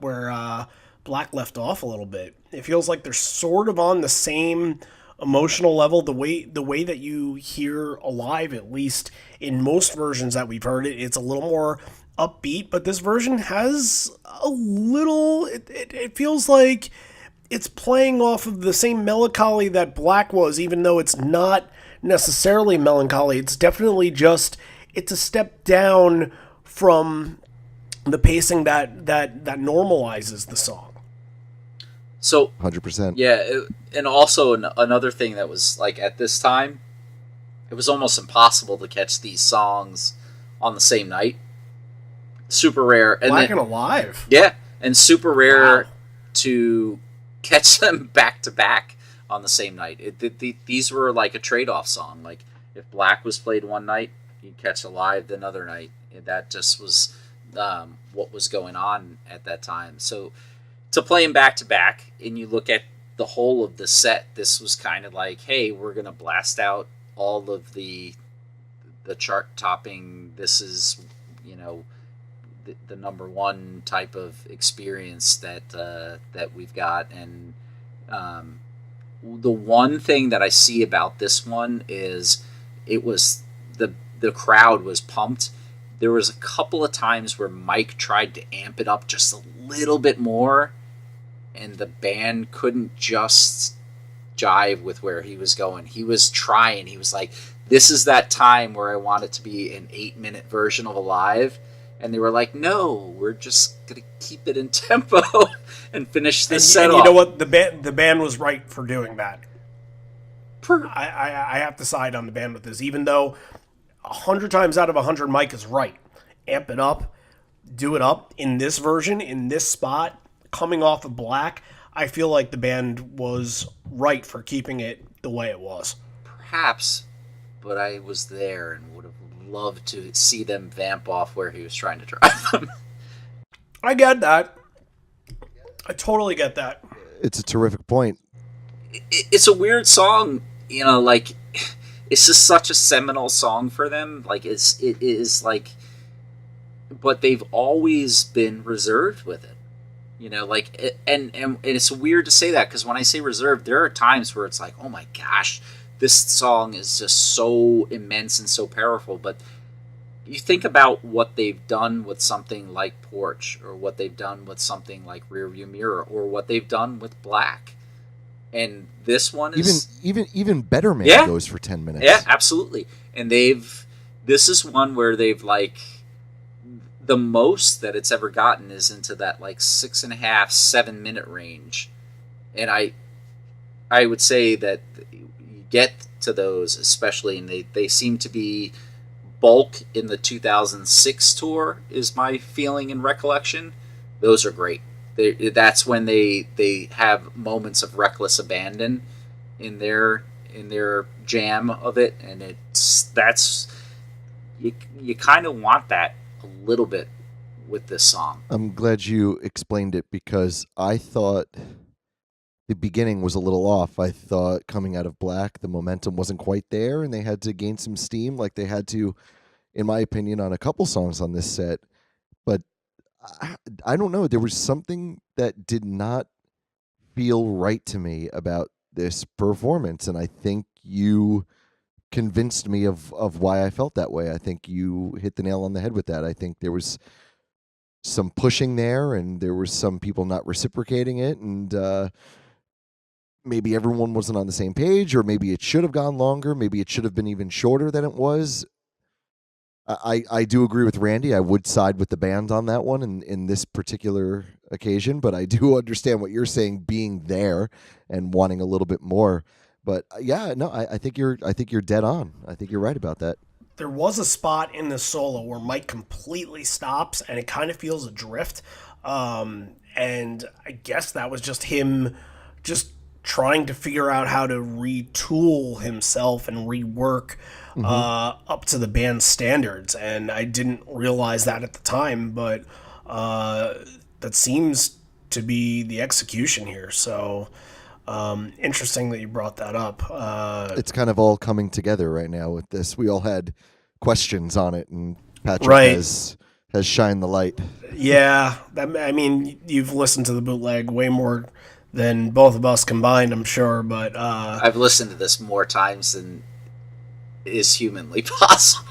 where Black left off a little bit. It feels like they're sort of on the same emotional level. The way that you hear Alive, at least in most versions that we've heard it, it's a little more upbeat. But this version has a little. It feels like it's playing off of the same melancholy that Black was, even though it's not necessarily melancholy. It's definitely just. It's a step down from the pacing that normalizes the song. So 100%. Yeah, and also another thing that was like at this time, it was almost impossible to catch these songs on the same night. Super rare. And Black and Alive. Yeah, and super rare Wow. to catch them back to back on the same night. These were like a trade-off song. Like if Black was played one night, you'd catch Alive the other night. And that just was what was going on at that time. So to play them back to back, and you look at the whole of the set, this was kind of like, hey, we're gonna blast out all of the chart topping. This is, you know, the number one type of experience that we've got. And the one thing that I see about this one is it was the crowd was pumped. There was a couple of times where Mike tried to amp it up just a little bit more, and the band couldn't just jive with where he was going. He was trying. He was like, this is that time where I want it to be an 8-minute version of Alive. And they were like, no, we're just going to keep it in tempo and finish this set off. You know what? The band was right for doing that. I have to side on the band with this, even though 100 times out of 100 Mike is right. Amp it up, do it up. In this version, in this spot, coming off of Black, I feel like the band was right for keeping it the way it was. Perhaps, but I was there and would have loved to see them vamp off where he was trying to drive them. I get that. I totally get that. It's a terrific point. It's a weird song, you know, like it's just such a seminal song for them. Like it is like, but they've always been reserved with it, you know. Like and it's weird to say that because when I say reserved, there are times where it's like, oh my gosh, this song is just so immense and so powerful. But you think about what they've done with something like Porch, or what they've done with something like Rearview Mirror, or what they've done with Black. And this one is even Better Man goes for 10 minutes. Yeah, absolutely. And this is one where they've like the most that it's ever gotten is into that like 6.5, 7 minute range. And I would say that you get to those, especially, and they seem to be bulk in the 2006 tour is my feeling and recollection. Those are great. That's when they have moments of reckless abandon in their jam of it, and that's you kind of want that a little bit with this song. I'm glad you explained it because I thought the beginning was a little off. I thought coming out of Black, the momentum wasn't quite there, and they had to gain some steam like they had to, in my opinion, on a couple songs on this set. But I don't know. There was something that did not feel right to me about this performance, and I think you convinced me of why I felt that way. I think you hit the nail on the head with that. I think there was some pushing there, and there was some people not reciprocating it, and maybe everyone wasn't on the same page, or maybe it should have gone longer. Maybe it should have been even shorter than it was. I do agree with Randy. I would side with the band on that one in this particular occasion, but I do understand what you're saying, being there and wanting a little bit more. But yeah, no, I think you're dead on. I think you're right about that. There was a spot in the solo where Mike completely stops and it kind of feels adrift. And I guess that was just him just trying to figure out how to retool himself and rework up to the band's standards. And I didn't realize that at the time, but that seems to be the execution here. So interesting that you brought that up. It's kind of all coming together right now with this. We all had questions on it, and Patrick has shined the light. Yeah, I mean, you've listened to the bootleg way more than both of us combined, I'm sure, but I've listened to this more times than is humanly possible.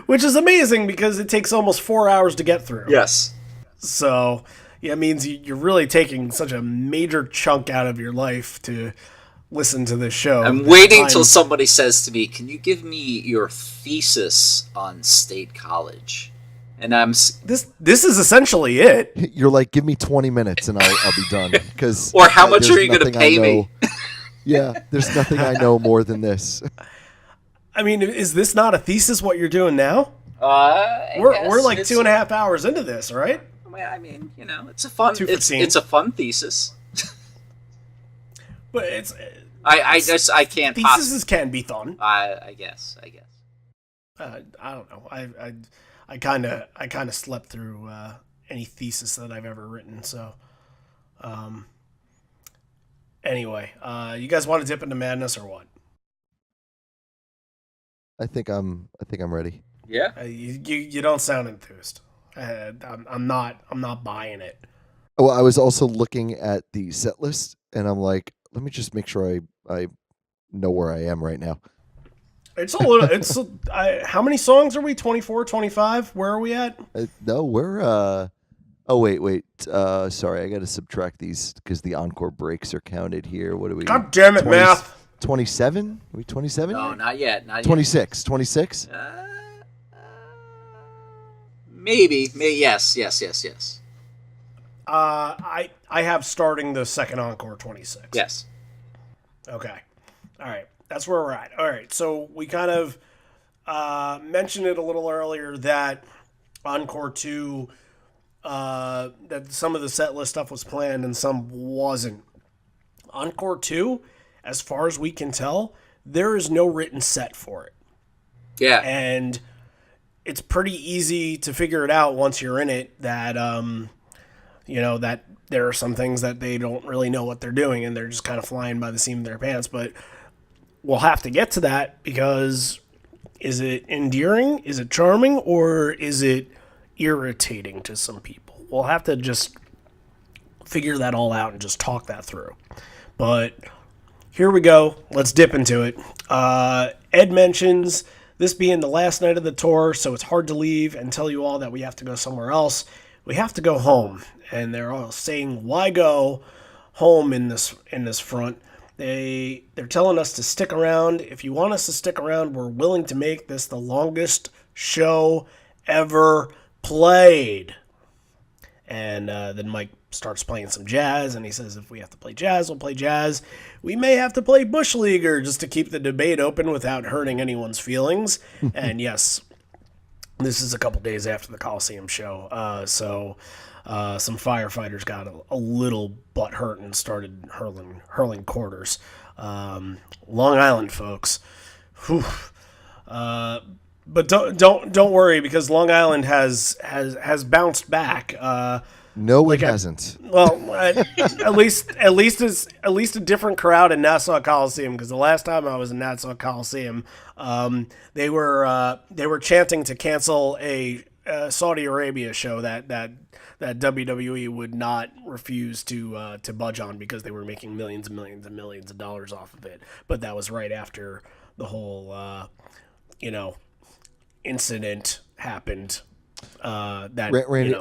Which is amazing because it takes almost 4 hours to get through. Yes. So yeah, it means you're really taking such a major chunk out of your life to listen to this show. I'm waiting till somebody says to me, "Can you give me your thesis on State College?" And this is essentially it. You're like, give me 20 minutes and I'll be done. Because or how much are you going to pay me? Yeah, there's nothing I know more than this. I mean, is this not a thesis? What you're doing now? We're like 2.5 hours into this, right? I mean, it's a fun. It's a fun thesis. But it's I can't. Theses can be fun. I guess. I don't know. I kind of slept through any thesis that I've ever written. So, anyway, you guys want to dip into madness or what? I think I'm ready. Yeah. You don't sound enthused. I'm not buying it. Well, I was also looking at the set list, and I'm like, let me just make sure I know where I am right now. It's a little. How many songs are we? 24, 25? Where are we at? No, we're. Oh wait. Sorry, I got to subtract these because the encore breaks are counted here. What are we? God damn it, math. 27? Are we 27? No, not yet. 26. 26? Maybe. Yes. I have starting the second encore 26. Yes. Okay. All right. That's where we're at. All right. So we kind of mentioned it a little earlier that Encore 2, that some of the set list stuff was planned and some wasn't. Encore 2, as far as we can tell, there is no written set for it. Yeah. And it's pretty easy to figure it out once you're in it that, that there are some things that they don't really know what they're doing and they're just kind of flying by the seam of their pants. But we'll have to get to that because is it endearing, is it charming, or is it irritating to some people? We'll have to just figure that all out and just talk that through. But here we go. Let's dip into it. Ed mentions this being the last night of the tour, so it's hard to leave and tell you all that we have to go somewhere else. We have to go home. And they're all saying, why go home in this front? They're telling us to stick around. If you want us to stick around, we're willing to make this the longest show ever played. And then Mike starts playing some jazz, and he says if we have to play jazz, we'll play jazz. We may have to play Bush Leaguer just to keep the debate open without hurting anyone's feelings. And yes, this is a couple days after the Coliseum show, so some firefighters got a little butthurt and started hurling quarters. Long Island, folks. Whew. But don't worry because Long Island has bounced back. No, it hasn't. Well, at least a different crowd in Nassau Coliseum, because the last time I was in Nassau Coliseum, they were chanting to cancel a Saudi Arabia show that WWE would not refuse to budge on because they were making millions and millions and millions of dollars off of it. But that was right after the whole incident happened. Randy,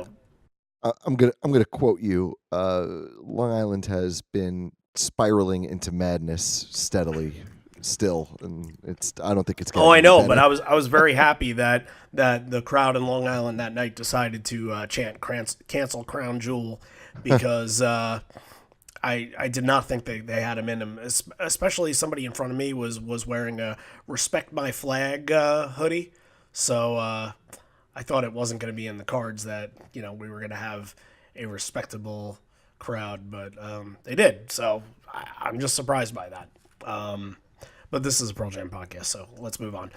I'm gonna quote you. Long Island has been spiraling into madness steadily, still, and I don't think it's. Oh, I know, but I was very happy that the crowd in Long Island that night decided to chant "Cancel Crown Jewel" because I did not think they had him in them. Especially somebody in front of me was wearing a "Respect My Flag" hoodie, so I thought it wasn't going to be in the cards that we were going to have a respectable crowd, but they did. So I'm just surprised by that. But this is a Pearl Jam podcast, so let's move on.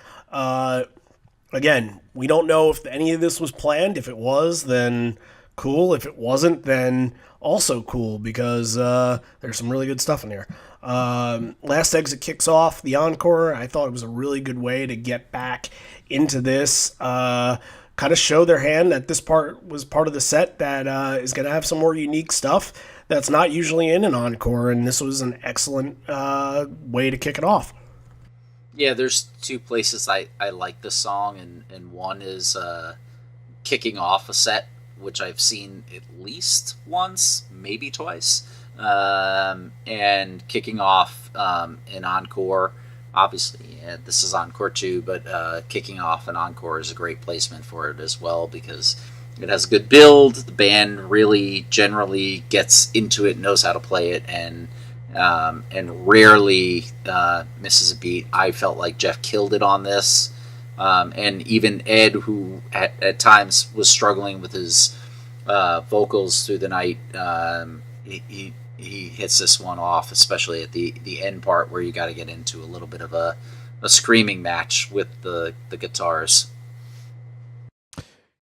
Again, we don't know if any of this was planned. If it was, then cool. If it wasn't, then also cool, because there's some really good stuff in here. Last Exit kicks off the encore. I thought it was a really good way to get back into this. Kind of show their hand that this part was part of the set that is going to have some more unique stuff that's not usually in an encore, and this was an excellent way to kick it off. Yeah, there's two places I like this song, and one is kicking off a set, which I've seen at least once, maybe twice, and kicking off an encore. Obviously, this is encore too, but kicking off an encore is a great placement for it as well, because it has a good build. The band really generally gets into it, knows how to play it, and rarely misses a beat. I felt like Jeff killed it on this, and even Ed, who at times was struggling with his vocals through the night, he hits this one off, especially at the end part where you got to get into a little bit of a screaming match with the guitars.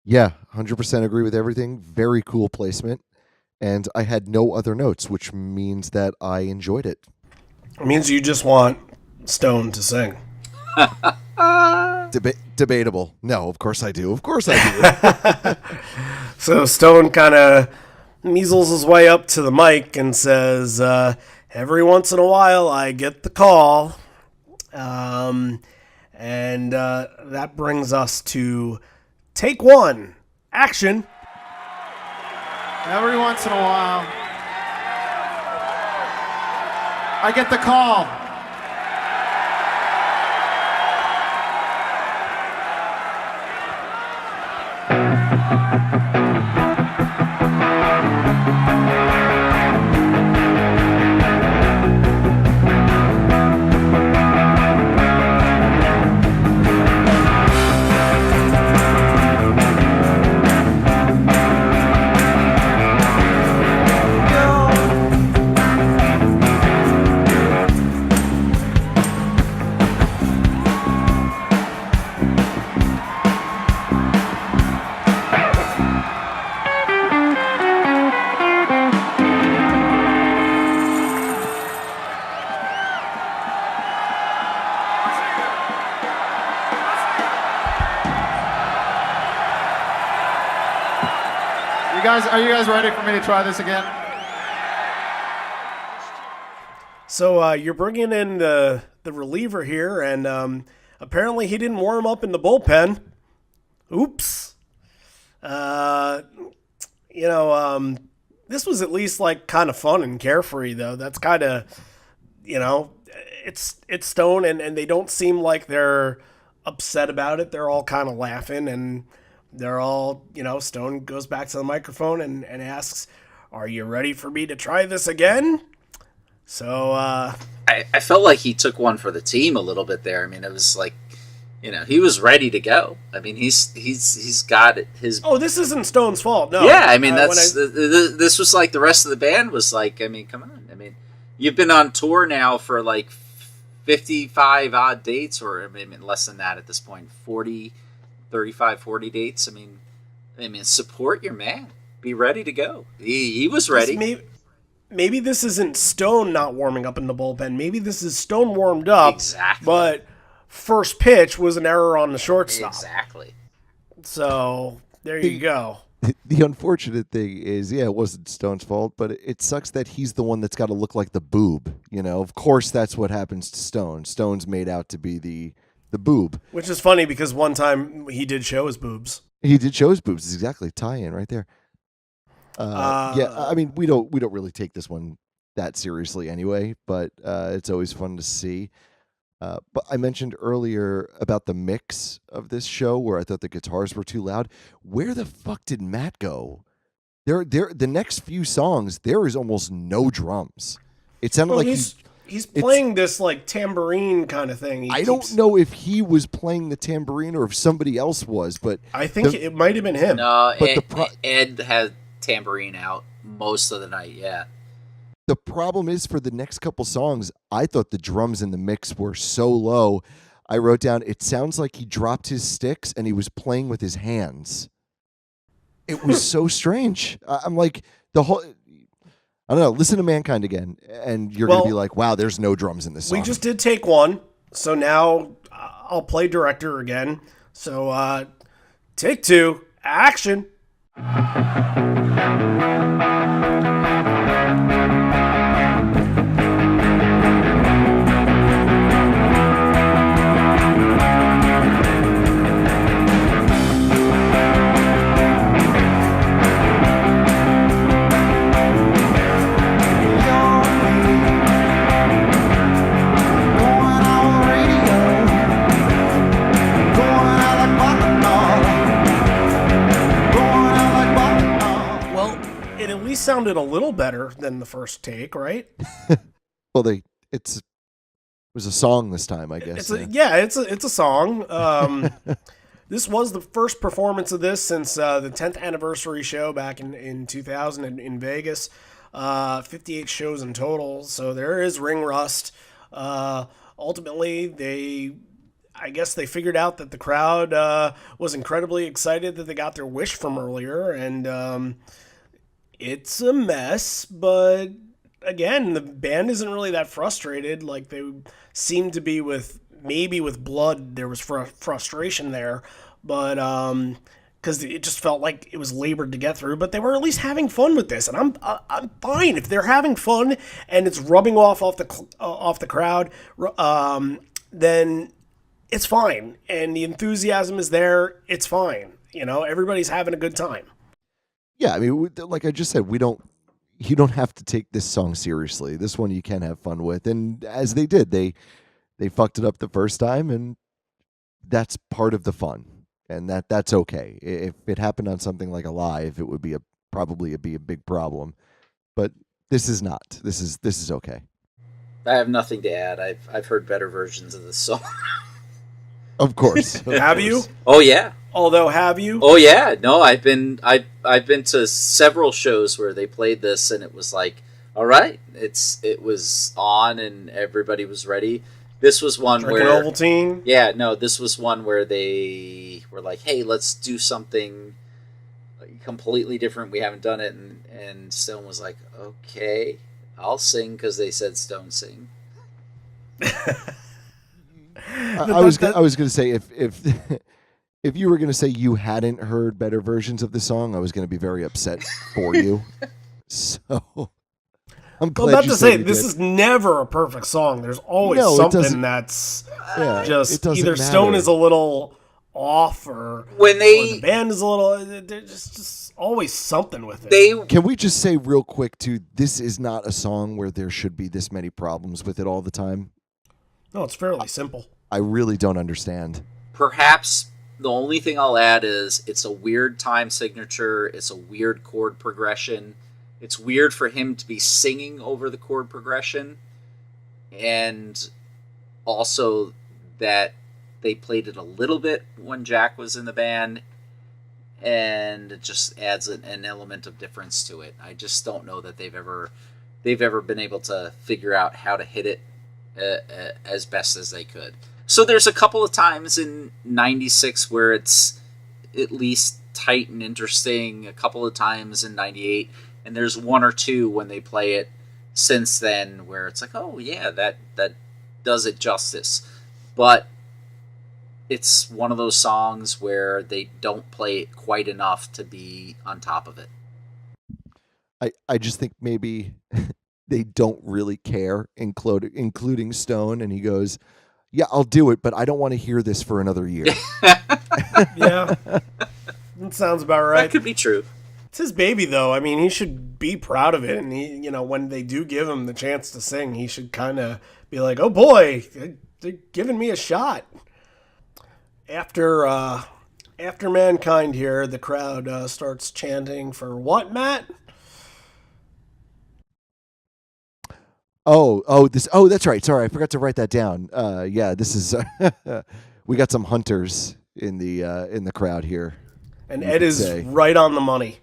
Yeah, 100% agree with everything. Very cool placement. And I had no other notes, which means that I enjoyed it. It means you just want Stone to sing. Debatable. No, of course I do. Of course I do. So Stone kind of measles his way up to the mic and says, every once in a while I get the call. And that brings us to take one. Action. Every once in a while, I get the call. Are you guys ready for me to try this again? So you're bringing in the reliever here, and apparently he didn't warm up in the bullpen. Oops. This was at least like kind of fun and carefree, though. That's kind of, it's Stone, and they don't seem like they're upset about it. They're all kind of laughing, and they're all, Stone goes back to the microphone and asks, "Are you ready for me to try this again?" So I felt like he took one for the team a little bit there. I mean, it was like, he was ready to go. I mean, he's got his. Oh, this isn't Stone's fault. No. Yeah, I mean this was like the rest of the band was like. I mean, come on. I mean, you've been on tour now for like 55 odd dates, or I mean less than that at this point. 35, 40 dates. I mean, support your man. Be ready to go. He was ready. Maybe this isn't Stone not warming up in the bullpen. Maybe this is Stone warmed up. Exactly. But first pitch was an error on the shortstop. Exactly. So, There you go. The unfortunate thing is, yeah, it wasn't Stone's fault, but it sucks that he's the one that's got to look like the boob. You know, of course, that's what happens to Stone. Stone's made out to be the boob. Which is funny because one time he did show his boobs. He did show his boobs. Exactly, tie-in right there. Yeah, I mean, we don't really take this one that seriously anyway, but it's always fun to see. But I mentioned earlier about the mix of this show where I thought the guitars were too loud. Where the fuck did Matt go? The next few songs, there is almost no drums. It sounded like he's playing this like tambourine kind of thing. I don't know if he was playing the tambourine or if somebody else was, but I think it might have been him. No, but Ed had tambourine out most of the night. Yeah. The problem is for the next couple songs, I thought the drums in the mix were so low. I wrote down, it sounds like he dropped his sticks and he was playing with his hands. It was so strange. I'm like, I don't know, listen to Mankind again, and you're going to be like, wow, there's no drums in this song. We just did take one, so now I'll play director again. So take two, action. Sounded a little better than the first take, right? Well, it was a song this time, I guess. It's a song. This was the first performance of this since the 10th anniversary show back in 2000 in Vegas. 58 shows in total, so there is ring rust. Ultimately, I guess they figured out that the crowd was incredibly excited that they got their wish from earlier, and it's a mess, but again, the band isn't really that frustrated like they seem to be with Blood. There was frustration there, but because it just felt like it was labored to get through, but they were at least having fun with this, and I'm fine if they're having fun and it's rubbing off the crowd, then it's fine, and the enthusiasm is there. It's fine, everybody's having a good time. Yeah, I mean, like I just said, you don't have to take this song seriously. This one you can have fun with, and as they did, they fucked it up the first time, and that's part of the fun, and that's okay. If it happened on something like Alive, it would be probably a big problem, but this is not. This is okay. I have nothing to add. I've heard better versions of this song. Of course. Have you? Oh yeah. Although, have you? Oh yeah, no. I've been to several shows where they played this, and it was like, all right, it was on, and everybody was ready. This was one Drinking where Ovaltine. Yeah, no. This was one where they were like, hey, let's do something completely different. We haven't done it, and Stone was like, okay, I'll sing because they said Stone sing. I was going to say if you were going to say you hadn't heard better versions of the song, I was going to be very upset for you. So I'm glad about you to said say you this did. is never a perfect song. There's always No, something that's just it either doesn't Stone matter. is a little off or When or the band is a little. There's just always something with it. Can we just say real quick too? This is not a song where there should be this many problems with it all the time. No, it's fairly simple. I really don't understand. Perhaps the only thing I'll add is it's a weird time signature. It's a weird chord progression. It's weird for him to be singing over the chord progression. And also that they played it a little bit when Jack was in the band. And it just adds an element of difference to it. I just don't know that they've ever been able to figure out how to hit it as best as they could. So there's a couple of times in 96 where it's at least tight and interesting, a couple of times in 98, and there's one or two when they play it since then where it's like, oh yeah, that does it justice. But it's one of those songs where they don't play it quite enough to be on top of it. I just think maybe they don't really care, including Stone, and he goes, "Yeah, I'll do it, but I don't want to hear this for another year." Yeah, that sounds about right. That could be true. It's his baby, though. I mean, he should be proud of it, and when they do give him the chance to sing, he should kind of be like, "Oh boy, they're giving me a shot." After Mankind here, the crowd starts chanting for what, Matt? That's right. Sorry, I forgot to write that down. Yeah, this is we got some hunters in the crowd here. And Ed is right on the money.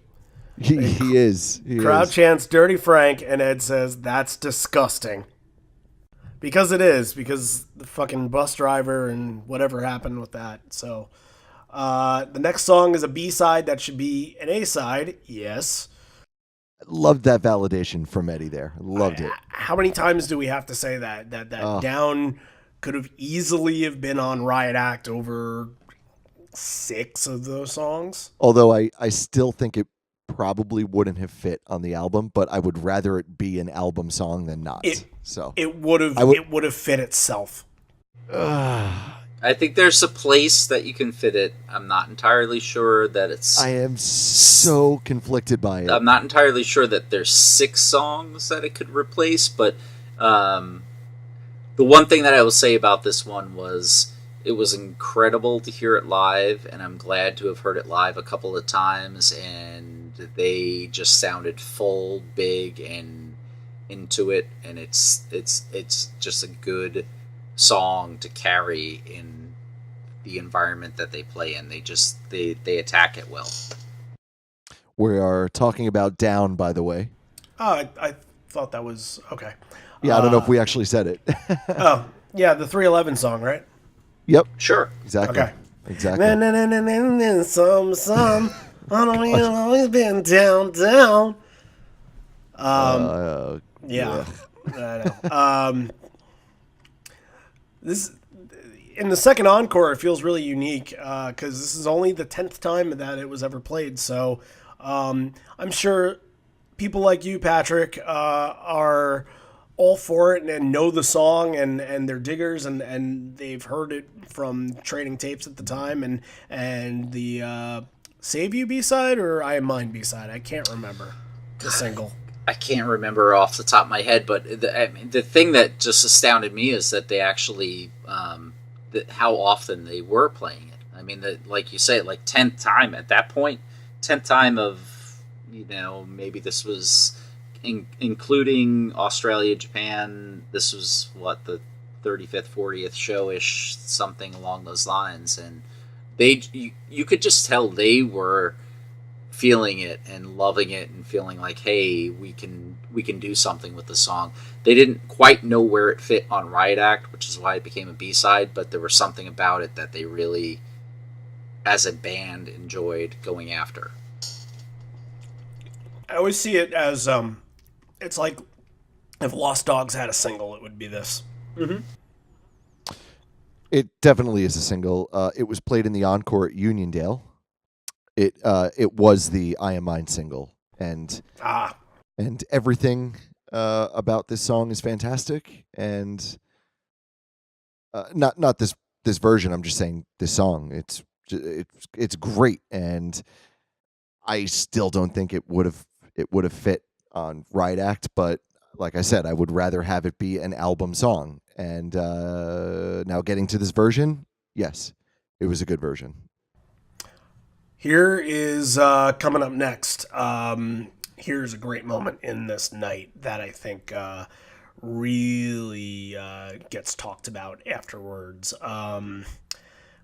He is. Crowd chants Dirty Frank, and Ed says, "That's disgusting." Because it is, because the fucking bus driver and whatever happened with that. So, the next song is a B-side that should be an A-side. Yes. Loved that validation from Eddie there. Loved it. How many times do we have to say that Down could have easily have been on Riot Act over 6 of those songs? Although I still think it probably wouldn't have fit on the album, but I would rather it be an album song than not. It would have fit itself. I think there's a place that you can fit it. I'm not entirely sure that it's... I am so conflicted by it. I'm not entirely sure that there's 6 songs that it could replace, but the one thing that I will say about this one was it was incredible to hear it live, and I'm glad to have heard it live a couple of times, and they just sounded full, big, and into it, and it's just a good song to carry in the environment that they play in. They attack it well. We are talking about Down, by the way. Oh, I thought that was okay. Yeah, I don't know if we actually said it. Oh, yeah, the 311 song, right? Yep. Sure. Exactly. Okay. Exactly. Some. I don't even always been down. Yeah. I know. This in the second encore, it feels really unique because this is only the 10th time that it was ever played. So I'm sure people like you, Patrick, are all for it and know the song and they're diggers and they've heard it from trading tapes at the time and the Save You B-side or I Am Mine B-side. I can't remember the single. I can't remember off the top of my head, but the thing that just astounded me is that they actually, how often they were playing it. I mean, like you say, like 10th time at that point, 10th time of, maybe this was including Australia, Japan. This was what, the 35th, 40th show-ish, something along those lines. And you could just tell they were feeling it and loving it and feeling like, hey, we can do something with the song. They didn't quite know where it fit on Riot Act, which is why it became a B-side, but there was something about it that they really, as a band, enjoyed going after. I always see it as, it's like if Lost Dogs had a single, it would be this. Mm-hmm. It definitely is a single. It was played in the encore at Uniondale. It was the I Am Mine single, and everything about this song is fantastic. And not this version. I'm just saying this song. It's great, and I still don't think it would have fit on Riot Act. But like I said, I would rather have it be an album song. And now getting to this version, yes, it was a good version. Here is coming up next. Here's a great moment in this night that I think really gets talked about afterwards. All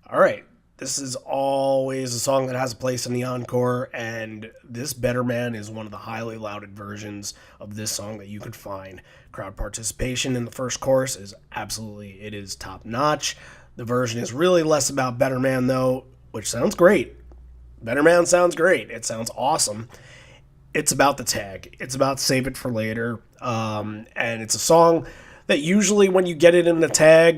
right. This is always a song that has a place in the encore, and this Better Man is one of the highly lauded versions of this song that you could find. Crowd participation in the first chorus is it is top notch. The version is really less about Better Man, though, which sounds great. Better Man sounds great. It sounds awesome. It's about the tag. It's about Save It for Later. And it's a song that usually when you get it in the tag,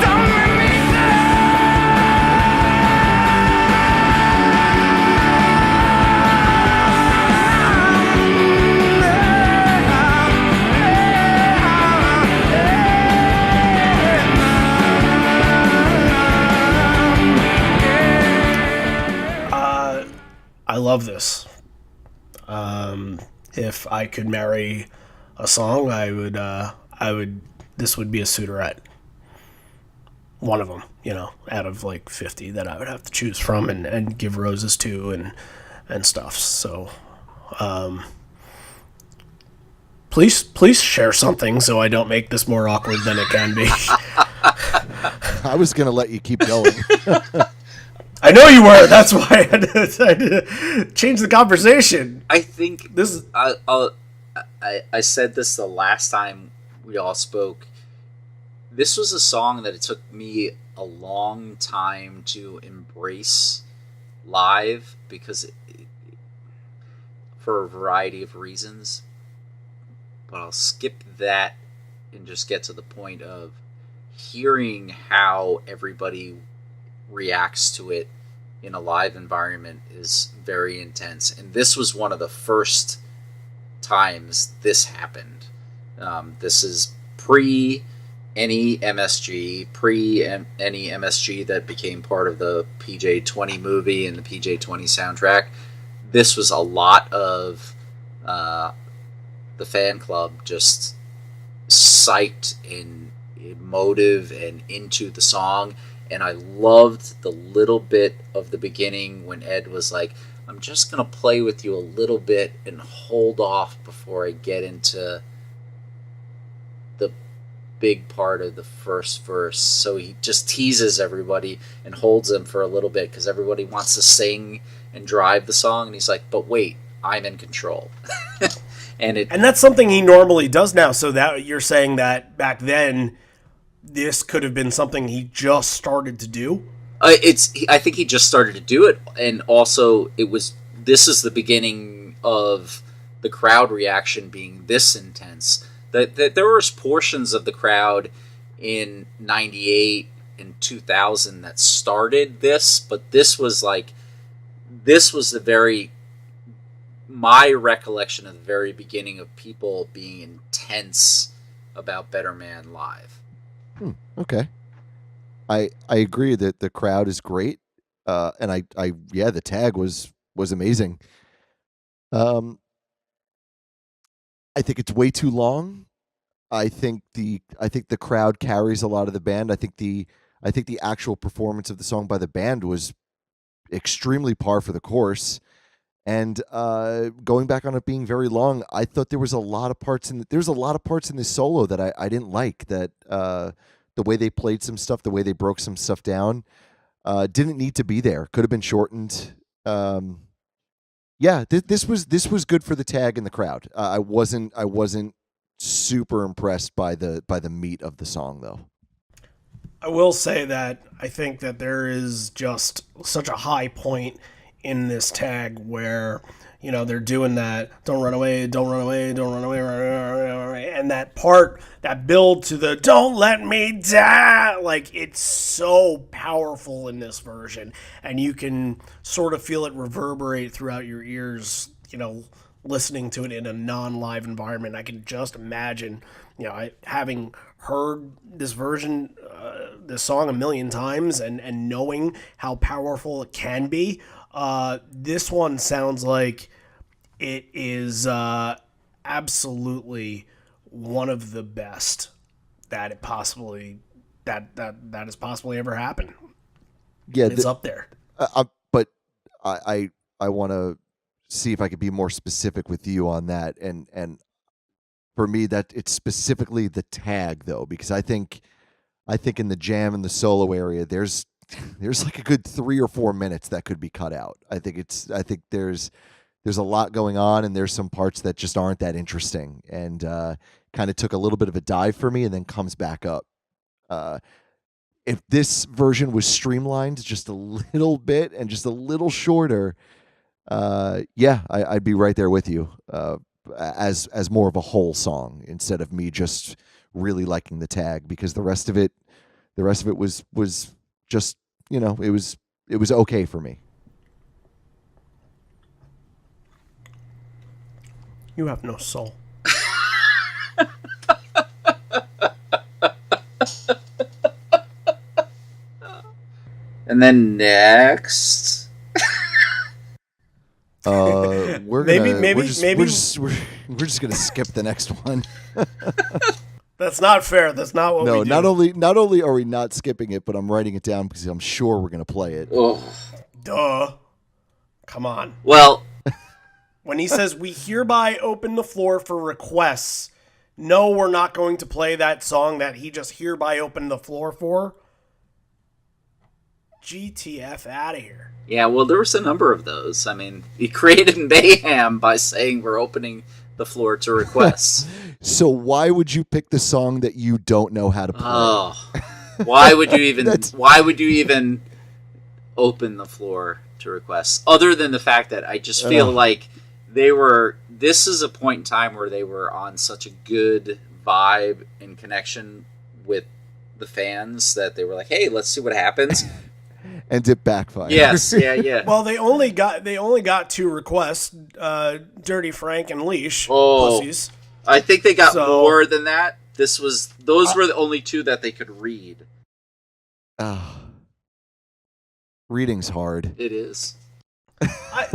Don't let me I love this. If I could marry a song, I would. This would be a suitorette. One of them, out of like 50 that I would have to choose from and give roses to and stuff. So, please share something so I don't make this more awkward than it can be. I was gonna let you keep going. I know you were. That's why I had to change the conversation. I think This is I said this the last time we all spoke. This was a song that it took me a long time to embrace live because for a variety of reasons. But I'll skip that and just get to the point of hearing how everybody reacts to it in a live environment is very intense. And this was one of the first times this happened. This is pre any MSG, pre any MSG that became part of the PJ-20 movie and the PJ-20 soundtrack. This was a lot of the fan club just psyched and emotive and into the song. And I loved the little bit of the beginning when Ed was like, I'm just going to play with you a little bit and hold off before I get into the big part of the first verse. So he just teases everybody and holds them for a little bit because everybody wants to sing and drive the song. And he's like, but wait, I'm in control. and that's something he normally does now. So that you're saying that back then, this could have been something he just started to do. I think he just started to do it, and also this is the beginning of the crowd reaction being this intense. That there was portions of the crowd in '98 and 2000 that started this, but this was my recollection of the very beginning of people being intense about Better Man Live. Okay. I agree that the crowd is great. And the tag was amazing. I think it's way too long. I think the crowd carries a lot of the band. I think the actual performance of the song by the band was extremely par for the course. And going back on it being very long, I thought there was a lot of parts there's a lot of parts in this solo that I didn't like. That the way they played some stuff, the way they broke some stuff down, didn't need to be there. Could have been shortened. Yeah, this was good for the tag and the crowd. I wasn't super impressed by the meat of the song though. I will say that I think that there is just such a high point in this tag where, they're doing that don't run away, don't run away, don't run away, run away, and that part, that build to the don't let me die, like, it's so powerful in this version, and you can sort of feel it reverberate throughout your ears, listening to it in a non-live environment. I can just imagine, having heard this version, this song a million times, and knowing how powerful it can be. This one sounds like it is absolutely one of the best that it possibly that has possibly ever happened. Yeah, It's up there. but I want to see if I could be more specific with you on that. And for me, that it's specifically the tag though, because I think in the jam and the solo area, there's like a good 3 or 4 minutes that could be cut out. I think there's a lot going on, and there's some parts that just aren't that interesting, and kind of took a little bit of a dive for me and then comes back up. If this version was streamlined just a little bit and just a little shorter, yeah, I'd be right there with you, as more of a whole song instead of me just really liking the tag, because the rest of it was just, it was okay for me. You have no soul. And then next, We're just gonna skip the next one. That's not fair. That's not what we do. Not only are we not skipping it, but I'm writing it down because I'm sure we're gonna play it. oh, Duh. Come on. well, When he says, we hereby open the floor for requests, no, we're not going to play that song that he just hereby opened the floor for. GTF out of here. yeah, well, there was a number of those. I mean, he created mayhem by saying we're opening the floor to requests. So why would you pick the song that you don't know how to play? Oh, why would you even? Why would you even open the floor to requests? Other than the fact that I just feel like they were. This is a point in time where they were on such a good vibe and connection with the fans that they were like, "Hey, let's see what happens." And it backfired. Yes, yeah. Well, they only got 2 requests, Dirty Frank and Leash, Oh. pussies. I think they got So- more than that. Those were the only 2 that they could read. Reading's hard. It is.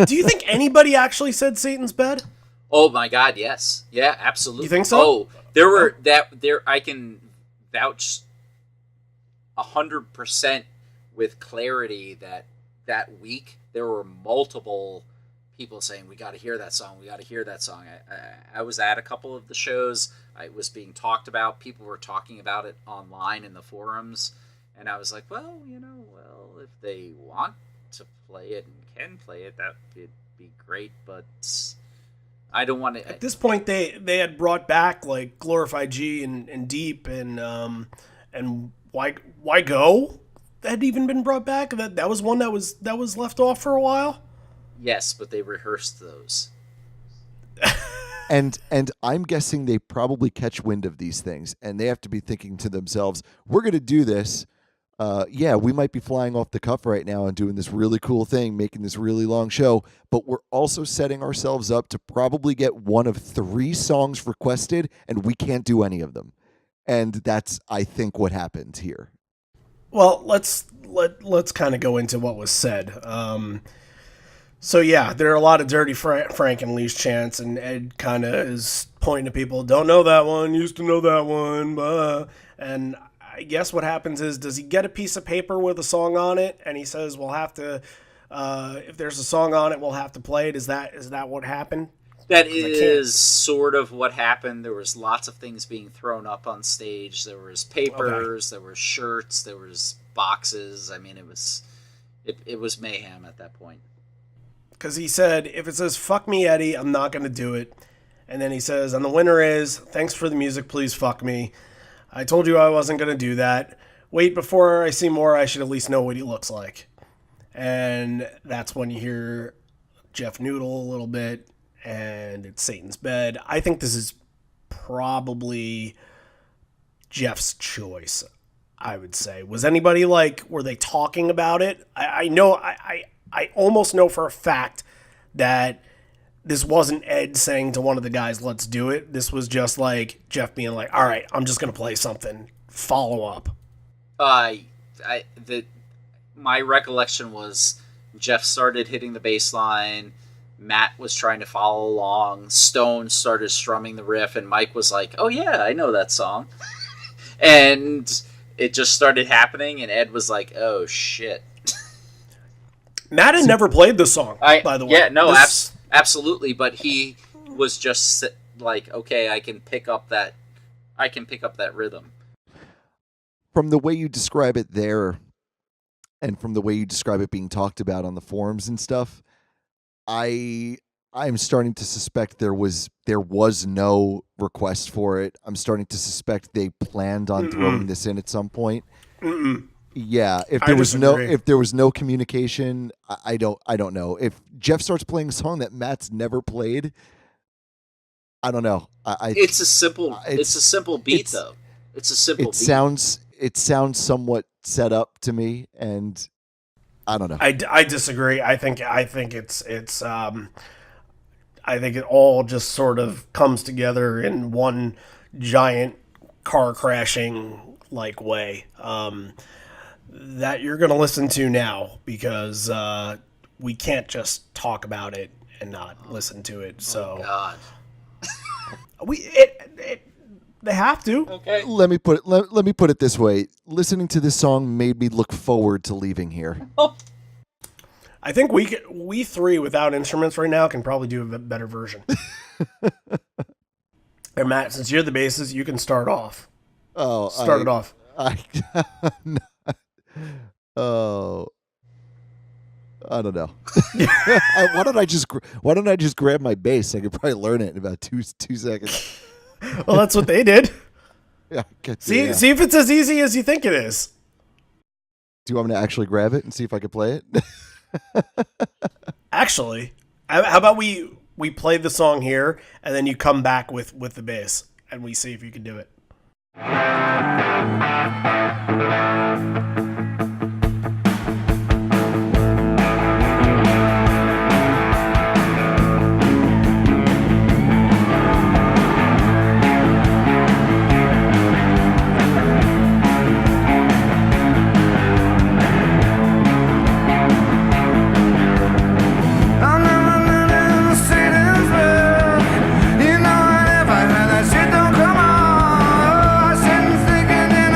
Do you think anybody actually said Satan's bed? Oh my God, yes. Yeah, absolutely. You think so? Oh, there I can vouch 100% with clarity that week there were multiple people saying, we got to hear that song. I was at a couple of the shows. It was being talked about. People were talking about it online in the forums. And I was like, well, if they want to play it and can play it, that would be great. But I don't want to. At this point, they had brought back like Glorified G and Deep and Why Go had even been brought back. That was one that was left off for a while. Yes, but they rehearsed those. And I'm guessing they probably catch wind of these things, and they have to be thinking to themselves, we're going to do this. Yeah, we might be flying off the cuff right now and doing this really cool thing, making this really long show, but we're also setting ourselves up to probably get one of 3 songs requested, and we can't do any of them. And that's, I think, what happened here. Well, let's kind of go into what was said. So yeah, there are a lot of dirty Frank and Lee's chants, and Ed kind of is pointing to people, don't know that one, used to know that one, and I guess what happens is, does he get a piece of paper with a song on it, and he says, we'll have to, if there's a song on it, we'll have to play it. Is that what happened? That is sort of what happened. There was lots of things being thrown up on stage. There was papers, there were shirts, there was boxes. I mean, it was mayhem at that point. Because he said, if it says, fuck me, Eddie, I'm not going to do it. And then he says, and the winner is, thanks for the music, please fuck me. I told you I wasn't going to do that. Wait, before I see more, I should at least know what he looks like. And that's when you hear Jeff noodle a little bit, and it's Satan's Bed. I think this is probably Jeff's choice, I would say. Was anybody were they talking about it? I know, I almost know for a fact that this wasn't Ed saying to one of the guys, let's do it. This was just Jeff being like, all right, I'm just going to play something. Follow up. My recollection was Jeff started hitting the bass line. Matt was trying to follow along. Stone started strumming the riff, and Mike was like, oh yeah, I know that song. And it just started happening, and Ed was like, oh shit. Matt had never played this song, by the way. Yeah, no, absolutely. But he was just like, okay, I can pick up that rhythm. From the way you describe it there, and from the way you describe it being talked about on the forums and stuff, I'm starting to suspect there was no request for it. I'm starting to suspect they planned on throwing this in at some point. Yeah, if there was no communication, I don't know. If Jeff starts playing a song that Matt's never played, I don't know. It's a simple beat though. It's a simple beat. It sounds somewhat set up to me, and I don't know. I disagree. I think it's I think it all just sort of comes together in one giant car crashing way. That you're going to listen to now, because we can't just talk about it and not listen to it. So, God. They have to. Okay. Let me put it this way. Listening to this song made me look forward to leaving here. I think we three without instruments right now can probably do a better version. And Matt, since you're the bassist, you can start off. Oh, start it off. Oh, I don't know. Why don't I just grab my bass? I could probably learn it in about two seconds. Well, that's what they did. Yeah. See if it's as easy as you think it is. Do you want me to actually grab it and see if I can play it? Actually, how about we play the song here, and then you come back with the bass, and we see if you can do it. You know I never had that shit don't come on. I shouldn't thinking in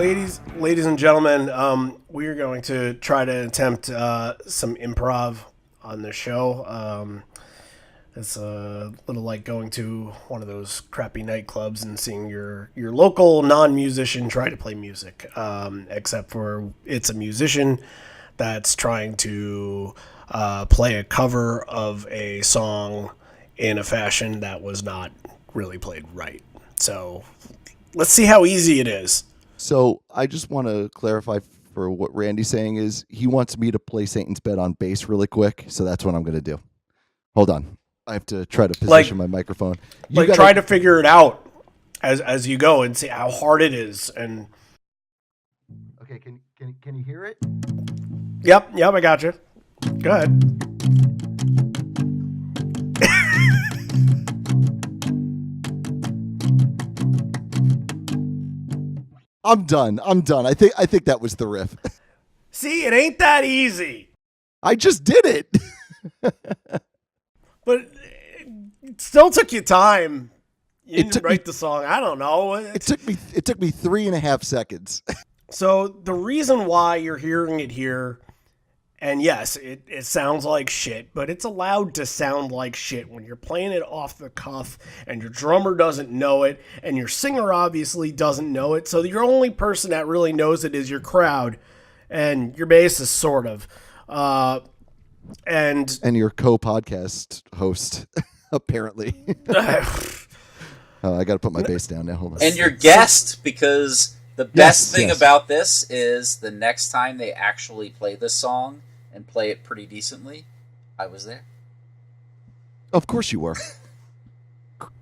ladies and gentlemen, we are going to try to attempt some improv on this show. It's a little like going to one of those crappy nightclubs and seeing your local non-musician try to play music, except for it's a musician that's trying to play a cover of a song in a fashion that was not really played right. So let's see how easy it is. So I just want to clarify for what Randy's saying is he wants me to play Satan's Bed on bass really quick. So that's what I'm going to do. Hold on. I have to try to position my microphone. Try to figure it out as you go and see how hard it is. And okay, can you hear it? Yep, I got you. Go ahead. I'm done. I think that was the riff. See, it ain't that easy. I just did it. But it still took you time. You didn't write the song. I don't know. It took me 3.5 seconds. So the reason why you're hearing it here, and yes, it sounds like shit, but it's allowed to sound like shit when you're playing it off the cuff and your drummer doesn't know it and your singer obviously doesn't know it. So your only person that really knows it is your crowd and your bassist, sort of. And your co-podcast host, apparently. I got to put my bass down now. Hold on. And your guest, because the best thing about this is the next time they actually play this song and play it pretty decently, I was there. Of course you were.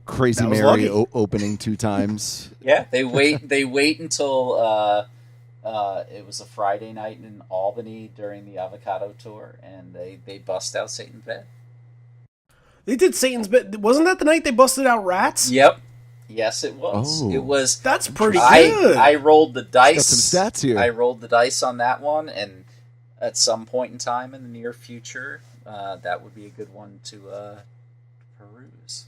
Crazy Mary opening 2 times. Yeah, they wait until it was a Friday night in Albany during the Avocado tour, and they bust out Satan's Bed. They did Satan's Bed. Wasn't that the night they busted out Rats? Yep. Yes, it was. Oh. It was. That's pretty good. I rolled the dice. Got some stats here. I rolled the dice on that one, and at some point in time in the near future, that would be a good one to peruse.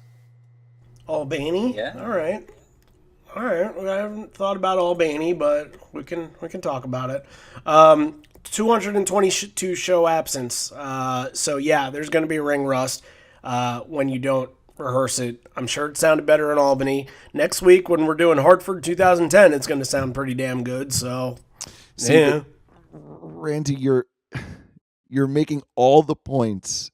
Albany? Yeah. All right. Well, I haven't thought about Albany, but we can talk about it. 222 show absence. So yeah, there's going to be a ring rust when you don't rehearse it. I'm sure it sounded better in Albany. Next week when we're doing Hartford 2010, it's going to sound pretty damn good. So yeah. Randy, you're making all the points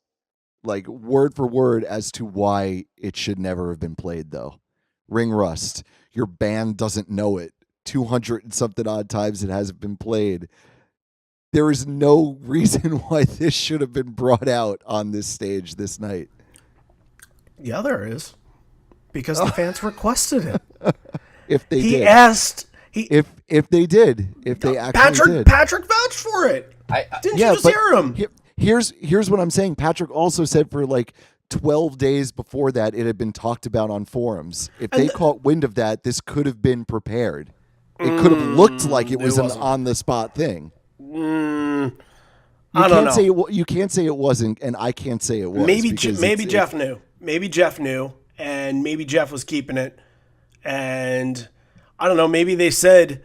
like word for word as to why it should never have been played, though. Ring rust. Your band doesn't know it. 200 and something odd times it hasn't been played. There is no reason why this should have been brought out on this stage this night. Yeah, there is. Because the fans requested it. If they did. He asked. If they did. If they actually did. Patrick vouched for it. Didn't you just hear him? Here's what I'm saying. Patrick also said for like 12 days before that, it had been talked about on forums. If they caught wind of that, this could have been prepared. It could have looked like it was an on-the-spot thing. I don't know. You can't say it wasn't, and I can't say it was. Maybe Jeff knew. Maybe Jeff knew, and maybe Jeff was keeping it. And I don't know. Maybe they said,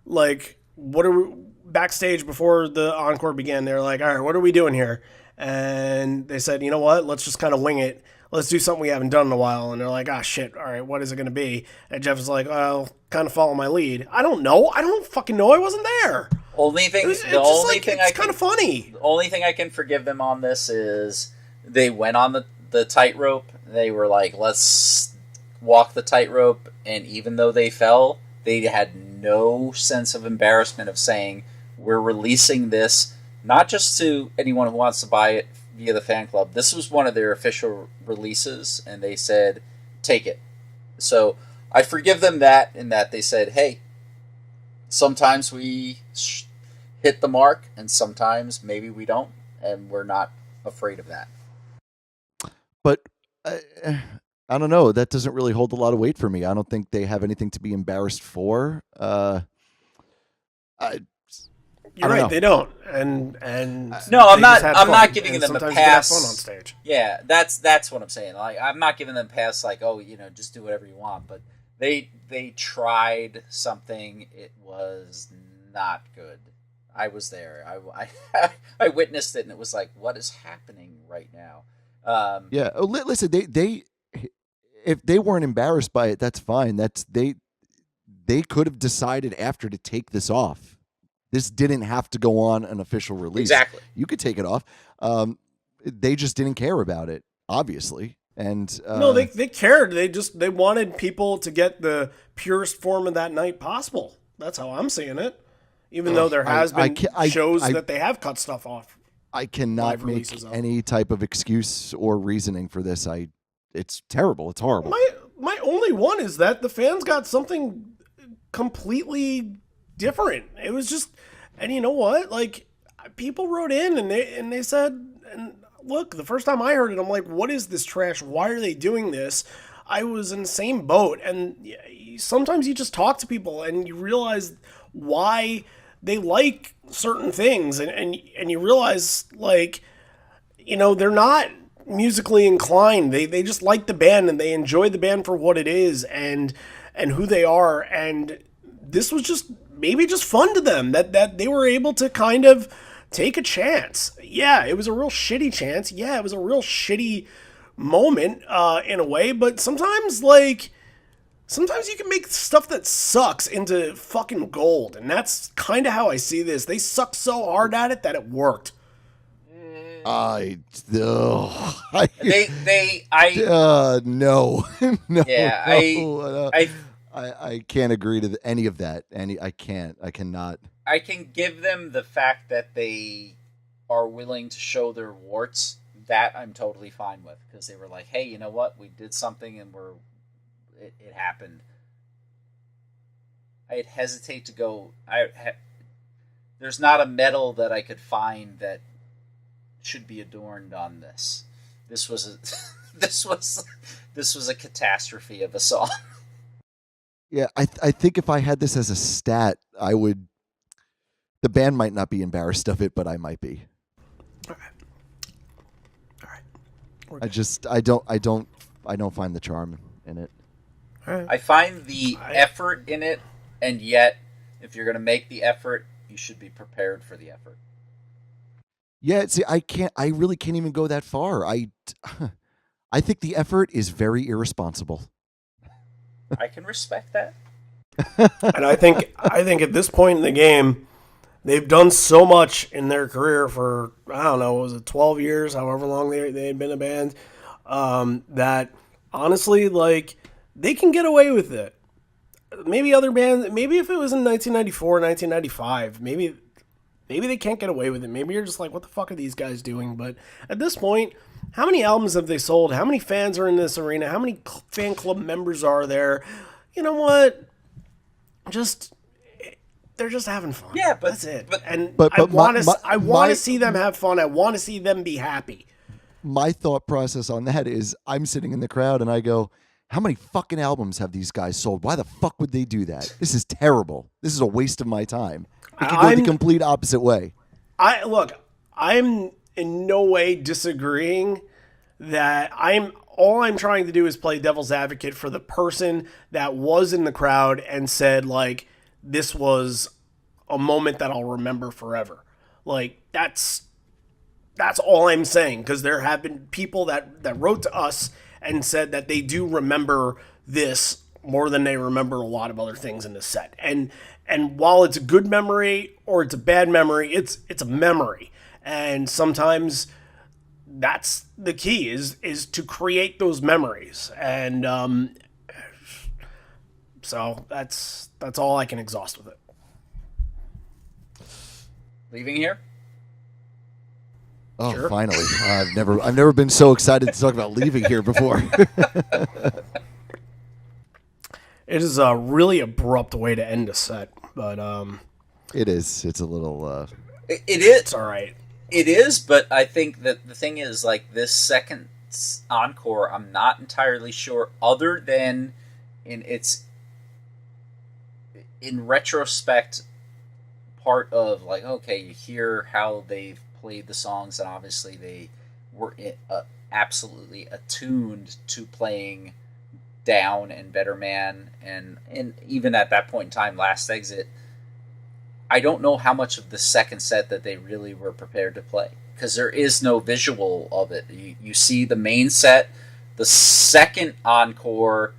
like, what are we, backstage before the encore began? They're like, all right, what are we doing here? And they said, you know what? Let's just kind of wing it. Let's do something we haven't done in a while. And they're like, ah, shit. All right, what is it going to be? And Jeff was like, well, kind of follow my lead. I don't know. I don't fucking know. I wasn't there. It's kind of funny. The only thing I can forgive them on this is they went on the tightrope. They were like, let's walk the tightrope. And even though they fell, they had no sense of embarrassment of saying, we're releasing this, not just to anyone who wants to buy it via the fan club. This was one of their official releases, and they said, take it. So I forgive them that, in that they said, hey, sometimes we hit the mark, and sometimes maybe we don't, and we're not afraid of that. But I don't know. That doesn't really hold a lot of weight for me. I don't think they have anything to be embarrassed for. You're right. They don't. And no, I'm not giving them a pass. Fun on stage. Yeah, that's what I'm saying. Like, I'm not giving them a pass. Like, oh, just do whatever you want. But They tried something. It was not good. I was there. I witnessed it, and it was like, what is happening right now? Yeah. Oh, listen, they if they weren't embarrassed by it, that's fine. They could have decided after to take this off. This didn't have to go on an official release. Exactly. You could take it off. They just didn't care about it, obviously. And no, they cared. They wanted people to get the purest form of that night possible. That's how I'm seeing it. Even though there has been shows that they have cut stuff off. I cannot make any type of excuse or reasoning for this. It's terrible. It's horrible. My only one is that the fans got something completely different. It was just, and you know what? Like, people wrote in and they said, and look, the first time I heard it, I'm like, what is this trash? Why are they doing this? I was in the same boat. And sometimes you just talk to people and you realize why they like certain things. And you realize, like, you know, they're not musically inclined. They just like the band and they enjoy the band for what it is and who they are. And this was just maybe just fun to them that they were able to kind of take a chance. Yeah, it was a real shitty chance. Yeah, it was a real shitty moment in a way. But sometimes you can make stuff that sucks into fucking gold. And that's kind of how I see this. They sucked so hard at it that it worked. No. No. Yeah, I can't agree to any of that. I cannot. I can give them the fact that they are willing to show their warts. That I'm totally fine with, because they were like, hey, you know what? We did something and it happened. I'd hesitate to go. There's not a medal that I could find that should be adorned on this. This was a catastrophe of a song. Yeah, I think if I had this as a stat, I would. The band might not be embarrassed of it, but I might be. All right. I don't find the charm in it. All right. I find the effort in it, and yet, if you're going to make the effort, you should be prepared for the effort. Yeah, see, I really can't even go that far. I think the effort is very irresponsible. I can respect that. And I think at this point in the game, they've done so much in their career for, I don't know, was it 12 years, however long they had been a band, that honestly, like, they can get away with it. Maybe other bands, maybe if it was in 1994, 1995, maybe they can't get away with it. Maybe you're just like, what the fuck are these guys doing? But at this point, how many albums have they sold? How many fans are in this arena? How many fan club members are there? You know what? They're just having fun. Yeah, but that's it. But I want to see them have fun. I want to see them be happy. My thought process on that is, I'm sitting in the crowd and I go, how many fucking albums have these guys sold? Why the fuck would they do that? This is terrible. This is a waste of my time. It could go the complete opposite way. I'm in no way disagreeing that all I'm trying to do is play devil's advocate for the person that was in the crowd and said, like, this was a moment that I'll remember forever. Like, that's all I'm saying, because there have been people that wrote to us and said that they do remember this more than they remember a lot of other things in the set. And while it's a good memory or it's a bad memory, it's a memory. And sometimes that's the key is to create those memories. And so that's all I can exhaust with it. Leaving here? Oh, Sure. Finally. I've never been so excited to talk about leaving here before. It is a really abrupt way to end a set, but it is. It's a little It is. it's all right. It is, but I think that the thing is, like, this second encore, I'm not entirely sure, other than in retrospect, part of, like, okay, you hear how they've played the songs, and obviously they were absolutely attuned to playing Down and Better Man, and even at that point in time, Last Exit, I don't know how much of the second set that they really were prepared to play, because there is no visual of it. You see the main set, the second encore,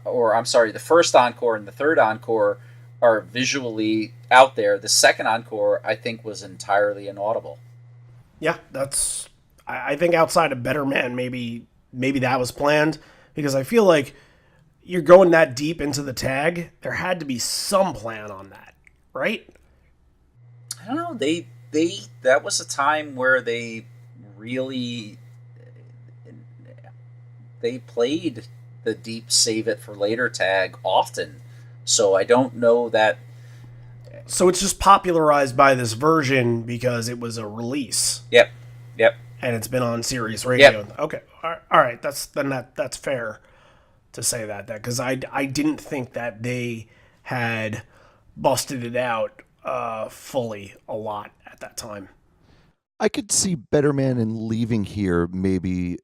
or I'm sorry, the first encore and the third encore are visually out there. The second encore, I think, was entirely inaudible. Yeah, I think outside of Better Man, maybe that was planned, because I feel like you're going that deep into the tag. There had to be some plan on that, right? I don't know. That was a time where they really played the deep save it for later tag often. So I don't know that. So it's just popularized by this version because it was a release. Yep. And it's been on Sirius Radio. Yep. Okay. All right. That's fair to say that because I didn't think that they had busted it out fully a lot at that time. I could see Better Man and Leaving Here maybe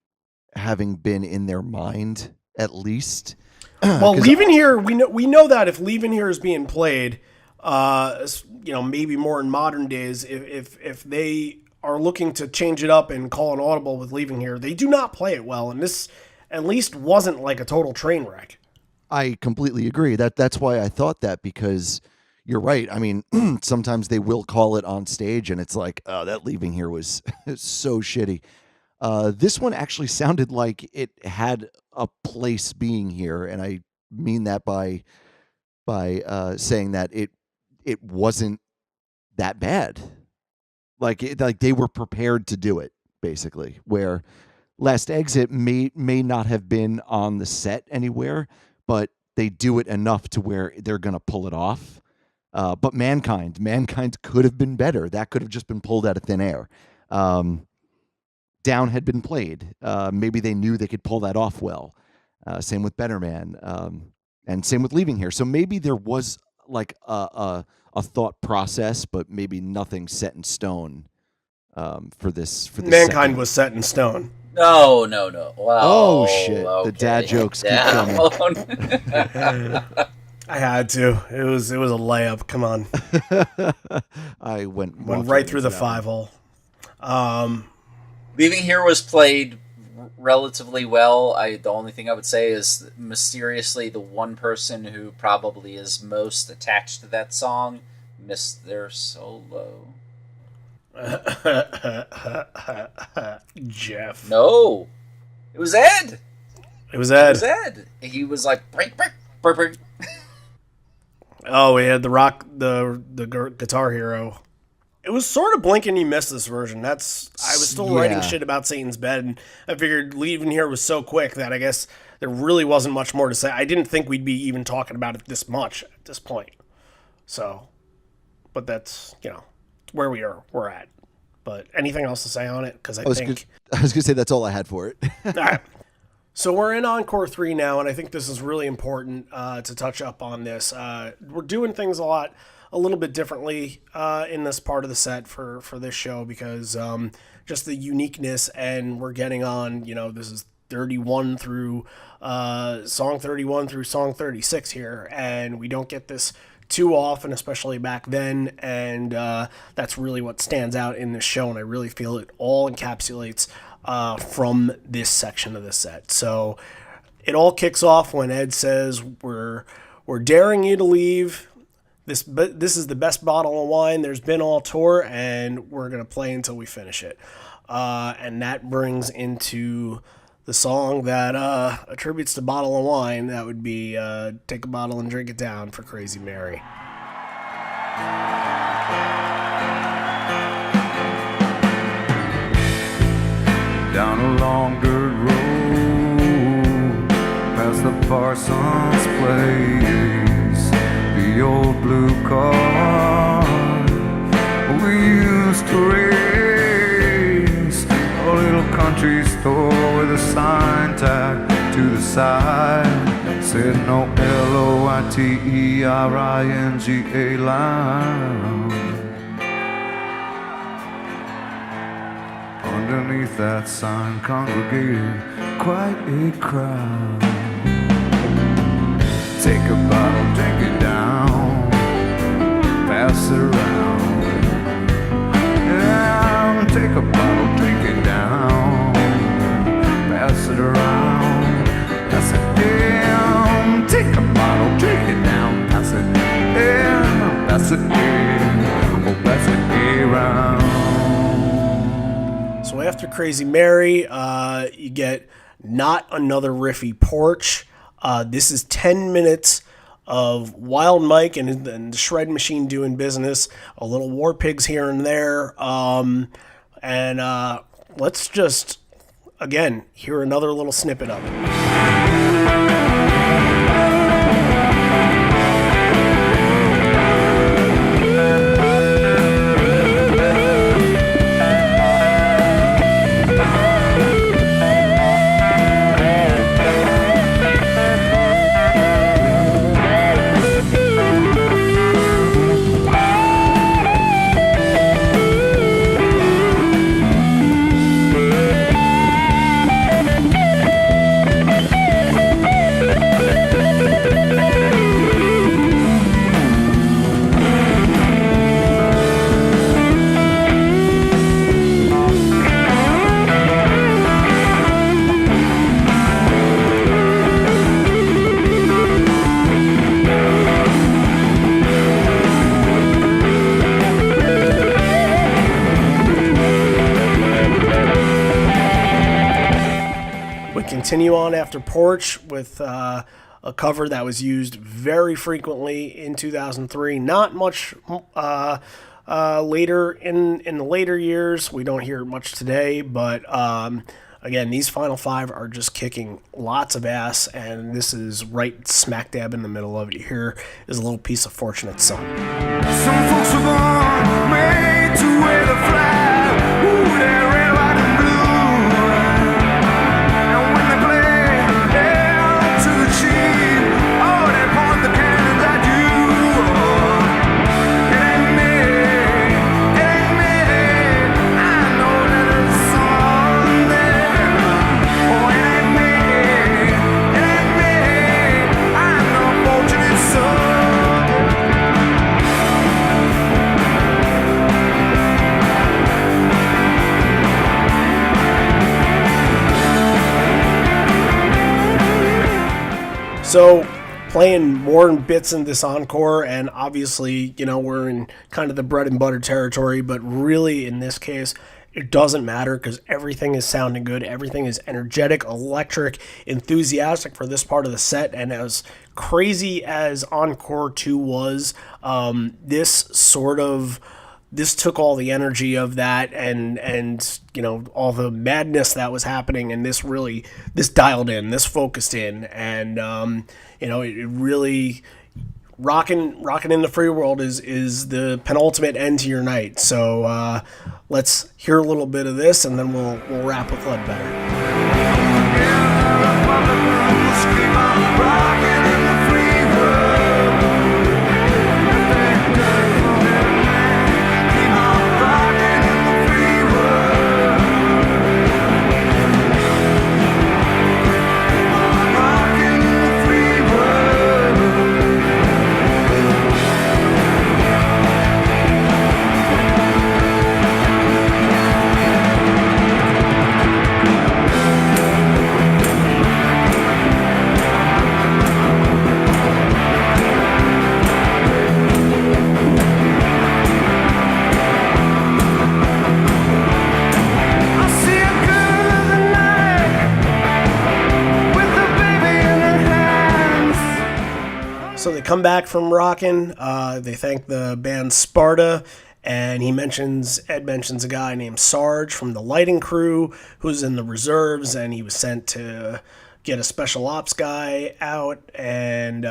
having been in their mind at least. Well, Leaving Here, we know that if Leaving Here is being played, maybe more in modern days, if they are looking to change it up and call an audible with Leaving Here, they do not play it well, and this at least wasn't like a total train wreck. I completely agree. That's why I thought that, because you're right. I mean, sometimes they will call it on stage, and it's like, oh, that Leaving Here was so shitty. This one actually sounded like it had a place being here, and I mean that by saying that it wasn't that bad. Like they were prepared to do it, basically. Where Last Exit may not have been on the set anywhere, but they do it enough to where they're gonna pull it off. But Mankind could have been better. That could have just been pulled out of thin air. Down had been played. Maybe they knew they could pull that off well. Same with Better Man, and same with Leaving Here. So maybe there was like a thought process, but maybe nothing set in stone for this. Mankind was set in stone. No. Wow. Oh shit! Okay. The dad jokes keep coming. I had to. It was a layup. Come on. I went right through the 5-hole. Leaving Here was played relatively well. The only thing I would say is mysteriously the one person who probably is most attached to that song missed their solo. Jeff. No. It was Ed. It was Ed. He was like break. Oh, we had the Guitar Hero. It was sort of blink and you missed this version. I was still writing shit about Satan's Bed, and I figured Leaving Here was so quick that I guess there really wasn't much more to say. I didn't think we'd be even talking about it this much at this point. So, but that's, where we're at. But anything else to say on it? Because I was going to say that's all I had for it. All right. So we're in Encore 3 now, and I think this is really important to touch up on this. We're doing things a little bit differently in this part of the set for this show because just the uniqueness, and we're getting on, this is 31 through song 31 through song 36 here, and we don't get this too often, especially back then, and that's really what stands out in this show, and I really feel it all encapsulates from this section of the set. So it all kicks off when Ed says, we're daring you to leave. This is the best bottle of wine there's been all tour, and we're going to play until we finish it. And that brings into the song that attributes to Bottle of Wine. That would be Take a Bottle and Drink It Down for Crazy Mary. Down a long dirt road, past the Parsons place, the old blue car we used to race, a little country store with a sign tacked to the side, said no Loiteringa line. Underneath that sign congregated quite a crowd. Take a bottle, drink it down, pass it around. Yeah, take a bottle, drink it down, pass it around. Pass it down. Take a bottle, drink it down, pass it down, pass it down, oh, pass it around. So after Crazy Mary, you get Not Another Riffy Porch. This is 10 minutes of Wild Mike and the Shred Machine doing business, a little War Pigs here and there. Let's just, again, hear another little snippet of it. Continue on after Porch with a cover that was used very frequently in 2003. Not much later in the later years. We don't hear it much today, but again, these final five are just kicking lots of ass, and this is right smack dab in the middle of it. Here is a little piece of Fortunate Son. Some folks are born made to wear the flag. Ooh, they're red, white, and blue. And when they play down to the chief, oh, they point the cannons at you. It ain't me, it ain't me. I know that it's on there. Oh, it ain't me, I know Fortunate Son. So, playing more bits in this encore, and obviously, you know, we're in kind of the bread and butter territory, but really in this case, it doesn't matter because everything is sounding good. Everything is energetic, electric, enthusiastic for this part of the set. And as crazy as Encore 2 was, this took all the energy of that and you know, all the madness that was happening, and this dialed in, this focused in, and you know, it really rocking in the free world is the penultimate end to your night. So let's hear a little bit of this, and then we'll wrap with Ledbetter. So they come back from rockin'. They thank the band Sparta, and Ed mentions a guy named Sarge from the lighting crew who's in the reserves, and he was sent to get a special ops guy out, and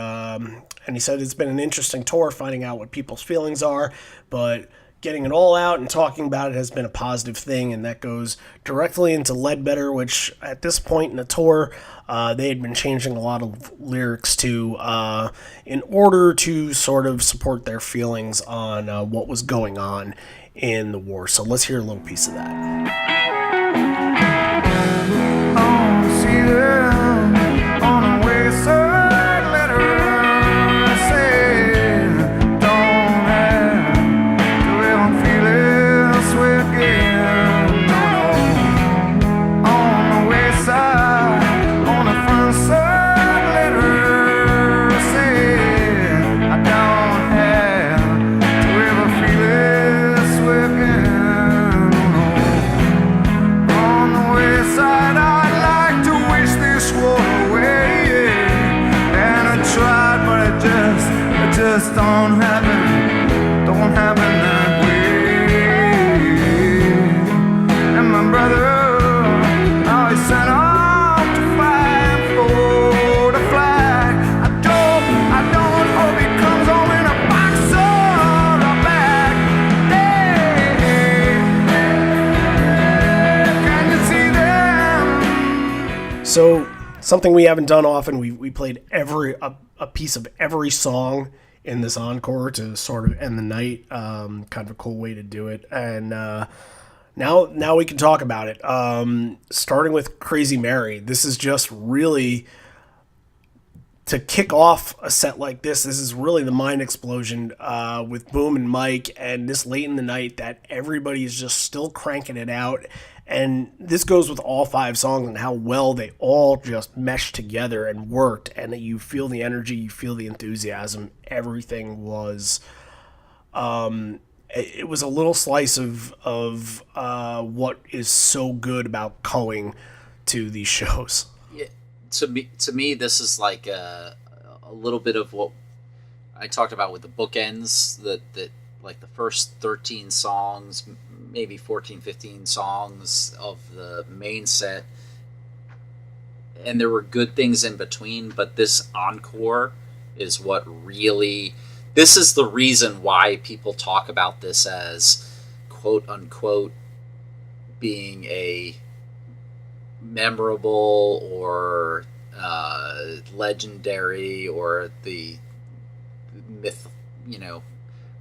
he said it's been an interesting tour finding out what people's feelings are, but getting it all out and talking about it has been a positive thing, and that goes directly into Ledbetter, which at this point in the tour, they had been changing a lot of lyrics to in order to sort of support their feelings on what was going on in the war. So let's hear a little piece of that. See them on a wayside letter. don't happen that way. And my brother, oh, he set off to fight for the flag. I don't hope he comes home in a box or a bag. Hey, can you see them? So something we haven't done often, we played a piece of every song in this encore to sort of end the night. Kind of a cool way to do it. And now we can talk about it. Starting with Crazy Mary. This is just really, to kick off a set like this is really the mind explosion with Boom and Mike, and this late in the night that everybody's just still cranking it out. And this goes with all 5 songs and how well they all just meshed together and worked, and that you feel the energy, you feel the enthusiasm. Everything was, it was a little slice of what is so good about going to these shows. Yeah, to me, this is like a little bit of what I talked about with the bookends, that like the first 13 songs, maybe 14, 15 songs of the main set, and there were good things in between, but this encore is what really, this is the reason why people talk about this as quote unquote being a memorable or legendary or the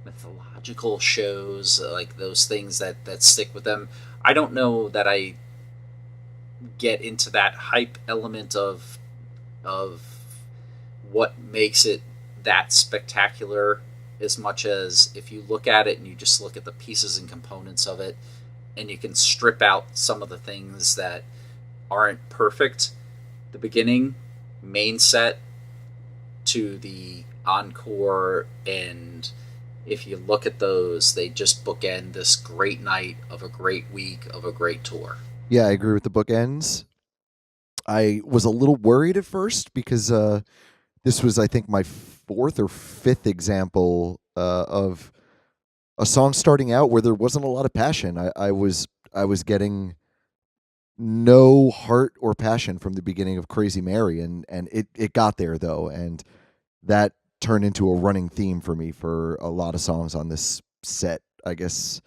mythological shows, like those things that stick with them. I don't know that I get into that hype element of what makes it that spectacular, as much as if you look at it and you just look at the pieces and components of it, and you can strip out some of the things that aren't perfect. The beginning, main set, to the encore, and if you look at those, they just bookend this great night of a great week of a great tour. Yeah, I agree with the bookends. I was a little worried at first because this was, I think, my 4th or 5th example of a song starting out where there wasn't a lot of passion. I was getting no heart or passion from the beginning of Crazy Mary, and it got there though, and that turned into a running theme for me for a lot of songs on this set. I guess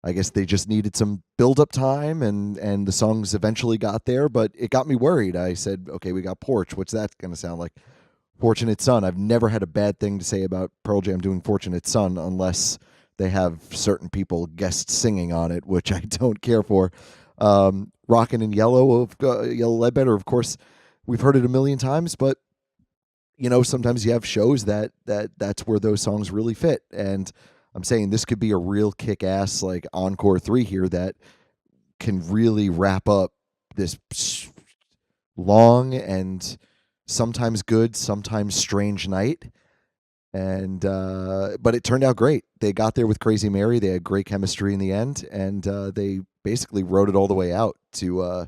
they just needed some build-up time, and the songs eventually got there, but it got me worried. I said, okay, we got Porch. What's that going to sound like? Fortunate Son. I've never had a bad thing to say about Pearl Jam doing Fortunate Son unless they have certain people guest singing on it, which I don't care for. Rockin' in Yellow of Yellow Ledbetter, of course, we've heard it a million times, but sometimes you have shows that's where those songs really fit. And I'm saying this could be a real kick-ass like Encore 3 here that can really wrap up this long and sometimes good, sometimes strange night. And but it turned out great. They got there with Crazy Mary. They had great chemistry in the end, and they basically rode it all the way out to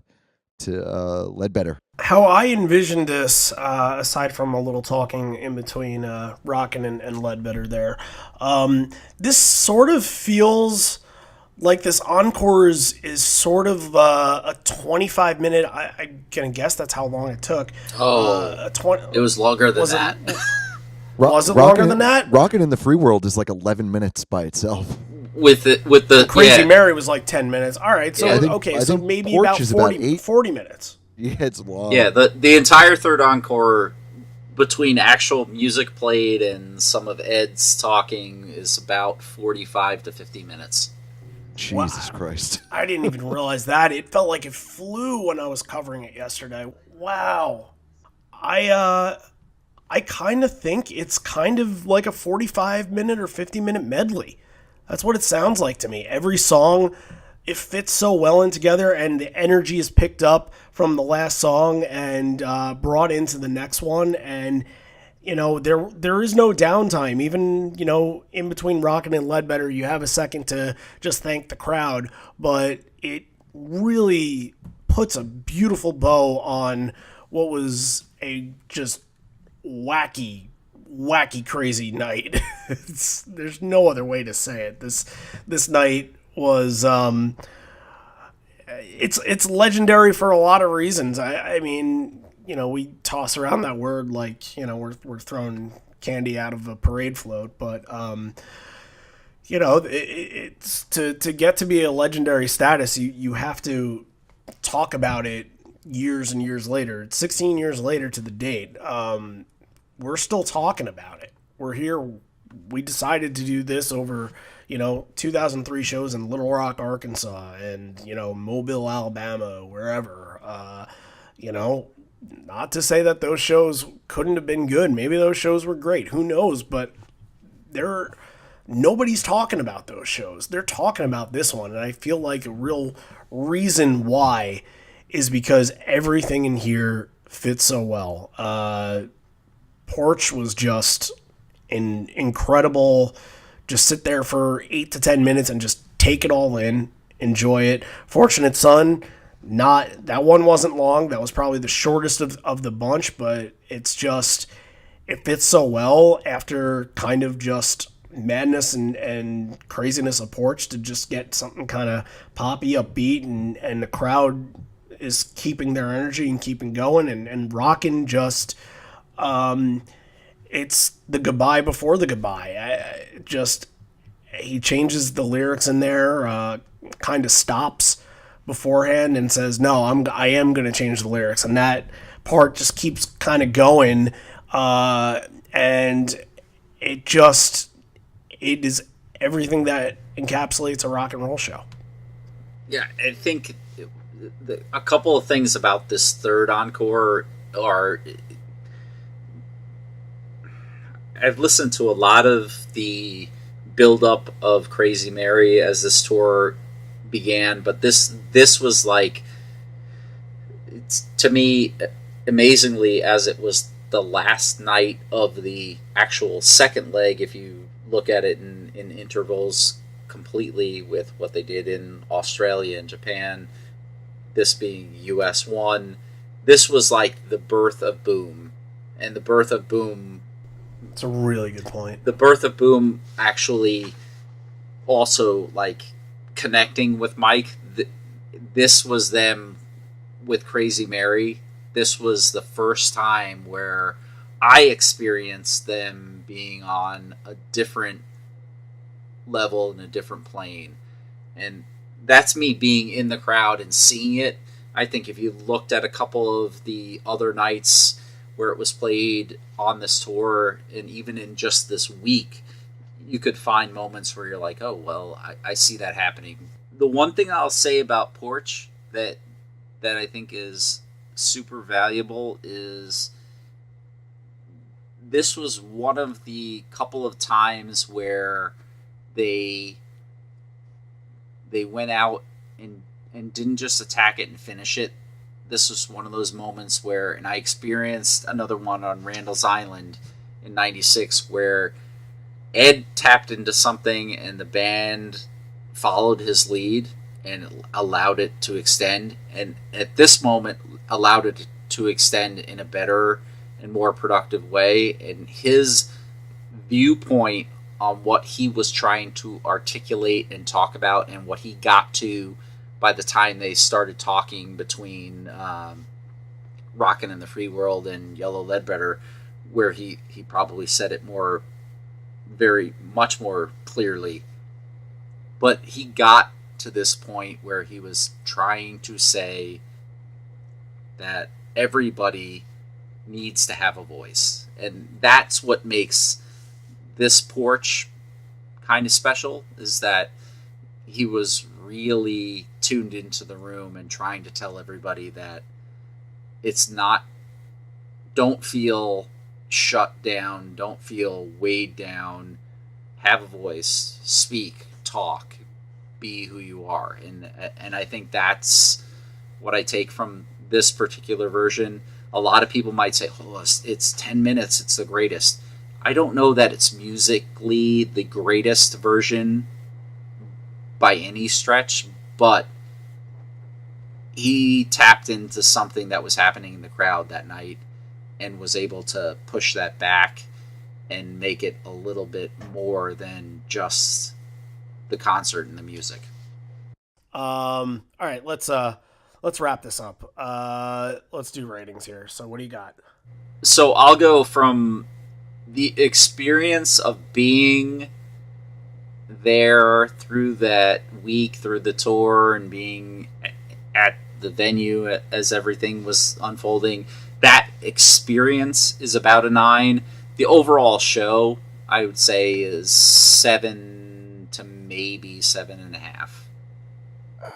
Ledbetter. How I envisioned this, aside from a little talking in between Rockin' and Ledbetter there, this sort of feels like this encore is sort of a 25-minute, I'm going to guess that's how long it took. It was longer than that. Was it longer than that? Rockin' in the Free World is like 11 minutes by itself. With the Crazy Mary was like 10 minutes. All right, so I think maybe Porch about is 40 minutes. Yeah, it's long. Yeah, the entire third encore, between actual music played and some of Ed's talking, is about 45 to 50 minutes. Jesus Christ. I didn't even realize that. It felt like it flew when I was covering it yesterday. Wow. I kind of think it's kind of like a 45-minute or 50-minute medley. That's what it sounds like to me. Every song, it fits so well in together, and the energy is picked up from the last song and brought into the next one. And, there is no downtime. Even, in between Rockin' and Ledbetter, you have a second to just thank the crowd. But it really puts a beautiful bow on what was a just wacky wacky, crazy night. There's no other way to say it. This night was it's legendary for a lot of reasons. I mean, we toss around that word like we're throwing candy out of a parade float, but it's to get to be a legendary status, you have to talk about it years and years later. It's 16 years later to the date. We're still talking about it. We're here. We decided to do this over, 2003 shows in Little Rock, Arkansas, and, Mobile, Alabama, wherever. Not to say that those shows couldn't have been good. Maybe those shows were great. Who knows? But nobody's talking about those shows. They're talking about this one, and I feel like a real reason why is because everything in here fits so well. Porch was just an incredible. Just sit there for 8 to 10 minutes and just take it all in, enjoy it. Fortunate Son, that one wasn't long. That was probably the shortest of the bunch, but it fits so well after kind of just madness and craziness of Porch to just get something kind of poppy, upbeat, and the crowd is keeping their energy and keeping going and rocking. Just it's the goodbye before the goodbye. He changes the lyrics in there, kind of stops beforehand and says, no, I am going to change the lyrics. And that part just keeps kind of going. And it is everything that encapsulates a rock and roll show. Yeah, I think a couple of things about this third encore are, I've listened to a lot of the build-up of Crazy Mary as this tour began, but this was like, to me, amazingly, as it was the last night of the actual second leg, if you look at it in intervals completely with what they did in Australia and Japan, this being US 1, this was like the birth of Boom. And the birth of Boom... It's a really good point. The birth of Boom actually also, like, connecting with Mike. This was them with Crazy Mary. This was the first time where I experienced them being on a different level and a different plane. And that's me being in the crowd and seeing it. I think if you looked at a couple of the other nights where it was played on this tour, and even in just this week, you could find moments where you're like, oh, well, I see that happening. The one thing I'll say about Porch that I think is super valuable is this was one of the couple of times where they went out and didn't just attack it and finish it. This was one of those moments where, and I experienced another one on Randall's Island in '96, where Ed tapped into something and the band followed his lead and allowed it to extend. And at this moment, allowed it to extend in a better and more productive way. And his viewpoint on what he was trying to articulate and talk about, and what he got to by the time they started talking between Rockin' in the Free World and Yellow Ledbetter, where he probably said it much more clearly. But he got to this point where he was trying to say that everybody needs to have a voice. And that's what makes this Porch kind of special, is that he was really tuned into the room and trying to tell everybody that it's not, don't feel shut down, don't feel weighed down, have a voice, speak, talk, be who you are. And I think that's what I take from this particular version. A lot of people might say, oh, it's 10 minutes, it's the greatest. I don't know that it's musically the greatest version by any stretch, but he tapped into something that was happening in the crowd that night and was able to push that back and make it a little bit more than just the concert and the music. All right, let's wrap this up. Let's do ratings here. So what do you got? So I'll go from the experience of being there through that week, through the tour, and being at the venue as everything was unfolding. That experience is about a 9. The overall show, I would say, is 7 to maybe 7.5.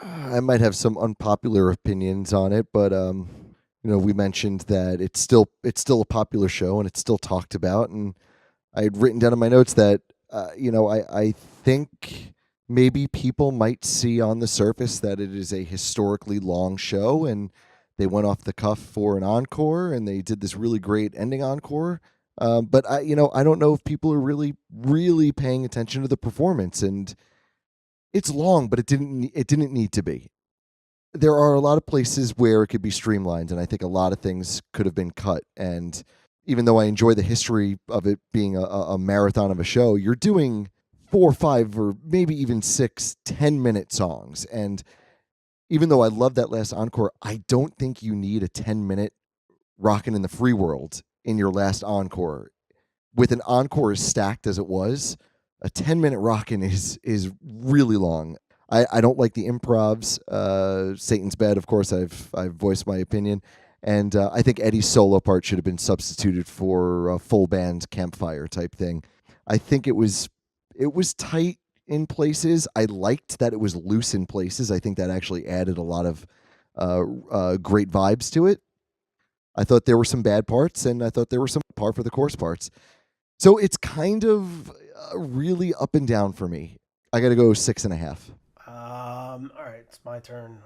I might have some unpopular opinions on it, but we mentioned that it's still a popular show and it's still talked about, and I had written down in my notes that I think maybe people might see on the surface that it is a historically long show, and they went off the cuff for an encore, and they did this really great ending encore. But I don't know if people are really, really paying attention to the performance, and it's long, but it didn't need to be. There are a lot of places where it could be streamlined, and I think a lot of things could have been cut. And even though I enjoy the history of it being a marathon of a show, you're doing 4, 5, or maybe even 6 10-minute songs. And even though I love that last encore, I don't think you need a 10-minute Rockin' in the Free World in your last encore. With an encore as stacked as it was, a 10-minute Rockin' is really long. I don't like the improvs. Satan's Bed, of course, I've voiced my opinion. And I think Eddie's solo part should have been substituted for a full band campfire type thing. I think it was tight in places. I liked that it was loose in places. I think that actually added a lot of great vibes to it. I thought there were some bad parts, and I thought there were some par for the course parts. So it's kind of really up and down for me. I got to go 6.5. All right, it's my turn.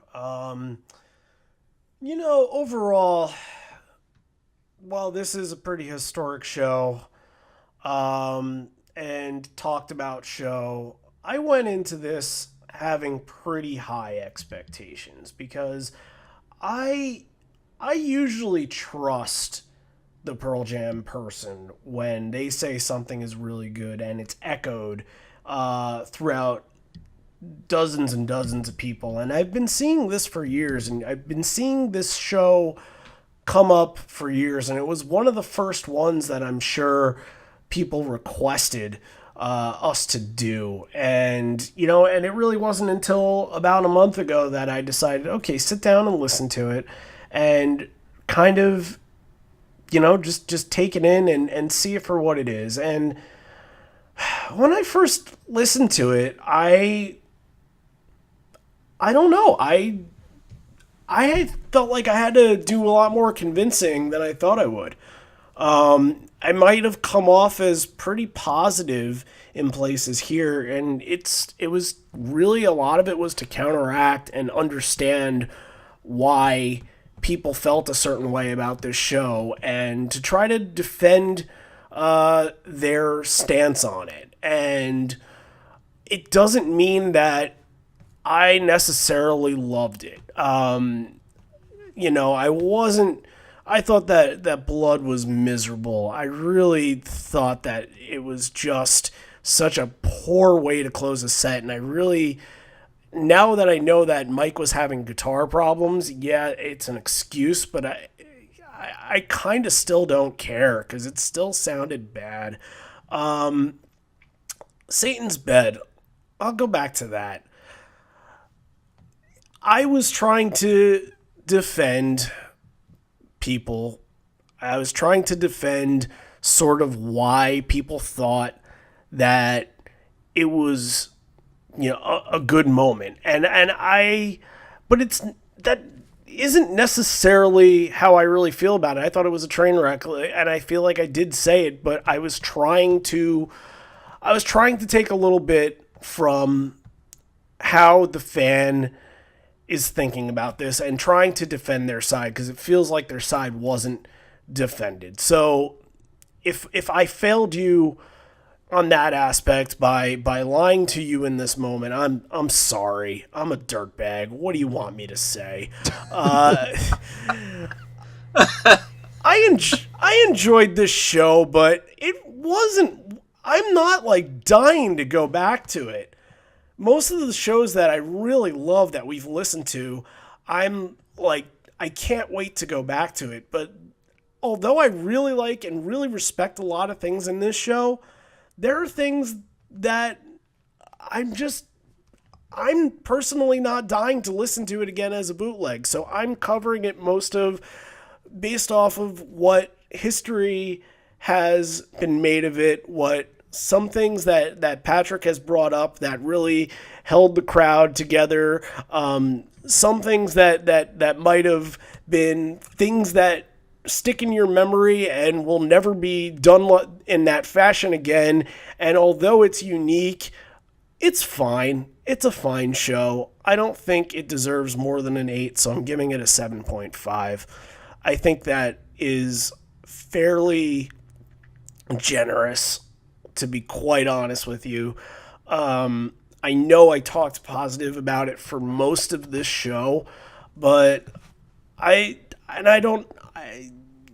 Overall, while this is a pretty historic show, and talked about show, I went into this having pretty high expectations because I usually trust the Pearl Jam person when they say something is really good and it's echoed throughout dozens and dozens of people. And I've been seeing this for years, and I've been seeing this show come up for years, and it was one of the first ones that I'm sure people requested us to do. And and it really wasn't until about a month ago that I decided, okay, sit down and listen to it and kind of just take it in and see it for what it is. And when I first listened to it, I don't know. I felt like I had to do a lot more convincing than I thought I would. I might have come off as pretty positive in places here, and it was really, a lot of it was to counteract and understand why people felt a certain way about this show and to try to defend their stance on it. And it doesn't mean that I necessarily loved it. I thought that Blood was miserable. I really thought that it was just such a poor way to close a set. And I really, now that I know that Mike was having guitar problems, yeah, it's an excuse, but I kind of still don't care because it still sounded bad. Satan's Bed, I'll go back to that. I was trying to defend people. I was trying to defend sort of why people thought that it was, a good moment. But that isn't necessarily how I really feel about it. I thought it was a train wreck, and I feel like I did say it, but I was trying to take a little bit from how the fan is thinking about this and trying to defend their side, because it feels like their side wasn't defended. So if I failed you on that aspect by lying to you in this moment, I'm sorry. I'm a dirtbag. What do you want me to say? I enjoyed this show, but it I'm not like dying to go back to it. Most of the shows that I really love that we've listened to, I'm like, I can't wait to go back to it. But although I really like and really respect a lot of things in this show, there are things that I'm personally not dying to listen to it again as a bootleg. So I'm covering it based off of what history has been made of it, what some things that Patrick has brought up that really held the crowd together, some things that might have been things that stick in your memory and will never be done in that fashion again. And although it's unique, it's fine. It's a fine show. I don't think it deserves more than an 8, so I'm giving it a 7.5. I think that is fairly generous, to be quite honest with you. I know I talked positive about it for most of this show, but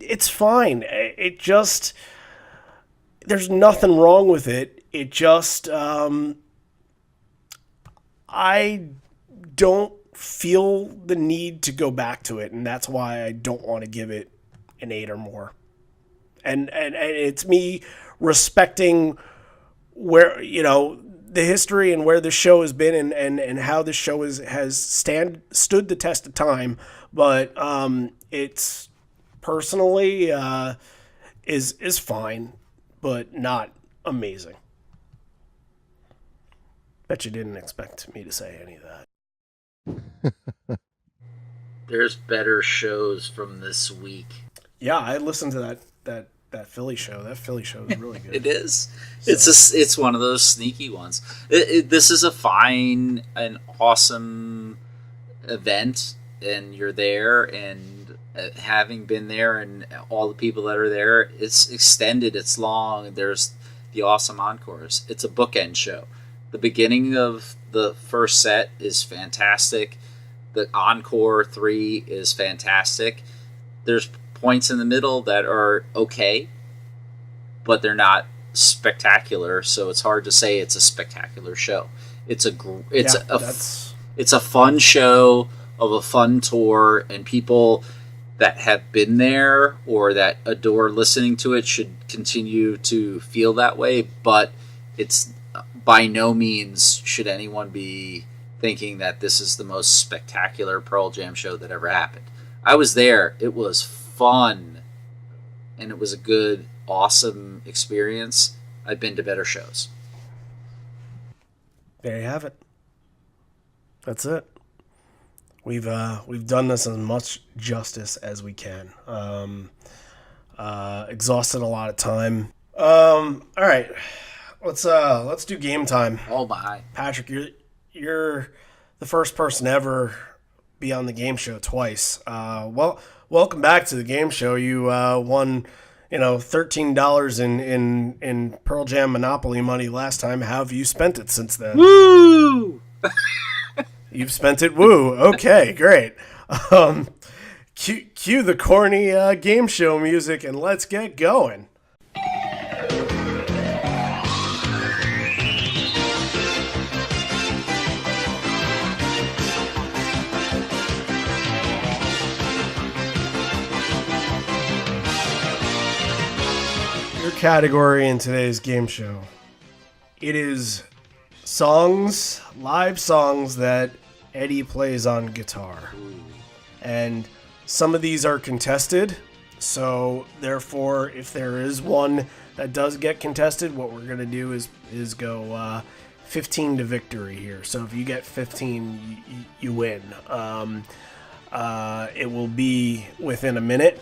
it's fine. It just, there's nothing wrong with it. It just, I don't feel the need to go back to it, and that's why I don't want to give it an 8 or more. And it's me respecting where, the history and where the show has been and how the show has stood the test of time. But it's personally is fine, but not amazing. Bet you didn't expect me to say any of that. There's better shows from this week. Yeah, I listened to that Philly show. That Philly show is really good. It is. So. It's one of those sneaky ones. This is a fine and awesome event, and you're there, and having been there, and all the people that are there, it's extended, it's long. There's the awesome encores. It's a bookend show. The beginning of the first set is fantastic. The encore 3 is fantastic. There's points in the middle that are okay, but they're not spectacular, so it's hard to say it's a spectacular show. It's a fun show of a fun tour, and people that have been there or that adore listening to it should continue to feel that way, but it's by no means should anyone be thinking that this is the most spectacular Pearl Jam show that ever happened. I was there. It was fun, and it was a good, awesome experience. I've been to better shows. There you have it. That's it. We've done this as much justice as we can. Exhausted a lot of time. All right, let's do game time. Oh my, Patrick, you're the first person to ever be on the game show twice. Welcome back to the game show. You won, $13 in Pearl Jam Monopoly money last time. How have you spent it since then? woo! You've spent it. Woo. Okay, great. Cue the corny game show music and let's get going. Your category in today's game show. It is live songs that Eddie plays on guitar. And some of these are contested, so therefore if there is one that does get contested, what we're going to do is go 15 to victory here. So if you get 15, you win. It will be within a minute.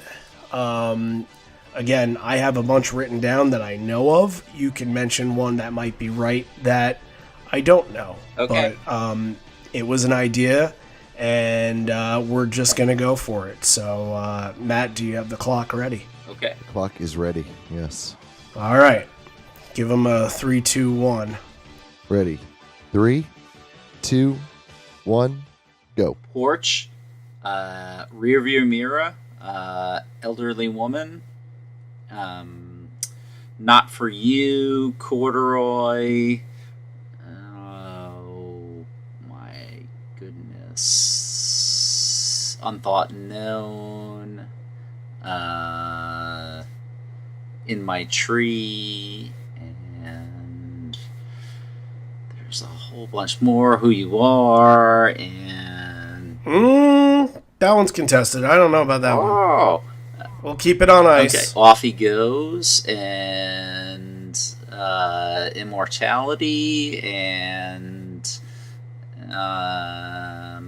Again, I have a bunch written down that I know of. You can mention one that might be right that I don't know. Okay. But it was an idea, and we're just going to go for it. So, Matt, do you have the clock ready? Okay. The clock is ready. Yes. All right. Give them a 3, 2, 1. Ready. 3, 2, 1, go. Porch, Rearview Mirror, Elderly Woman, Not For You, Corduroy. Oh my goodness. Unthought Known. In My Tree. And there's a whole bunch more. Who You Are. And... That one's contested. I don't know about that one. Oh. We'll keep it on ice. Okay. Off He Goes. And Immortality. And... now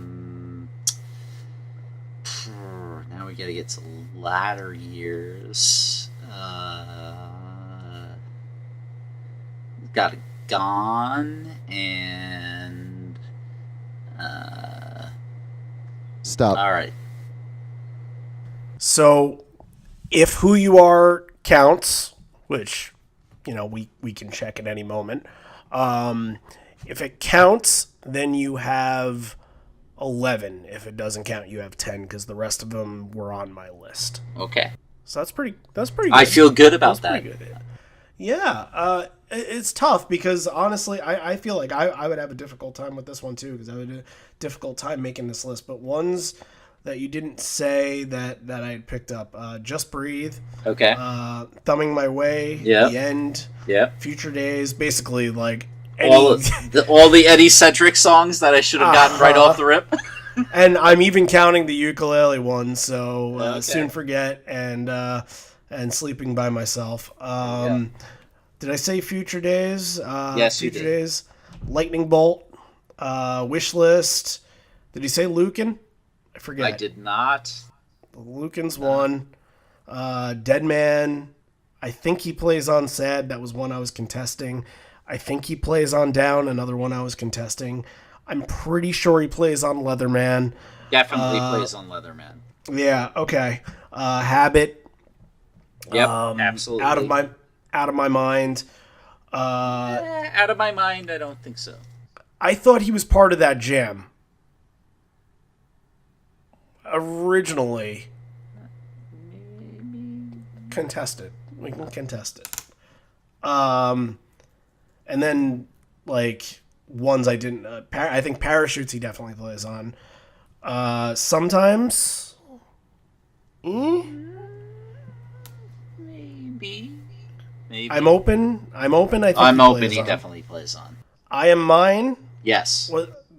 we gotta get to latter years. Got Gone and Stop. all right. So, if Who You Are counts, which, we can check at any moment, if it counts, then you have 11. If it doesn't count, you have 10, because the rest of them were on my list. Okay. So that's pretty good. I feel good about that. Pretty good. Yeah, it's tough because honestly, I feel like I would have a difficult time with this one too, because I would have a difficult time making this list. But ones that you didn't say that I had picked up, Just Breathe, Okay. Thumbing My Way, Yep. The End, Yep. Future Days, basically like All the Eddie Centric songs that I should have gotten right off the rip. And I'm even counting the ukulele one, so Okay. Soon Forget and Sleeping by Myself. Did I say Future Days? Yes, you Future did. Days, Lightning Bolt, Wish List. Did he say Lucan? I forget. I did not. Lucan's one. Dead Man. I think he plays on Sad. That was one I was contesting. I think he plays on Down. Another one I was contesting. I'm pretty sure he plays on Leatherman. Definitely plays on Leatherman. Yeah. Okay. Habit. Yep. Absolutely. Out of my mind. Out of my mind, I don't think so. I thought he was part of that jam. Originally. Contested. We can contest it. And then, like, ones I didn't... I think Parachutes he definitely plays on. Sometimes... Maybe. I'm open. I think I'm he open. plays He on. definitely plays on. I Am Mine. Yes.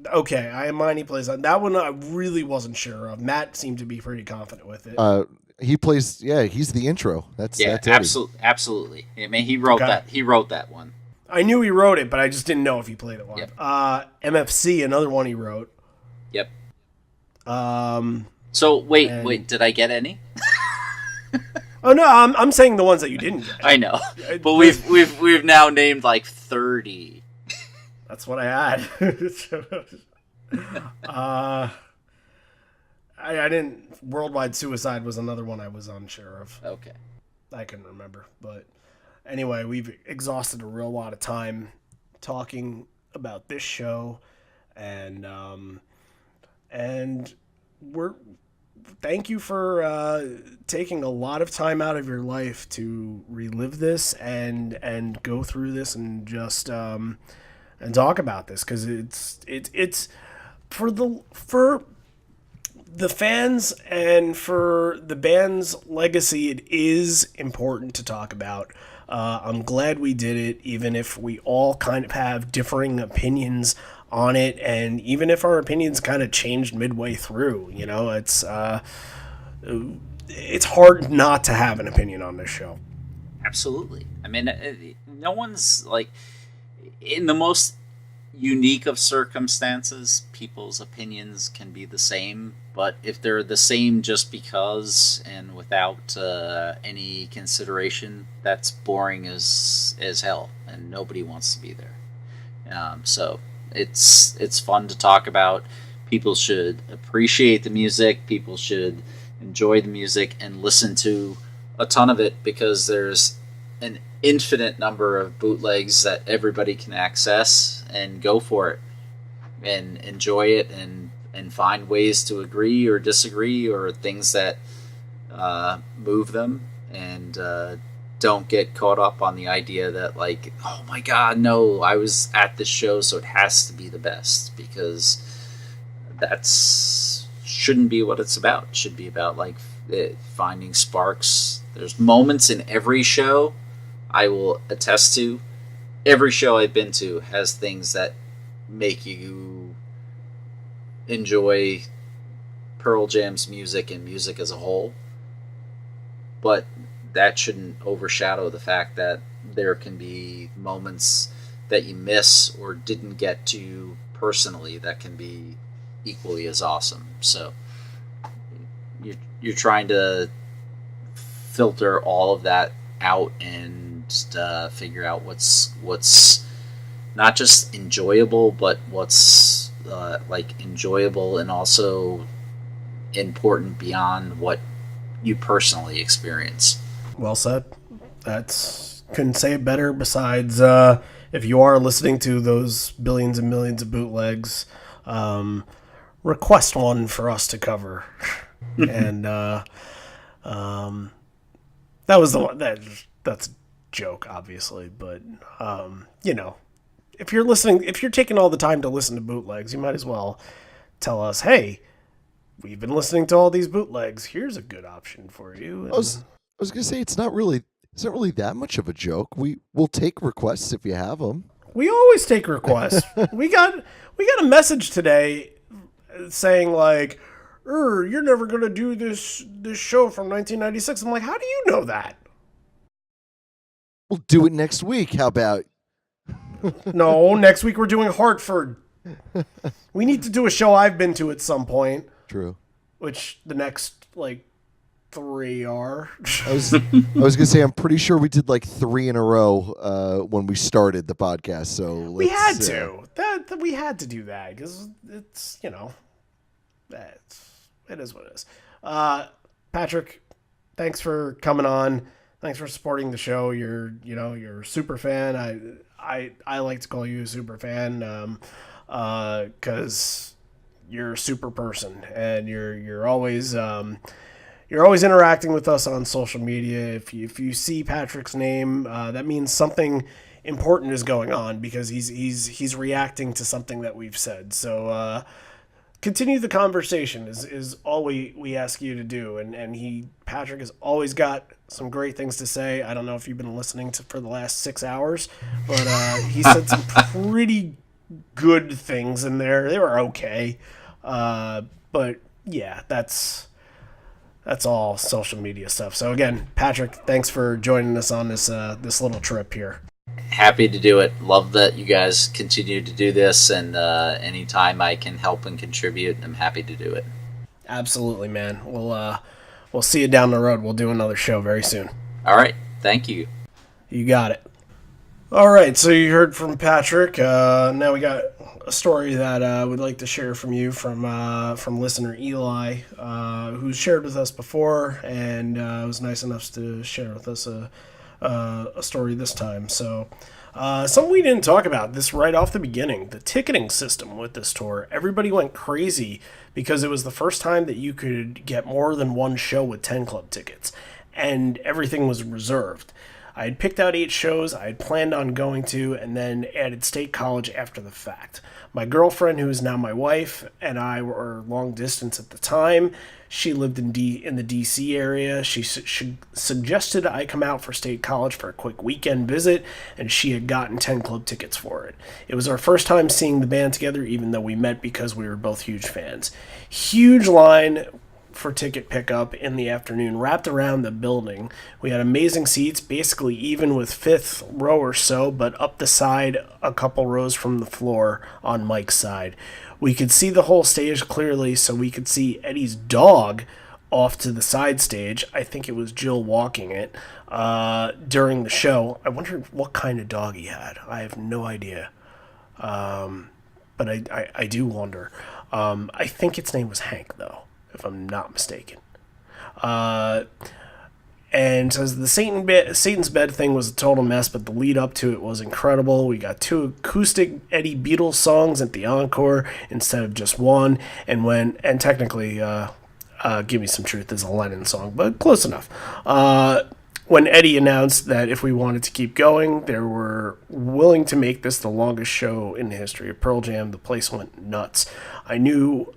Okay, I Am Mine he plays on. That one I really wasn't sure of. Matt seemed to be pretty confident with it. He plays. Yeah, he's the intro. That's Eddie. Absolutely. I mean, he wrote that. He wrote that one. I knew he wrote it, but I just didn't know if he played it live. Yep. MFC, another one he wrote. Yep. Um. So wait, did I get any? Oh no, I'm saying the ones that you didn't get. I know, but we've now named like 30. That's what I had. I didn't. Worldwide Suicide was another one I was unsure of. Okay. I couldn't remember, but anyway, we've exhausted a real lot of time talking about this show, and we're thank you for taking a lot of time out of your life to relive this and go through this and just and talk about this, because it's for the fans and for the band's legacy. It is important to talk about. I'm glad we did it, even if we all kind of have differing opinions on it, and even if our opinions kind of changed midway through. It's hard not to have an opinion on this show. Absolutely. I mean, no one's like, in the most unique of circumstances, people's opinions can be the same, but if they're the same just because and without any consideration, that's boring as hell, and nobody wants to be there. So it's fun to talk about. People should appreciate the music. People should enjoy the music and listen to a ton of it, because there's an infinite number of bootlegs that everybody can access, and go for it and enjoy it, and find ways to agree or disagree, or things that move them, and don't get caught up on the idea that, like, oh my god, no, I was at this show, so it has to be the best, because that's shouldn't be what it's about. It should be about, like, finding sparks. There's moments in every show, I will attest to. Every show I've been to has things that make you enjoy Pearl Jam's music and music as a whole. But that shouldn't overshadow the fact that there can be moments that you miss or didn't get to personally that can be equally as awesome. So you're trying to filter all of that out and figure out what's not just enjoyable, but what's like enjoyable and also important beyond what you personally experience. Well said. Couldn't say it better. Besides, if you are listening to those billions and millions of bootlegs, request one for us to cover. And that was the one that's a joke, obviously, but if you're listening, if you're taking all the time to listen to bootlegs, you might as well tell us, hey, we've been listening to all these bootlegs. Here's a good option for you. And I was gonna say it's not really that much of a joke. We'll take requests if you have them. we always take requests. we got a message today saying like, you're never gonna do this show from 1996. I'm like, how do you know that? We'll do it next week. How about? No, next week we're doing Hartford. We need to do a show I've been to at some point. True. Which the next, like, 3 are. I was gonna say I'm pretty sure we did like 3 in a row when we started the podcast. So we had to. We had to do that because it's it is what it is. Patrick, thanks for coming on. Thanks for supporting the show. You're a super fan. I like to call you a super fan because you're a super person and you're always interacting with us on social media. If you see Patrick's name, that means something important is going on because he's reacting to something that we've said. So continue the conversation is all we ask you to do. And Patrick has always got some great things to say. I don't know if you've been listening for the last 6 hours, but he said some pretty good things in there. They were okay. But yeah, that's all social media stuff. So again, Patrick, thanks for joining us on this little trip here. Happy to do it. Love that you guys continue to do this, and anytime I can help and contribute, I'm happy to do it. Absolutely, man. We'll see you down the road. We'll do another show very soon. All right. Thank you. You got it. All right, so you heard from Patrick. Now we got a story that I would like to share from you from listener Eli, who's shared with us before and was nice enough to share with us a story this time. So something we didn't talk about this right off the beginning, the ticketing system with this tour. Everybody went crazy because it was the first time that you could get more than one show with 10 club tickets, and everything was reserved. I had picked out 8 shows I had planned on going to and then added State College after the fact. My girlfriend, who is now my wife, and I were long distance at the time. She lived in the D.C. area. She suggested I come out for State College for a quick weekend visit, and she had gotten 10 club tickets for it. It was our first time seeing the band together, even though we met because we were both huge fans. Huge line for ticket pickup in the afternoon wrapped around the building. We had amazing seats, basically even with 5th row or so, but up the side a couple rows from the floor on Mike's side. We could see the whole stage clearly, so we could see Eddie's dog off to the side stage. I think it was Jill walking it during the show. I wonder what kind of dog he had. I have no idea. But I do wonder. I think its name was Hank, though, if I'm not mistaken. And so the Satan's Bed thing was a total mess, but the lead up to it was incredible. We got 2 acoustic Eddie Beatles songs at the encore instead of just one, and technically Give Me Some Truth is a Lennon song, but close enough. when Eddie announced that if we wanted to keep going, they were willing to make this the longest show in the history of Pearl Jam, the place went nuts. I knew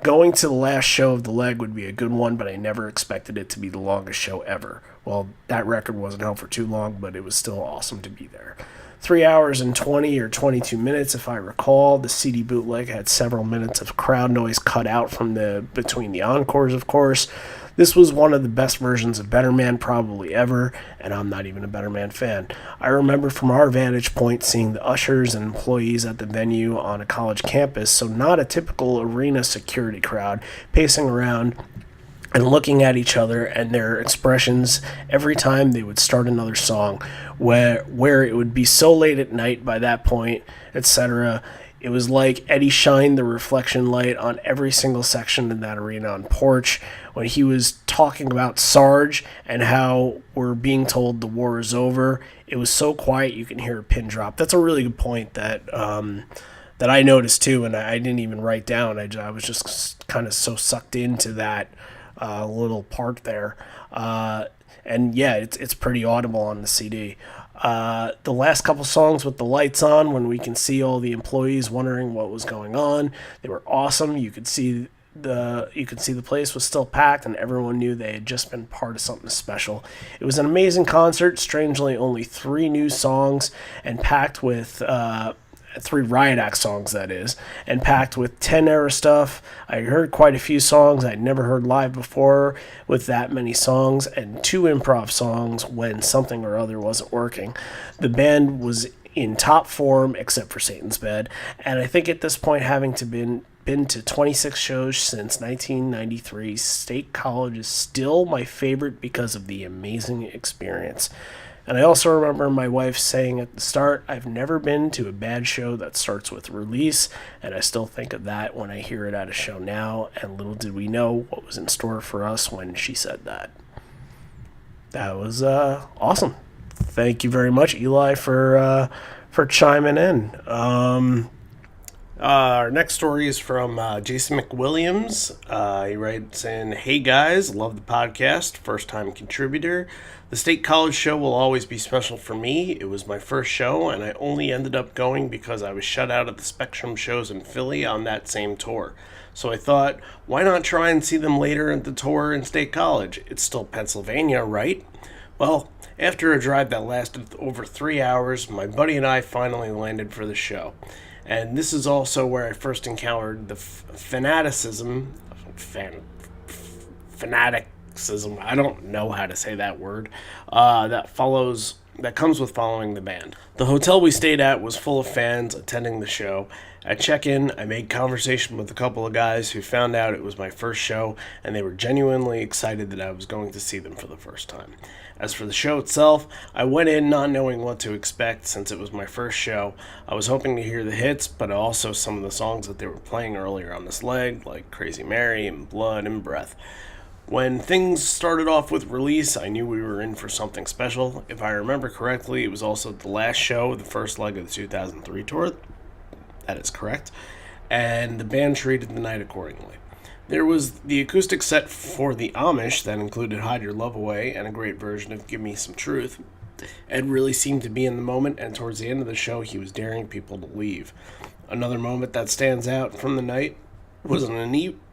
going to the last show of the leg would be a good one, but I never expected it to be the longest show ever. Well, that record wasn't held for too long, but it was still awesome to be there. 3 hours and 20 or 22 minutes, if I recall. The CD bootleg had several minutes of crowd noise cut out from between the encores, of course. This was one of the best versions of Better Man probably ever, and I'm not even a Better Man fan. I remember from our vantage point seeing the ushers and employees at the venue on a college campus, so not a typical arena security crowd, pacing around and looking at each other and their expressions every time they would start another song, where it would be so late at night by that point, etc. It was like Eddie shined the reflection light on every single section in that arena on Porch when he was talking about Sarge and how we're being told the war is over. It was so quiet you can hear a pin drop. That's a really good point that I noticed too, and I didn't even write down. I was just kind of so sucked into that little part there. And yeah, it's pretty audible on the CD. The last couple songs with the lights on, when we can see all the employees wondering what was going on, they were awesome. You could see the place was still packed, and everyone knew they had just been part of something special. It was an amazing concert. Strangely, only 3 new songs, and packed with 3 Riot Act songs, that is, and packed with 10 era stuff. I heard quite a few songs I'd never heard live before with that many songs, and 2 improv songs when something or other wasn't working. The band was in top form except for Satan's Bed, and I think at this point, having been to 26 shows since 1993, State College is still my favorite because of the amazing experience. And I also remember my wife saying at the start, I've never been to a bad show that starts with Release, and I still think of that when I hear it at a show now, and little did we know what was in store for us when she said that. That was awesome. Thank you very much, Eli, for chiming in. Our next story is from Jason McWilliams. He writes in, "Hey guys, love the podcast, first time contributor. The State College show will always be special for me. It was my first show, and I only ended up going because I was shut out of the Spectrum shows in Philly on that same tour. So I thought, why not try and see them later at the tour in State College? It's still Pennsylvania, right? Well, after a drive that lasted over 3 hours, my buddy and I finally landed for the show. And this is also where I first encountered the fanaticism, I don't know how to say that word, that comes with following the band. The hotel we stayed at was full of fans attending the show. At check-in, I made conversation with a couple of guys who found out it was my first show, and they were genuinely excited that I was going to see them for the first time. As for the show itself, I went in not knowing what to expect since it was my first show. I was hoping to hear the hits, but also some of the songs that they were playing earlier on this leg, like Crazy Mary and Blood and Breath. When things started off with Release, I knew we were in for something special. If I remember correctly, it was also the last show of the first leg of the 2003 tour. That is correct. And the band treated the night accordingly. There was the acoustic set for the Amish that included Hide Your Love Away and a great version of Give Me Some Truth. Ed really seemed to be in the moment, and towards the end of the show, he was daring people to leave. Another moment that stands out from the night was an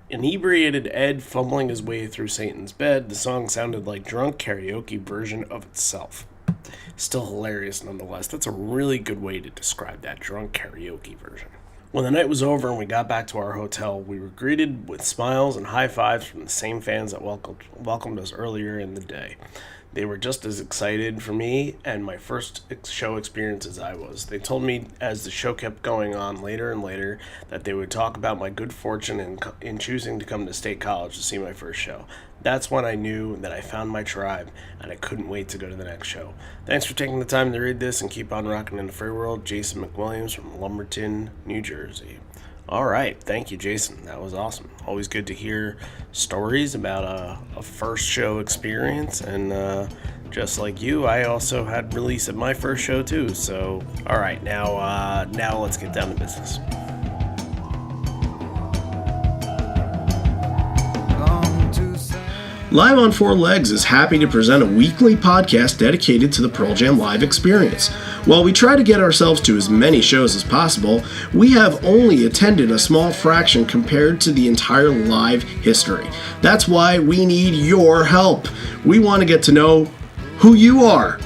inebriated Ed fumbling his way through Satan's Bed. The song sounded like drunk karaoke version of itself. Still hilarious nonetheless. That's a really good way to describe that, drunk karaoke version. When the night was over and we got back to our hotel, we were greeted with smiles and high fives from the same fans that welcomed us earlier in the day. They were just as excited for me and my first show experience as I was. They told me as the show kept going on later and later that they would talk about my good fortune in choosing to come to State College to see my first show. That's when I knew that I found my tribe, and I couldn't wait to go to the next show. Thanks for taking the time to read this, and keep on rocking in the free world. Jason McWilliams from Lumberton, New Jersey. All right, thank you, Jason. That was awesome. Always good to hear stories about a first show experience, and just like you, I also had Release at my first show too. So, all right, now let's get down to business. Live on Four Legs is happy to present a weekly podcast dedicated to the Pearl Jam live experience. While we try to get ourselves to as many shows as possible, we have only attended a small fraction compared to the entire live history. That's why we need your help. We want to get to know who you are.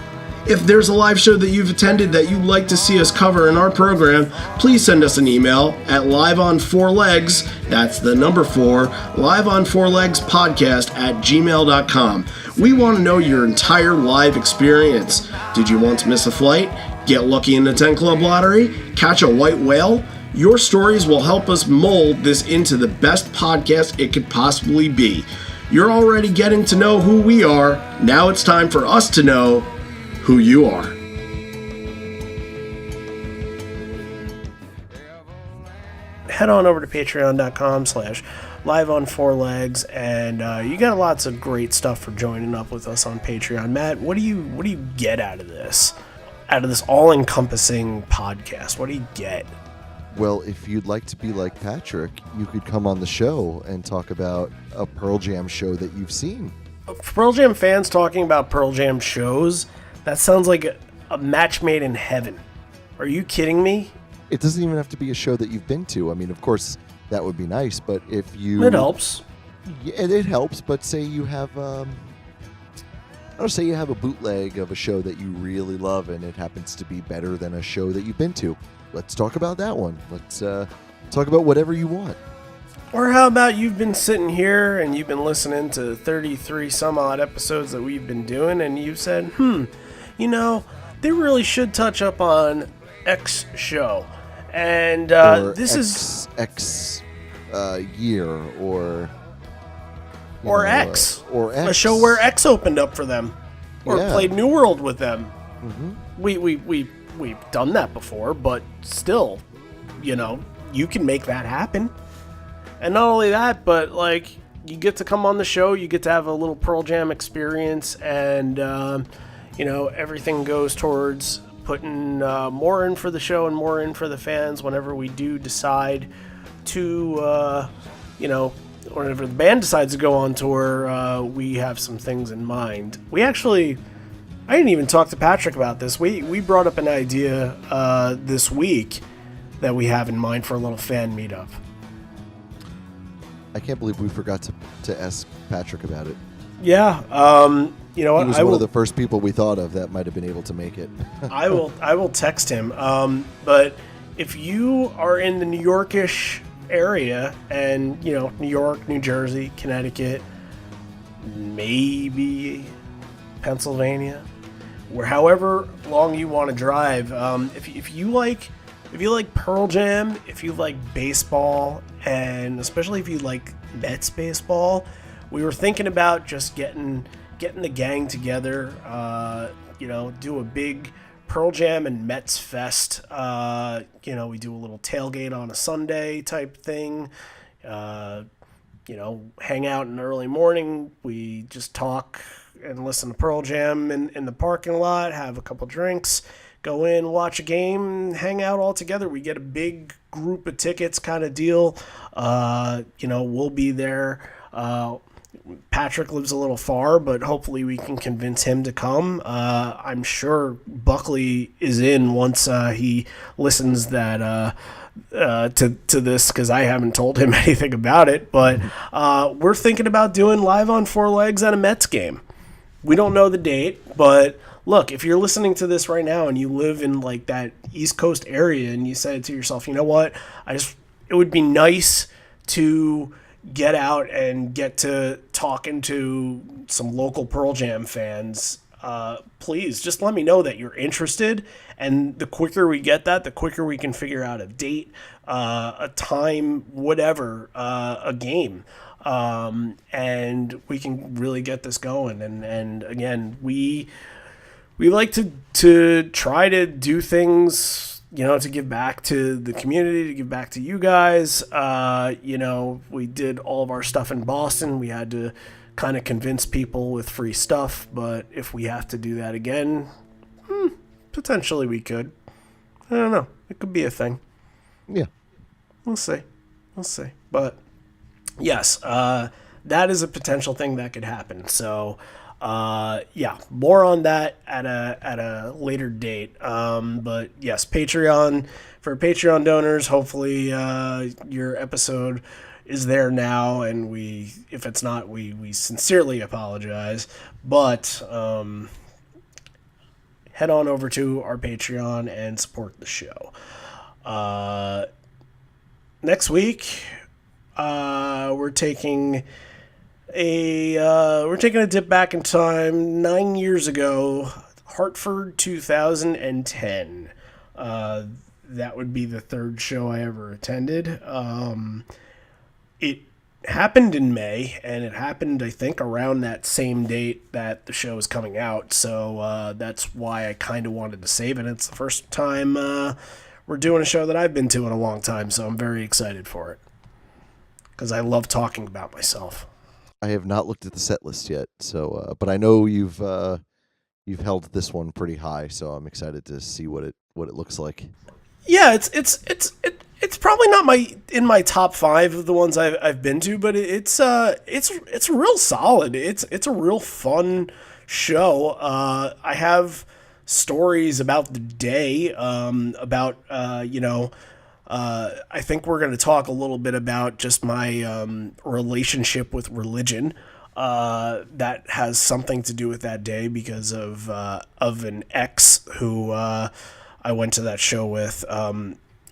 If there's a live show that you've attended that you'd like to see us cover in our program, please send us an email at liveonfourlegs, that's the number 4, liveonfourlegspodcast@gmail.com. We want to know your entire live experience. Did you once miss a flight? Get lucky in the 10 Club lottery? Catch a white whale? Your stories will help us mold this into the best podcast it could possibly be. You're already getting to know who we are. Now it's time for us to know who you are. Head on over to patreon.com/liveonfourlegs, and you got lots of great stuff for joining up with us on Patreon. Matt, what do you get out of this? Out of this all-encompassing podcast? What do you get? Well, if you'd like to be like Patrick, you could come on the show and talk about a Pearl Jam show that you've seen. Pearl Jam fans talking about Pearl Jam shows? That sounds like a match made in heaven. Are you kidding me? It doesn't even have to be a show that you've been to. I mean, of course, that would be nice, but if you... It helps. Yeah, it helps, but say you have... say you have a bootleg of a show that you really love and it happens to be better than a show that you've been to. Let's talk about that one. Let's talk about whatever you want. Or how about you've been sitting here and you've been listening to 33 some odd episodes that we've been doing and you've said, they really should touch up on X show. And this is X year or X. Or X. A show where X opened up for them or played New World with them. Mm-hmm. We've done that before, but still, you can make that happen. And not only that, but you get to come on the show, you get to have a little Pearl Jam experience, and everything goes towards putting more in for the show and more in for the fans whenever we do decide to, whenever the band decides to go on tour, we have some things in mind. I didn't even talk to Patrick about this. We brought up an idea this week that we have in mind for a little fan meetup. I can't believe we forgot to ask Patrick about it. Yeah, you know what? He was one of the first people we thought of that might have been able to make it. I will text him. But if you are in the New Yorkish area, and New York, New Jersey, Connecticut, maybe Pennsylvania, where however long you want to drive, if you like Pearl Jam, if you like baseball, and especially if you like Mets baseball, we were thinking about just getting the gang together, do a big Pearl Jam and Mets fest. We do a little tailgate on a Sunday type thing. Hang out in the early morning. We just talk and listen to Pearl Jam in the parking lot, have a couple drinks, go in, watch a game, hang out all together. We get a big group of tickets kind of deal. We'll be there. Patrick lives a little far, but hopefully we can convince him to come. I'm sure Buckley is in once he listens to this, because I haven't told him anything about it. But we're thinking about doing Live on Four Legs at a Mets game. We don't know the date, but look, if you're listening to this right now and you live in that East Coast area and you said to yourself, you know what, it would be nice to get out and get to talking to some local Pearl Jam fans, please just let me know that you're interested. And the quicker we get that, the quicker we can figure out a date, a time, whatever, a game. And we can really get this going. And again, we like to try to do things, to give back to the community, to give back to you guys. We did all of our stuff in Boston. We had to kind of convince people with free stuff, but if we have to do that again, potentially we could. I don't know. It could be a thing. Yeah. We'll see. But yes, that is a potential thing that could happen. So, yeah, more on that at a later date. But yes, Patreon, for Patreon donors, hopefully your episode is there now, and if it's not, we sincerely apologize. But head on over to our Patreon and support the show. Next week, we're taking a dip back in time 9 years ago, Hartford 2010. That would be the third show I ever attended. It happened in May, and it happened, I think, around that same date that the show is coming out. So that's why I kind of wanted to save it. It's the first time we're doing a show that I've been to in a long time, so I'm very excited for it because I love talking about myself. I have not looked at the set list yet, so but I know you've held this one pretty high, so I'm excited to see what it looks like. Yeah, it's probably not in my top 5 of the ones I've been to, but it's real solid. It's a real fun show. I have stories about the day, I think we're going to talk a little bit about just my relationship with religion. That has something to do with that day because of an ex who I went to that show with.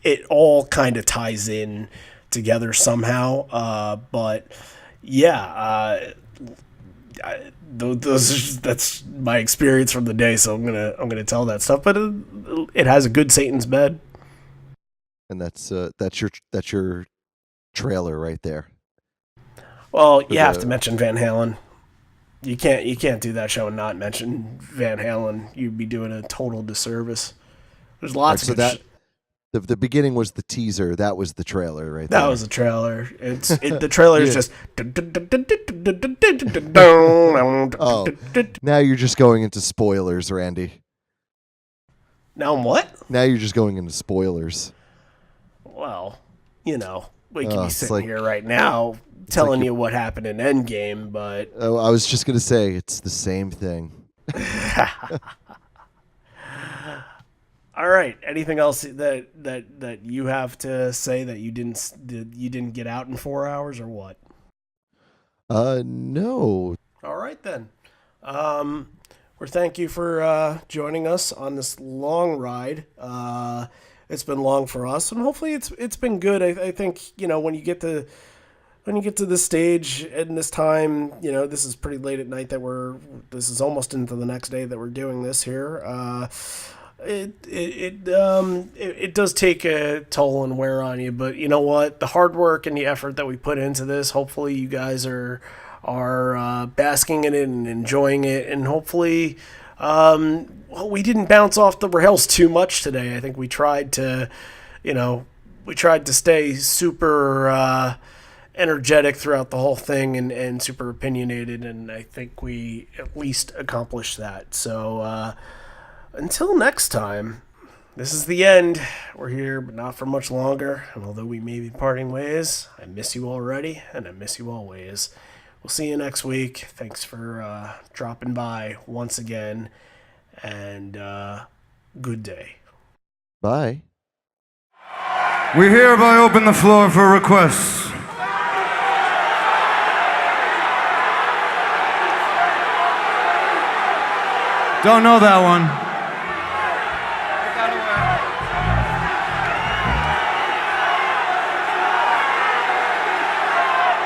It all kind of ties in together somehow. But yeah, that's my experience from the day. So I'm gonna tell that stuff. But it has a good Satan's bed. And that's your trailer right there. Well, you have to mention Van Halen. You can't do that show and not mention Van Halen. You'd be doing a total disservice. There's lots of that. The beginning was the teaser. That was the trailer, right there. That was the trailer. The trailer is just. Oh, now you're just going into spoilers, Randy. Now what? Now you're just going into spoilers. Well, we could be sitting here right now telling you what happened in Endgame, but I was just gonna say it's the same thing. All right. Anything else that you have to say that you didn't get out in 4 hours or what? No. All right then. We're thank you for joining us on this long ride. It's been long for us, and hopefully it's been good. I think when you get to this stage and this time, this is pretty late at night this is almost into the next day that we're doing this here. It does take a toll and wear on you, but you know what? The hard work and the effort that we put into this, hopefully you guys are basking in it and enjoying it, and hopefully we didn't bounce off the rails too much today. I think we tried to stay super energetic throughout the whole thing and super opinionated, and I think we at least accomplished that. So until next time, this is the end. We're here, but not for much longer. And although we may be parting ways, I miss you already, and I miss you always. We'll see you next week. Thanks for dropping by once again, and good day. Bye. We hereby open the floor for requests. Don't know that one.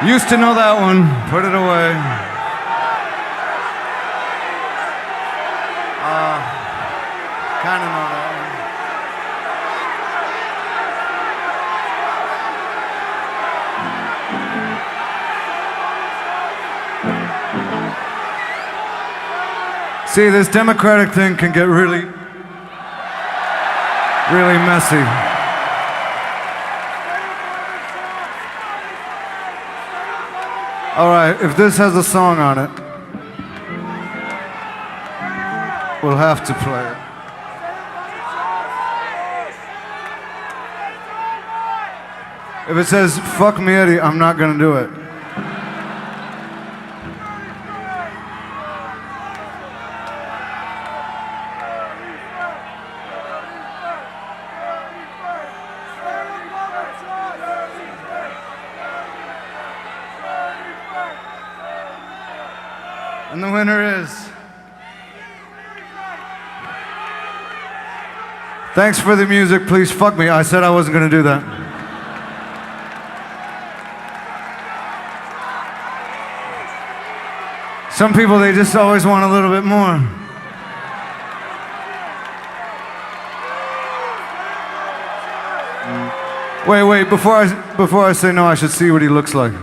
Used to know that one. Put it away. Kind of know that one. See, this Democratic thing can get really, really messy. All right, if this has a song on it, we'll have to play it. If it says, "Fuck me, Eddie," I'm not gonna do it. And the winner is... Thanks for the music, please fuck me. I said I wasn't gonna do that. Some people, they just always want a little bit more. Wait, before I say no, I should see what he looks like.